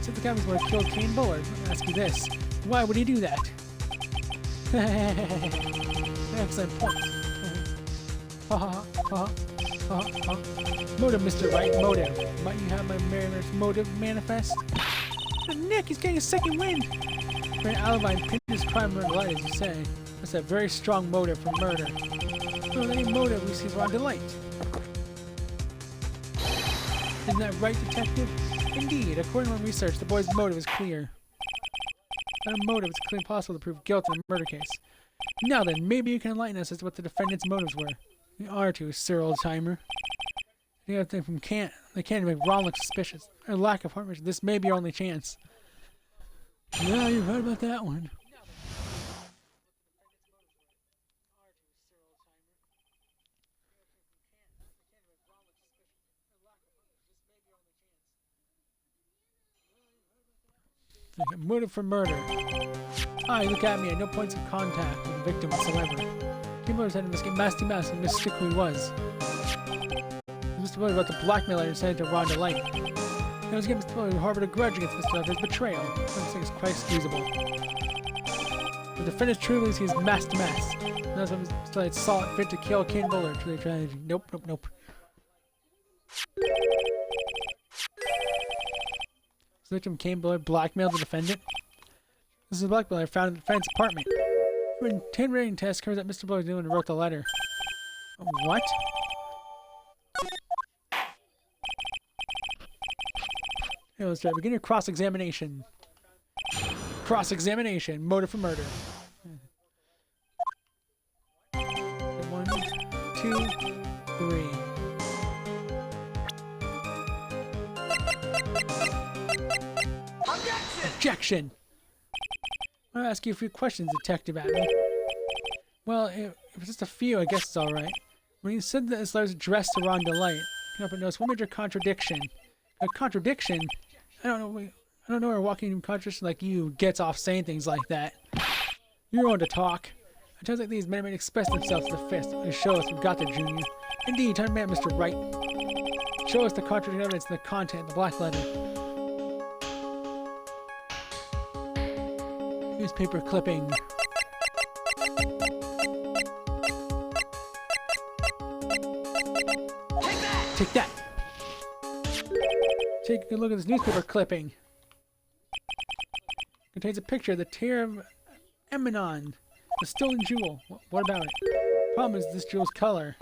If the captain's would have killed Kane Bullard, let me ask you this. Why would he do that? Excellent point. Motive, Mr. Wright, motive. Might you have my mariner's motive manifest? Nick, he's getting a second wind! For an alibi and pin his crime murder light, as you say. That's a very strong motive for murder. So any motive we see is Ron Delight. Isn't that right, Detective? Indeed, according to my research, the boy's motive is clear. Without a motive, it's clearly impossible to prove guilt in a murder case. Now then, maybe you can enlighten us as to what the defendant's motives were. You are too, Sir Old-Timer. You got to think from they can't make Ron look suspicious. Or lack of partnership. This may be your only chance. Yeah, you've heard about that one. Motive for murder. Ah, look at me. I had no points of contact with the victim whatsoever. People had to investigate Masty Mask and mistook who he was. Mr. Bullard about the blackmailer and sent it to Rhonda Light. I was getting Mr. Bullard who harbored a grudge against Mr. Light for his betrayal. I think it's quite excusable. The defendant truly believes he is Masty Mask. And that's why Mr. Light saw it fit to kill Kane Bullard. Truly tragedy. Nope. The victim Kane Bullard blackmailed the defendant? This is a blackmailer I found in a friend's apartment. When 10 rating test comes that Mr. Black wrote the letter. What? Hey, let's try. Begin your cross-examination. Cross-examination. Motive for murder. 1, 2, 3. Objection! I'll ask you a few questions, Detective Attourney. Well, if it's just a few, I guess it's alright. When you said that this letter was addressed to Ron Delight, I can't help but notice one major contradiction. A contradiction? I don't know where a walking contradiction like you gets off saying things like that. You're on to talk. It turns like these men might express themselves to the fist and show us we've got there, Junior. Indeed, time to man, Mr. Wright. Show us the contradicting evidence in the content of the black letter. Newspaper clipping. Take that! Take a good look at this newspaper clipping. It contains a picture of the Tear of Eminon, a stolen jewel. What about it? Problem is this jewel's color.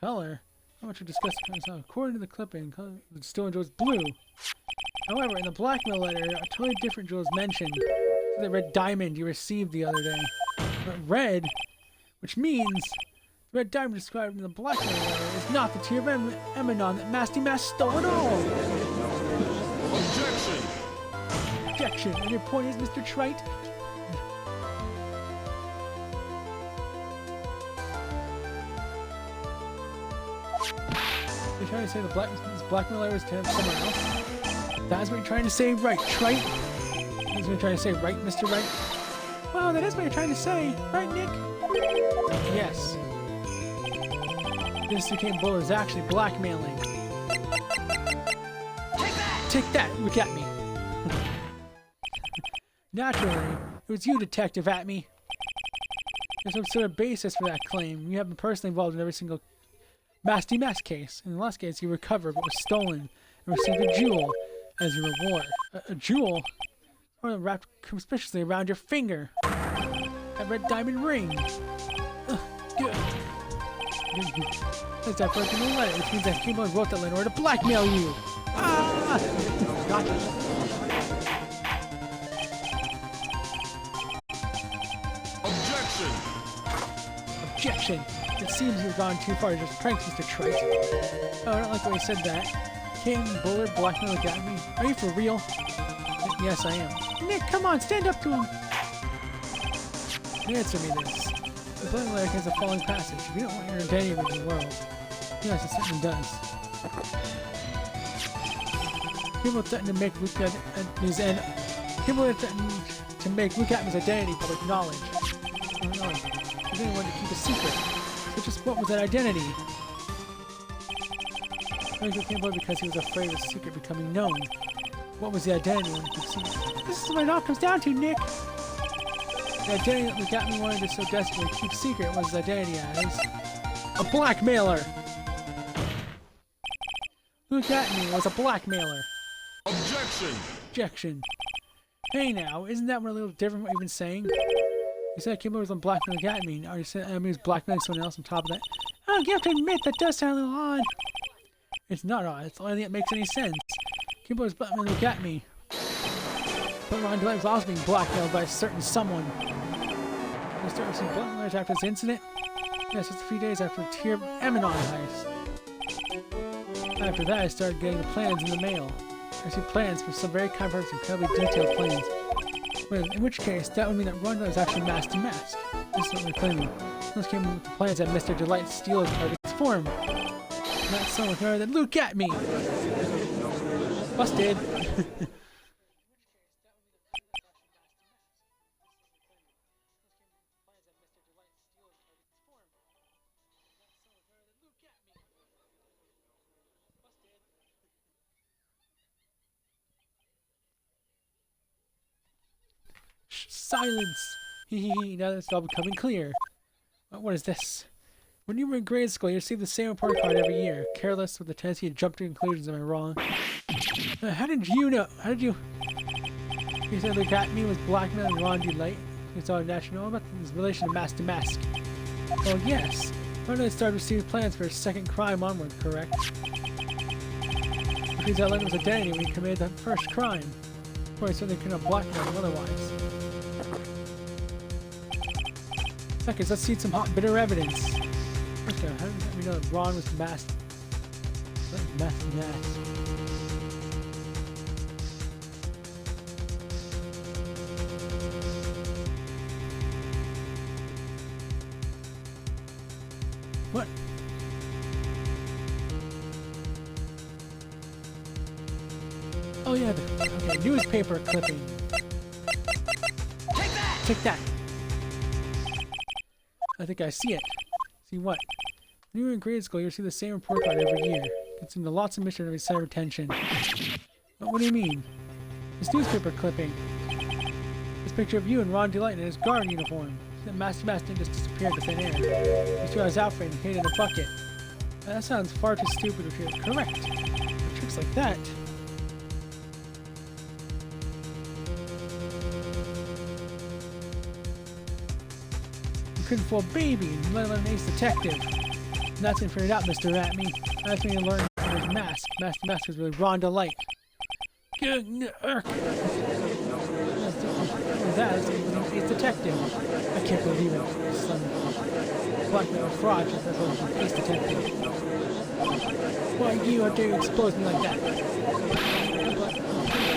Color? How much we discussed according to the clipping, the stolen jewel is blue. However, in the blackmail letter, a totally different jewel is mentioned. The red diamond you received the other day. But red, which means the red diamond described in the blackmail letter is not the Tear of Eminon that Masty Mask stole at all. Objection! Objection. And your point is, Mr. Trite? You're trying to say this blackmail letter is to someone else? That's what you're trying to say, right, Trite? That's what you're trying to say, right, Mr. Wright? Well, that is what you're trying to say, right, Nick? Yes. This Duquesne Buller is actually blackmailing. Take that! Take that! Look at me. Naturally, it was you, Detective Attourney. There's some sort of basis for that claim. You have been personally involved in every single Masty Mask case. In the last case, you recovered what was stolen and received a jewel as your reward. A jewel? Or wrapped conspicuously around your finger. That red diamond ring. Good. That's that broken letter, which means that Kimbo wrote that letter in order to blackmail you. Ah! Gotcha. Objection! Objection. It seems you've gone too far to just prank Mr. Trite. Oh, I don't like the way you said that. Kim Buller blackmailing at me. Are you for real? Yes, I am. Nick, come on, stand up to him! Answer me this. The black letter has a following passage. If you don't want your identity in the world. Yes, it certainly does. People threaten to make Luke Attourney's identity public knowledge. He didn't want to keep a secret. So just what was that identity? He became bold because he was afraid of his secret becoming known. What was the identity when he could see it? This is what it all comes down to, Nick! The identity that Luke Attourney wanted to so desperately keep secret was his identity as a blackmailer! Luke Attourney was a blackmailer! Objection! Objection. Hey now, isn't that one a little different from what you've been saying? You said Kimbo was on blackmailing Attourney, or you said he was blackmailing someone else on top of that? Oh, you have to admit, that does sound a little odd. It's not odd, it's the only thing that makes any sense. Kimbo was blackmailing Luke Attourney. But Ron Delight was also being blackmailed by a certain someone. I started receiving blackmailers after this incident? Yes, just a few days after the Tear of Eminon heist. After that, I started getting the plans in the mail. I received plans for some very kind of person, incredibly detailed plans. Well, in which case, that would mean that Ron Delight was actually Masty Mask. This is what we're claiming. Those came with the plans that Mr. Delight steals out of its form. Not someone other than Luke Attourney! Busted! Silence! Hee now that's all becoming clear. What is this? When you were in grade school, you received the same report card every year. Careless with a tendency to jump to conclusions, am I wrong? How did you know? How did you He said look at me was blackmailing Ron Light. It's all that you know about his relation to Mask to Mask. Well, yes. Ron Light started receiving plans for his second crime onward, correct? Which means that Light was identity when he committed that first crime. Or he certainly couldn't have blackmailed him otherwise. Seconds, let's see some hot, bitter evidence. Okay, how did we know that Ron was masked? Mask. What? Oh yeah, okay, newspaper clipping. Take that! Take that! I think I see it. See what? When you were in grade school, you see the same report card every year. It's in lots of mission every center retention. But what do you mean? This newspaper clipping. This picture of you and Ron Delight in his guard uniform. That Master didn't just disappear into thin air. He threw his outfit and hid in a bucket. Now, that sounds far too stupid if you're correct. But tricks like that. You couldn't fool a baby, let alone an ace detective. And that's when you figured out, Mr. Atme. That's when you learned from his mask. Master Mask was really Ron Delight. That's ace detective. I can't believe it. Some blackmail fraud just as well as an ace detective. Why you out there expose me like that?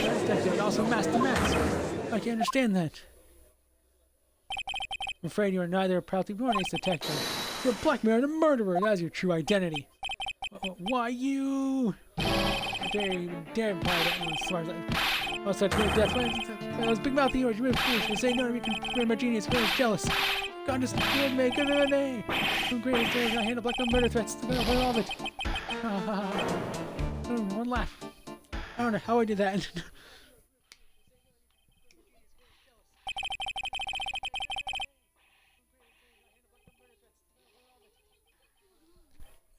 Ace detective and also Master Mask. I can't understand that. I'm afraid you are neither a proudly nor an ace detective. You're a blackmailer and a murderer. That is your true identity. Why you? Dare you dare imply that one as far as I... Oh, such great death. I was big mouth of yours. You really foolish. You say no to me. You're my genius. I was jealous. God just killed me. Good on day. I'm greatest days. I handle black murder threats. I'm gonna all of it. One laugh. I don't know how I did that.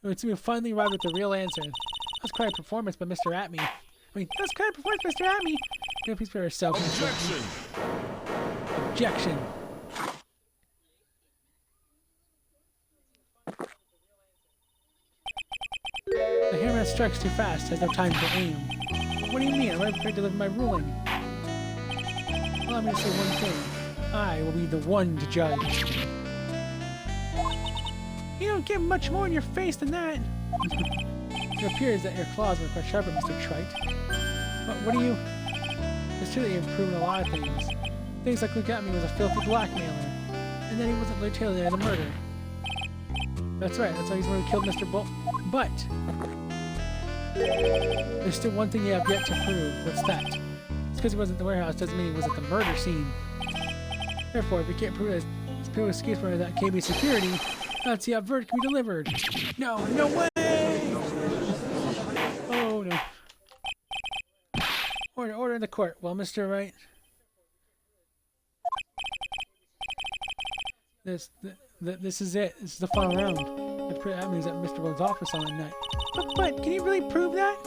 It seems we finally arrived at the real answer. That's quite a performance by Mr. Atme. That's quite a performance, Mr. Atme. Get a piece for yourself. Objection! Objection. The hammer strikes too fast, has no time to aim. What do you mean? I'm not prepared to deliver my ruling. Allow me to say one thing. I will be the one to judge. You don't get much more in your face than that. It appears that your claws were quite sharper, Mr. Trite. But what do you... It's true that you improved a lot of things. Things like look at me was a filthy blackmailer. And then he wasn't Lieutenant in the murder. That's right, that's how he's the one who killed Mr. Bull. But... there's still one thing you have yet to prove. What's that? It's because he wasn't at the warehouse doesn't mean he was at the murder scene. Therefore, if we can't prove that it's pure excuse for that KB security, let's see how verdict can be delivered. No, no way! Oh no. Order in the court. Well, Mr. Wright. This is it. This is the final round. That means at Mr. Wood's office on that night. But can you really prove that?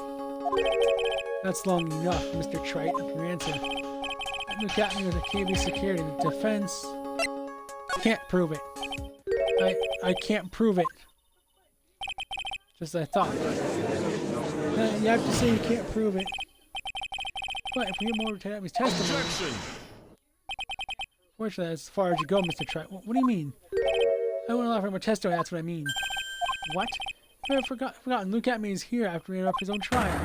That's long enough, Mr. Trite. Your answer. Look at me with a KB security defense. Can't prove it. I can't prove it. Just as I thought. You have to say you can't prove it. But if we get more to Atme's testimony... Objection! Fortunately, that's as far as you go, Mr. Trite. What do you mean? I want to allow for more testimony, that's what I mean. What? I've forgotten. Luke Atme is here after he interrupted his own trial.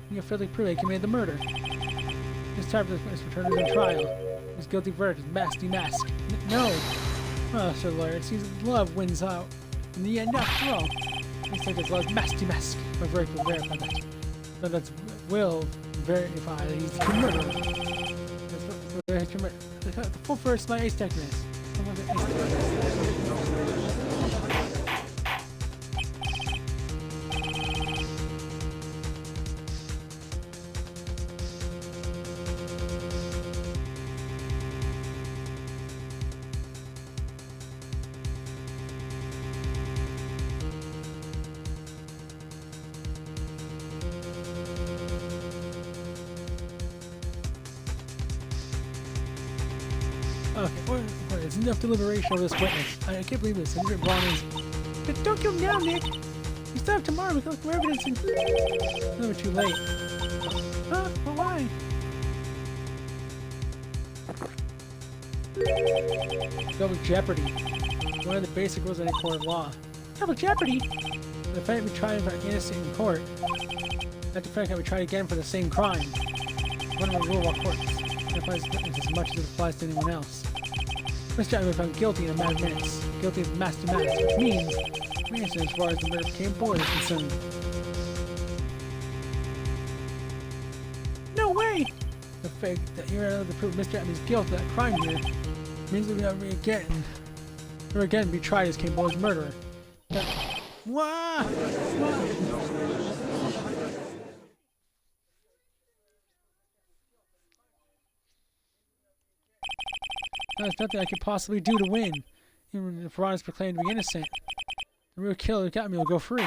He officially proved he committed the murder. It's time for this return to the trial. His guilty verdict is Masty Mask. No! Oh, Sir Lawyer, it seems that love wins out. In the end, after all. Looks like this law's Masty Mask. My verdict will verify that. So that's will verify that he's the murderer. The full first my ace techniques. Okay, what, it's enough deliberation over this witness. I can't believe this. Ron is... But don't kill him now, Nick! We still have tomorrow, we can look for evidence and... No, we're too late. Huh? But why? Double jeopardy. One of the basic rules of any court of law. Double jeopardy? The defendant be tried for innocent in court. That defendant can be tried again for the same crime. It's one of the rule of our courts. It applies to witnesses as much as it applies to anyone else. Mr. Attourney was found guilty in a matter of minutes. Guilty of mass to mass, which means we're innocent as far as the murder of King Boy is concerned. No way! The fact that you're able to prove Mr. Attourney's guilt of that crime here means that we'll never again be tried as King Boy's murderer. Wah! There's nothing I could possibly do to win, even if Ron is proclaimed to be innocent. The real killer who got me will go free.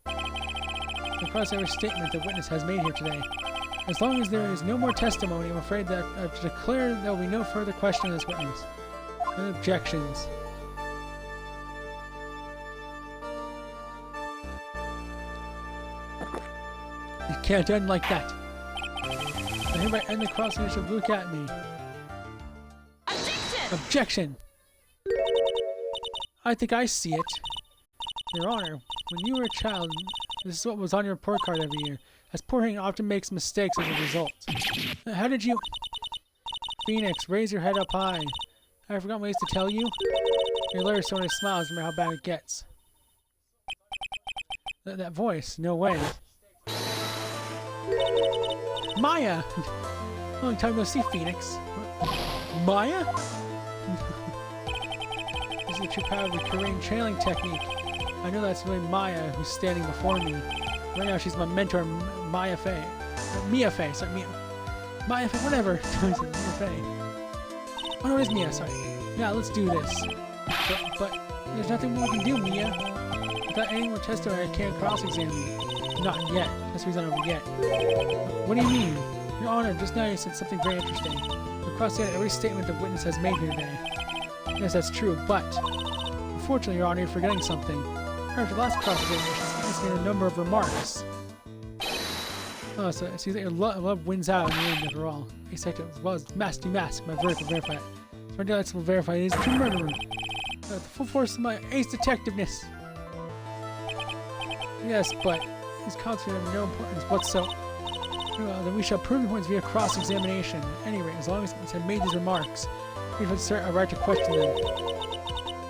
Across every statement the witness has made here today. As long as there is no more testimony, I'm afraid that I have to declare there will be no further question of this witness. No objections. You can't end like that. I hereby end the cross-examination of Luke at me. Objection! I think I see it. Your Honor, when you were a child, this is what was on your report card every year. As poor Hank often makes mistakes as a result. How did you... Phoenix, raise your head up high. I forgot what I used to tell you. Your lawyer only smiles no matter how bad it gets. That voice, no way. Maya! Long time no see, Phoenix. Maya? This is the true power of the Korean trailing technique. I know that's really Maya who's standing before me. Right now she's my mentor, Maya Fey. Mia Fey, sorry, Mia. Maya Fey, whatever. Mia Fey. Oh no, it is Mia, sorry. Yeah, let's do this. But there's nothing more we can do, Mia. Without any more testimony, I can't cross-examine you. Not yet. That's the reason I don't yet. What do you mean? Your Honor, just now you said something very interesting. You cross-examined every statement the witness has made here today. Yes, that's true, but... Unfortunately, Your Honor, you're forgetting something. After the last cross-examination, he's made a number of remarks. Oh, so it seems that your love wins out in the end after all. Except as well as mask to mask, my verdict will verify it. So my delights will verify he is a true murderer. The full force of my ace detectiveness. Yes, but his comments are of no importance whatsoever. Well, then we shall prove the points via cross-examination. At any rate, as long as he had made these remarks, we have a right to question them.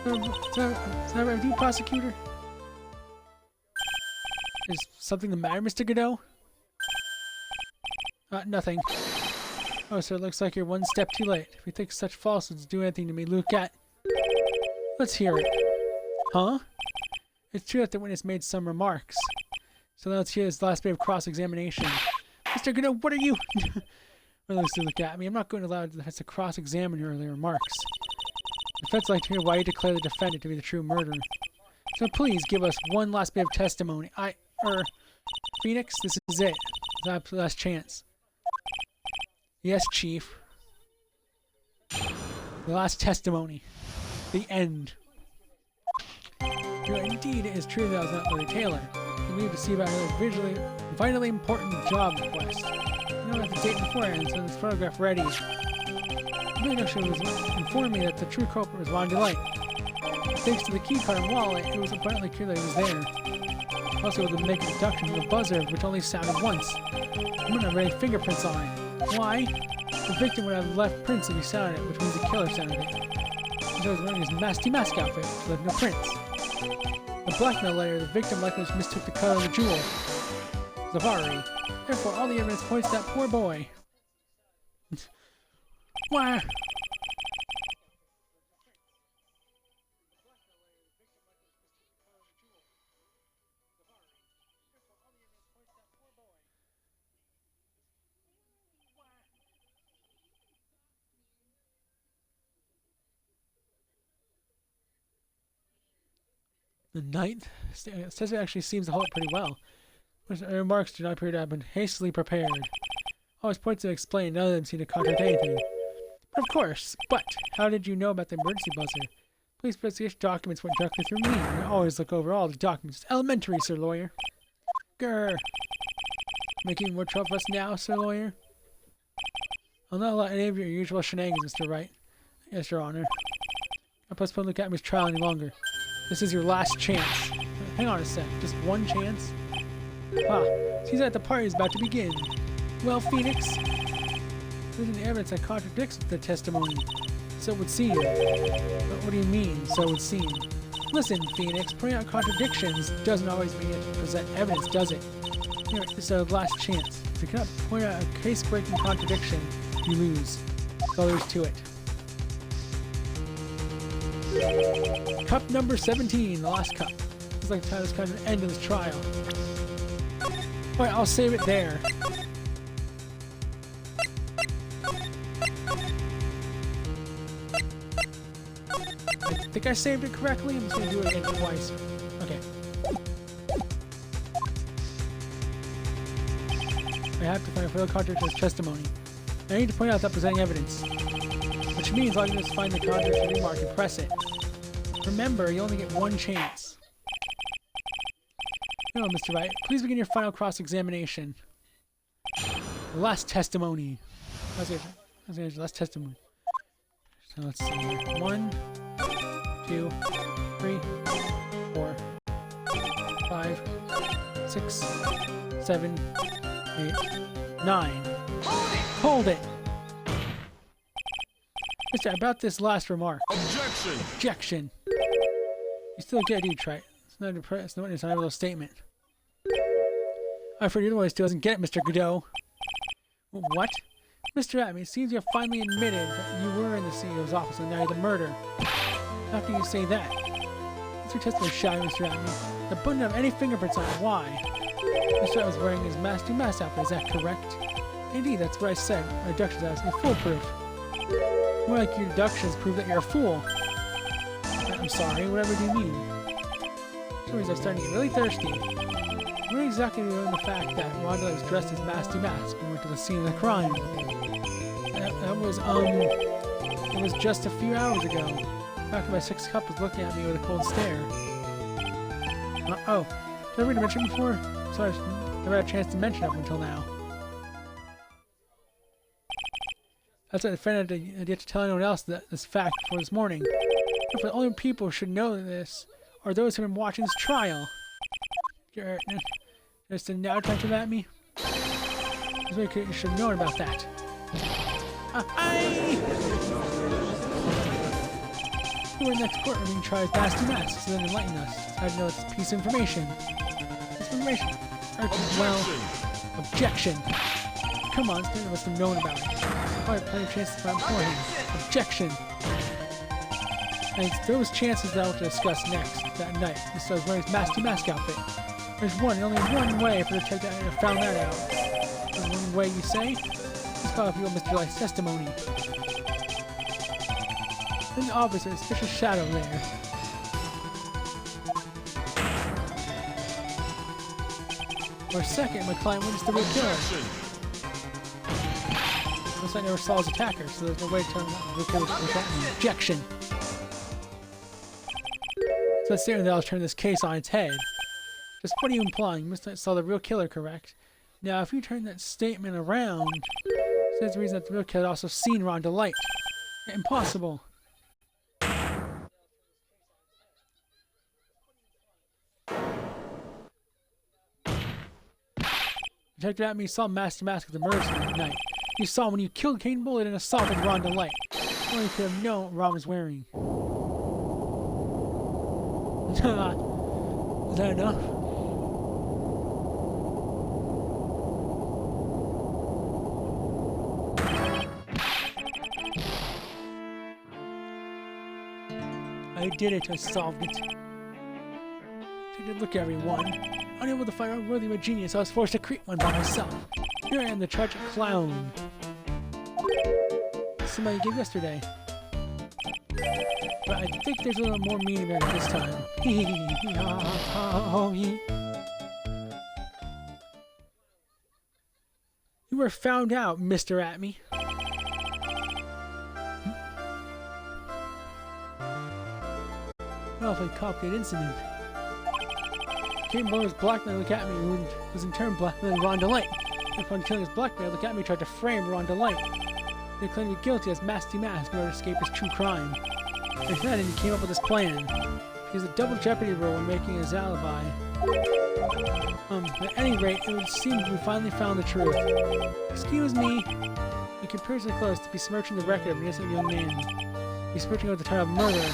Is that right with you, prosecutor? Is something the matter, Mr. Godot? Nothing. Oh, so it looks like you're one step too late. If you think such falsehoods do anything to me, Lucat. Let's hear it. Huh? It's true that the witness made some remarks. So let's hear this last bit of cross-examination. Mr. Godot, what are you... Well, let's look at me. I'm not going to allow the defense to cross-examine your earlier remarks. The defense would like to hear why you declare the defendant to be the true murderer. So please give us one last bit of testimony. Phoenix, this is it. It's our last chance. Yes, Chief. The last testimony. The end. Indeed, it is true that I was not Lily Taylor. We need to see about her vitally important job request. You know, at the date beforehand, so this photograph ready. The video was informed me that the true culprit was Ron Delight. Thanks to the keycard and wallet, it was abundantly clear that he was there. Also, able to make a deduction from a buzzer, which only sounded once. I'm gonna have any fingerprints on it. Why? The victim would have left prints if he sounded it, which means the killer sounded it. He was wearing his mask outfit, which left no prints. The blackmail layer, the victim likely mistook the color of the jewel. Zavari. Therefore, all the evidence points to that poor boy. Why? The ninth says it actually seems to hold pretty well. The remarks do not appear to have been hastily prepared. Always points to explain, none of them seem to contradict anything. Of course, but how did you know about the emergency buzzer? Police investigation documents went directly through me. I always look over all the documents. It's elementary, Sir Lawyer. Grr. Making more trouble for us now, Sir Lawyer? I'll not allow any of your usual shenanigans, Mr. Wright. Yes, Your Honor. I postpone Luke Atmy's trial any longer. This is your last chance. Hang on a sec. Just one chance? Ah, seems that the party is about to begin. Well, Phoenix, there's an evidence that contradicts the testimony. So it would seem. But what do you mean, so it would seem? Listen, Phoenix, pointing out contradictions doesn't always mean you have to present evidence, does it? Here, this is our last chance. If you cannot point out a case-breaking contradiction, you lose. That's all there is to it. Cup number 17, the last cup. Looks like the time has come to the end of this trial. Alright, I'll save it there. I think I saved it correctly. I'm just going to do it again twice. Okay. I have to find a further contradiction of testimony. I need to point out that presenting evidence. Which means all I can do is find the contradiction remark and press it. Remember, you only get one chance. No, Mr. Wright, please begin your final cross-examination. The last testimony. Last testimony. So let's see. 1, 2, 3, 4, 5, 6, 7, 8, 9. Hold it! Mister, about this last remark. Objection! Objection! You still get it, Wright. It's not it's not a little statement. I for you doesn't get it, Mr. Godot. What? Mr. Attourney, it seems you have finally admitted that you were in the CEO's office on the night of the murder. How can you say that? That's your testimony shy, Mr. Attourney. The button of any fingerprints on it. Why? Mr. Attourney was wearing his mask outfit, is that correct? Indeed, that's what I said. My deductions are asking foolproof. More like your deductions prove that you're a fool. I'm sorry, whatever do you mean? For some reason I'm starting to get really thirsty. Where exactly do you learn the fact that Rhonda was dressed as Mask when we went to the scene of the crime? That was, it was just a few hours ago. After my sixth cup was looking at me with a cold stare. Oh, did I ever mention it before? Sorry, I never had a chance to mention it up until now. That's why the defendant had yet to tell anyone else this fact before this morning. If the only people who should know this are those who have been watching this trial. Just now trying to at me? You should have known about that. Who in the next courtroom being tried as nasty masks, so then enlighten us. How to know it's piece of information. Piece of information. Well, objection. Come on, none of us have known about it. I have plenty of chances to find beforehand. Objection. And it's those chances that I want to discuss next, that night. Mr. I was wearing his mask outfit. There's only one way for the detective to have found that out. There's one way, you say? Let's call up Mr. Light's testimony. There's an obvious and suspicious shadow there. For a second, my client witnessed the real killer. Looks like I never saw his attacker, so there's no way to turn the real killer with that objection. So let's say that I'll turn this case on its head. Just what are you implying? You must have saw the real killer, correct? Now, if you turn that statement around, there's the reason that the real killer also seen Rhonda Light. Impossible. Detective Attourney saw Mask at the murder scene that night. You saw when you killed Kane Bullet and assaulted Rhonda Light. Or you could have known what Ron was wearing. Is that enough? I did it, I solved it. Take a look, everyone. Unable to find out worthy of a genius, I was forced to create one by myself. Here I am, the tragic clown. Somebody gave yesterday. But I think there's a little more meaning about it this time. You were found out, Mr. Attourney. awfully complicated incident. King Buller's blackmailer the Academy, who was in turn blackmailing Ron Delight. Upon killing his blackmailer, the Academy tried to frame Ron Delight. They claimed to be guilty as Masty Mask in order to escape his true crime. And then he came up with this plan. He used a double jeopardy rule when making his alibi. At any rate, it would seem we finally found the truth. Excuse me. You came perilously close to besmirching the record of an innocent young man. Besmirching with the title of murder.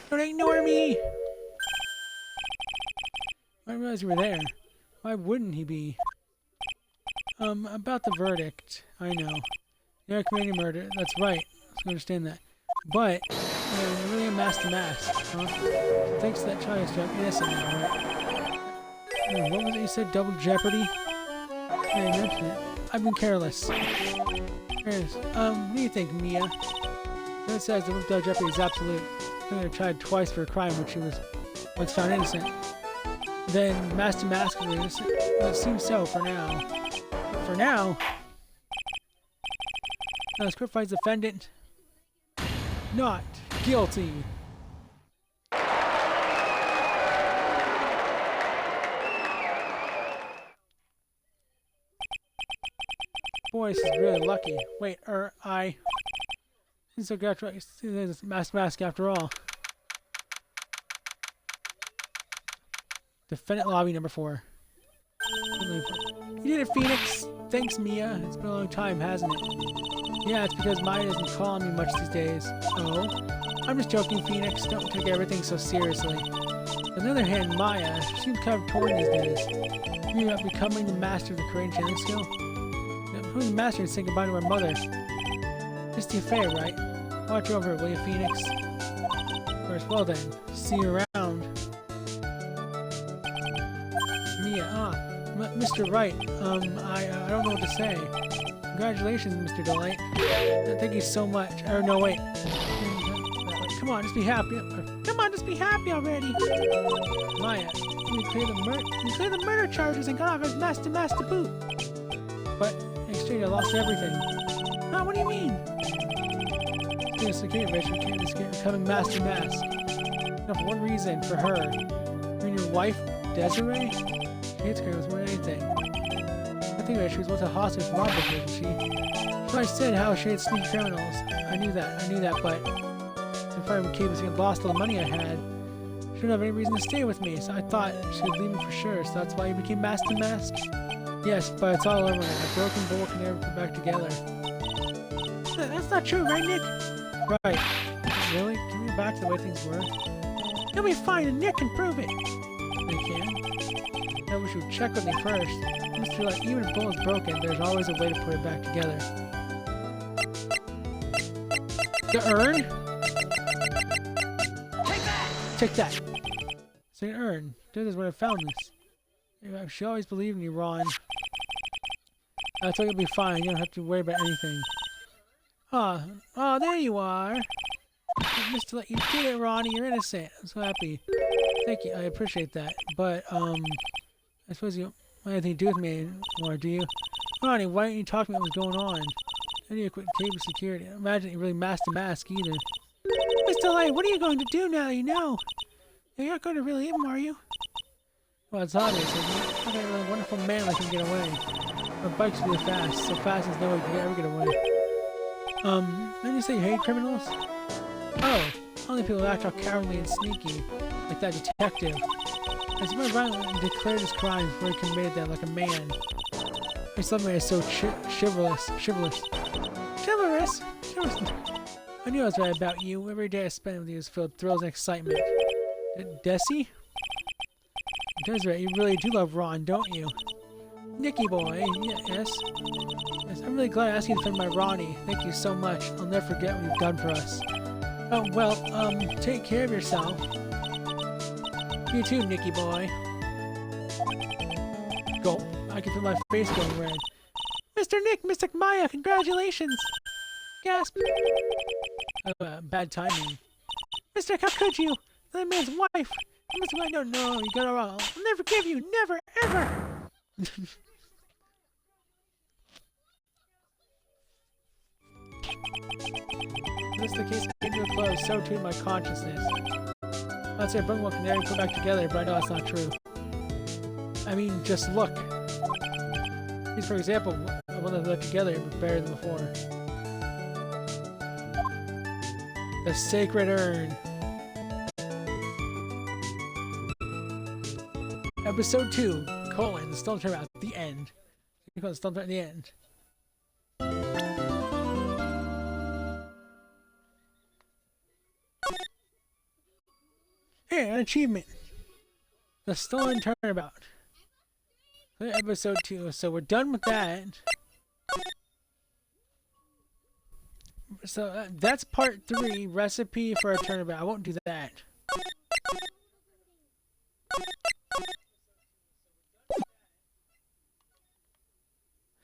Don't ignore me! I didn't realize you were there. Why wouldn't he be? About the verdict. I know. You're committing murder. That's right. I understand that. But, you're really a Master Mask, huh? Thanks to that child, I'm innocent now, right? What was it you said? Double jeopardy? I mentioned it. I've been careless. What do you think, Mia? It says the double jeopardy is absolute. I tried twice for a crime which he was once found innocent. Then Master Mask is innocent. Well, it seems so for now. But for now, the script finds defendant not guilty. Boy, this is really lucky. Wait, so got this mask after all. Defendant lobby number 4. You did it, Phoenix! Thanks, Mia. It's been a long time, hasn't it? Yeah, it's because Maya isn't calling me much these days. Oh? I'm just joking, Phoenix. Don't take everything so seriously. On the other hand, Maya, she seems kind of torn these days. Maybe about becoming the master of the Korean channeling skill? Who's the master and saying goodbye to our mother? Just the affair, right? Watch over it, will you, Phoenix? Of course, well then. See you around. Mia, Mr. Wright, I don't know what to say. Congratulations, Mr. Delight. Thank you so much. Or, no, wait. Come on, just be happy. Come on, just be happy already. Maya, you clear the murder charges and got off as Master Boot. But, in exchange, I lost everything. Huh, what do you mean? Being a security mission came to becoming Master Mask. No, for one reason, for her. You mean your wife, Desiree? She hates Korea more than anything. I think that she was once a hostage robber, wasn't she? So I said how she had sneaky criminals. I knew that, but if I became lost all the money I had, she wouldn't have any reason to stay with me, so I thought she would leave me for sure, so that's why you became Master Mask? Yes, but it's all over now. A broken bowl can never put back together. That's not true, right, Nick? Right. Really? Can we go back to the way things were? It'll be fine, and Nick can prove it. They can? I wish you would check with me first. Mr. Light, even if the bowl is broken, there's always a way to put it back together. The urn? Take that! Say an urn. This is where I found this. She always believed in you, Ron. I thought you'll be fine. You don't have to worry about anything. Oh, there you are. Mr. Light, you did it, Ronnie. You're innocent. I'm so happy. Thank you. I appreciate that. But, I suppose you don't have anything to do with me anymore, do you? Ronnie, why don't you talk to me about what's going on? I need a quick cable security. I imagine you really Master Mask either. Mr. Light, what are you going to do now that you know? You're not going to really hit him, are you? Well, it's obvious, isn't it? How can a really wonderful man like him get away? Our bike's really fast, so fast as no one can ever get away. Didn't you say you hate criminals? Oh, only people who act all cowardly and sneaky, like that detective. As he went violent and declared his crimes before he committed them like a man. I suddenly was so chivalrous. Chivalrous? I knew I was right about you. Every day I spent with you was filled with thrills and excitement. Desi? Desiree, you really do love Ron, don't you? Nicky boy, yes. I'm really glad I asked you to defend my Ronnie. Thank you so much. I'll never forget what you've done for us. Oh, well, take care of yourself. You too, Nicky boy. Gulp. I can feel my face going red. Mr. Nick, Mr. Maya, congratulations! Gasp. Oh, bad timing. Mr. Nick, how could you? That man's wife! Mr. Maya, no, you got it wrong. I'll never forgive you, never, ever! This is the case of your clothes, so too my consciousness. Let's say Bungo can never put back together, but I know that's not true. I mean, just look. These, for example, when they put together, were better than before. The Sacred Urn. Episode 2, the Stone Turnabout, the end. The Stone Turnabout at the end. Hey, an achievement. The Stolen Turnabout. Episode 2, so we're done with that. So that's part 3, recipe for a turnabout. I won't do that.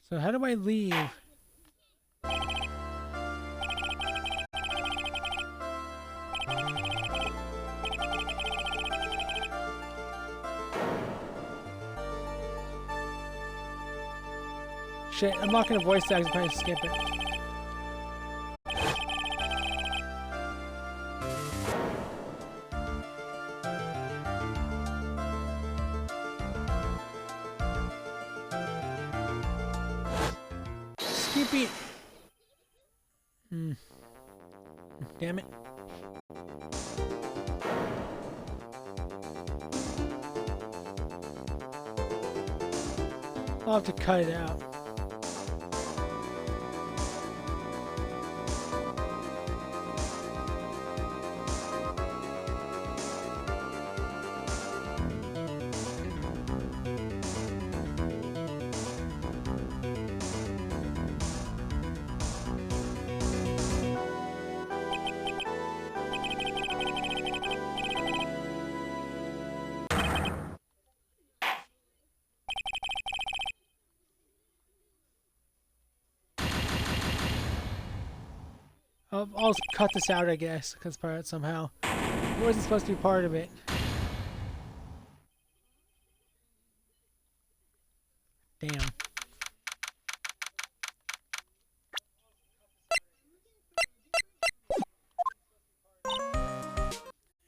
So how do I leave? Shit, I'm not gonna voice that, I'm trying to skip it. Skip it! Damn it. I'll have to cut it out. I'll cut this out, I guess, because part of it somehow. It wasn't supposed to be part of it. Damn.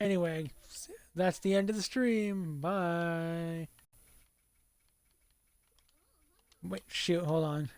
Anyway, that's the end of the stream. Bye. Wait, shoot, hold on.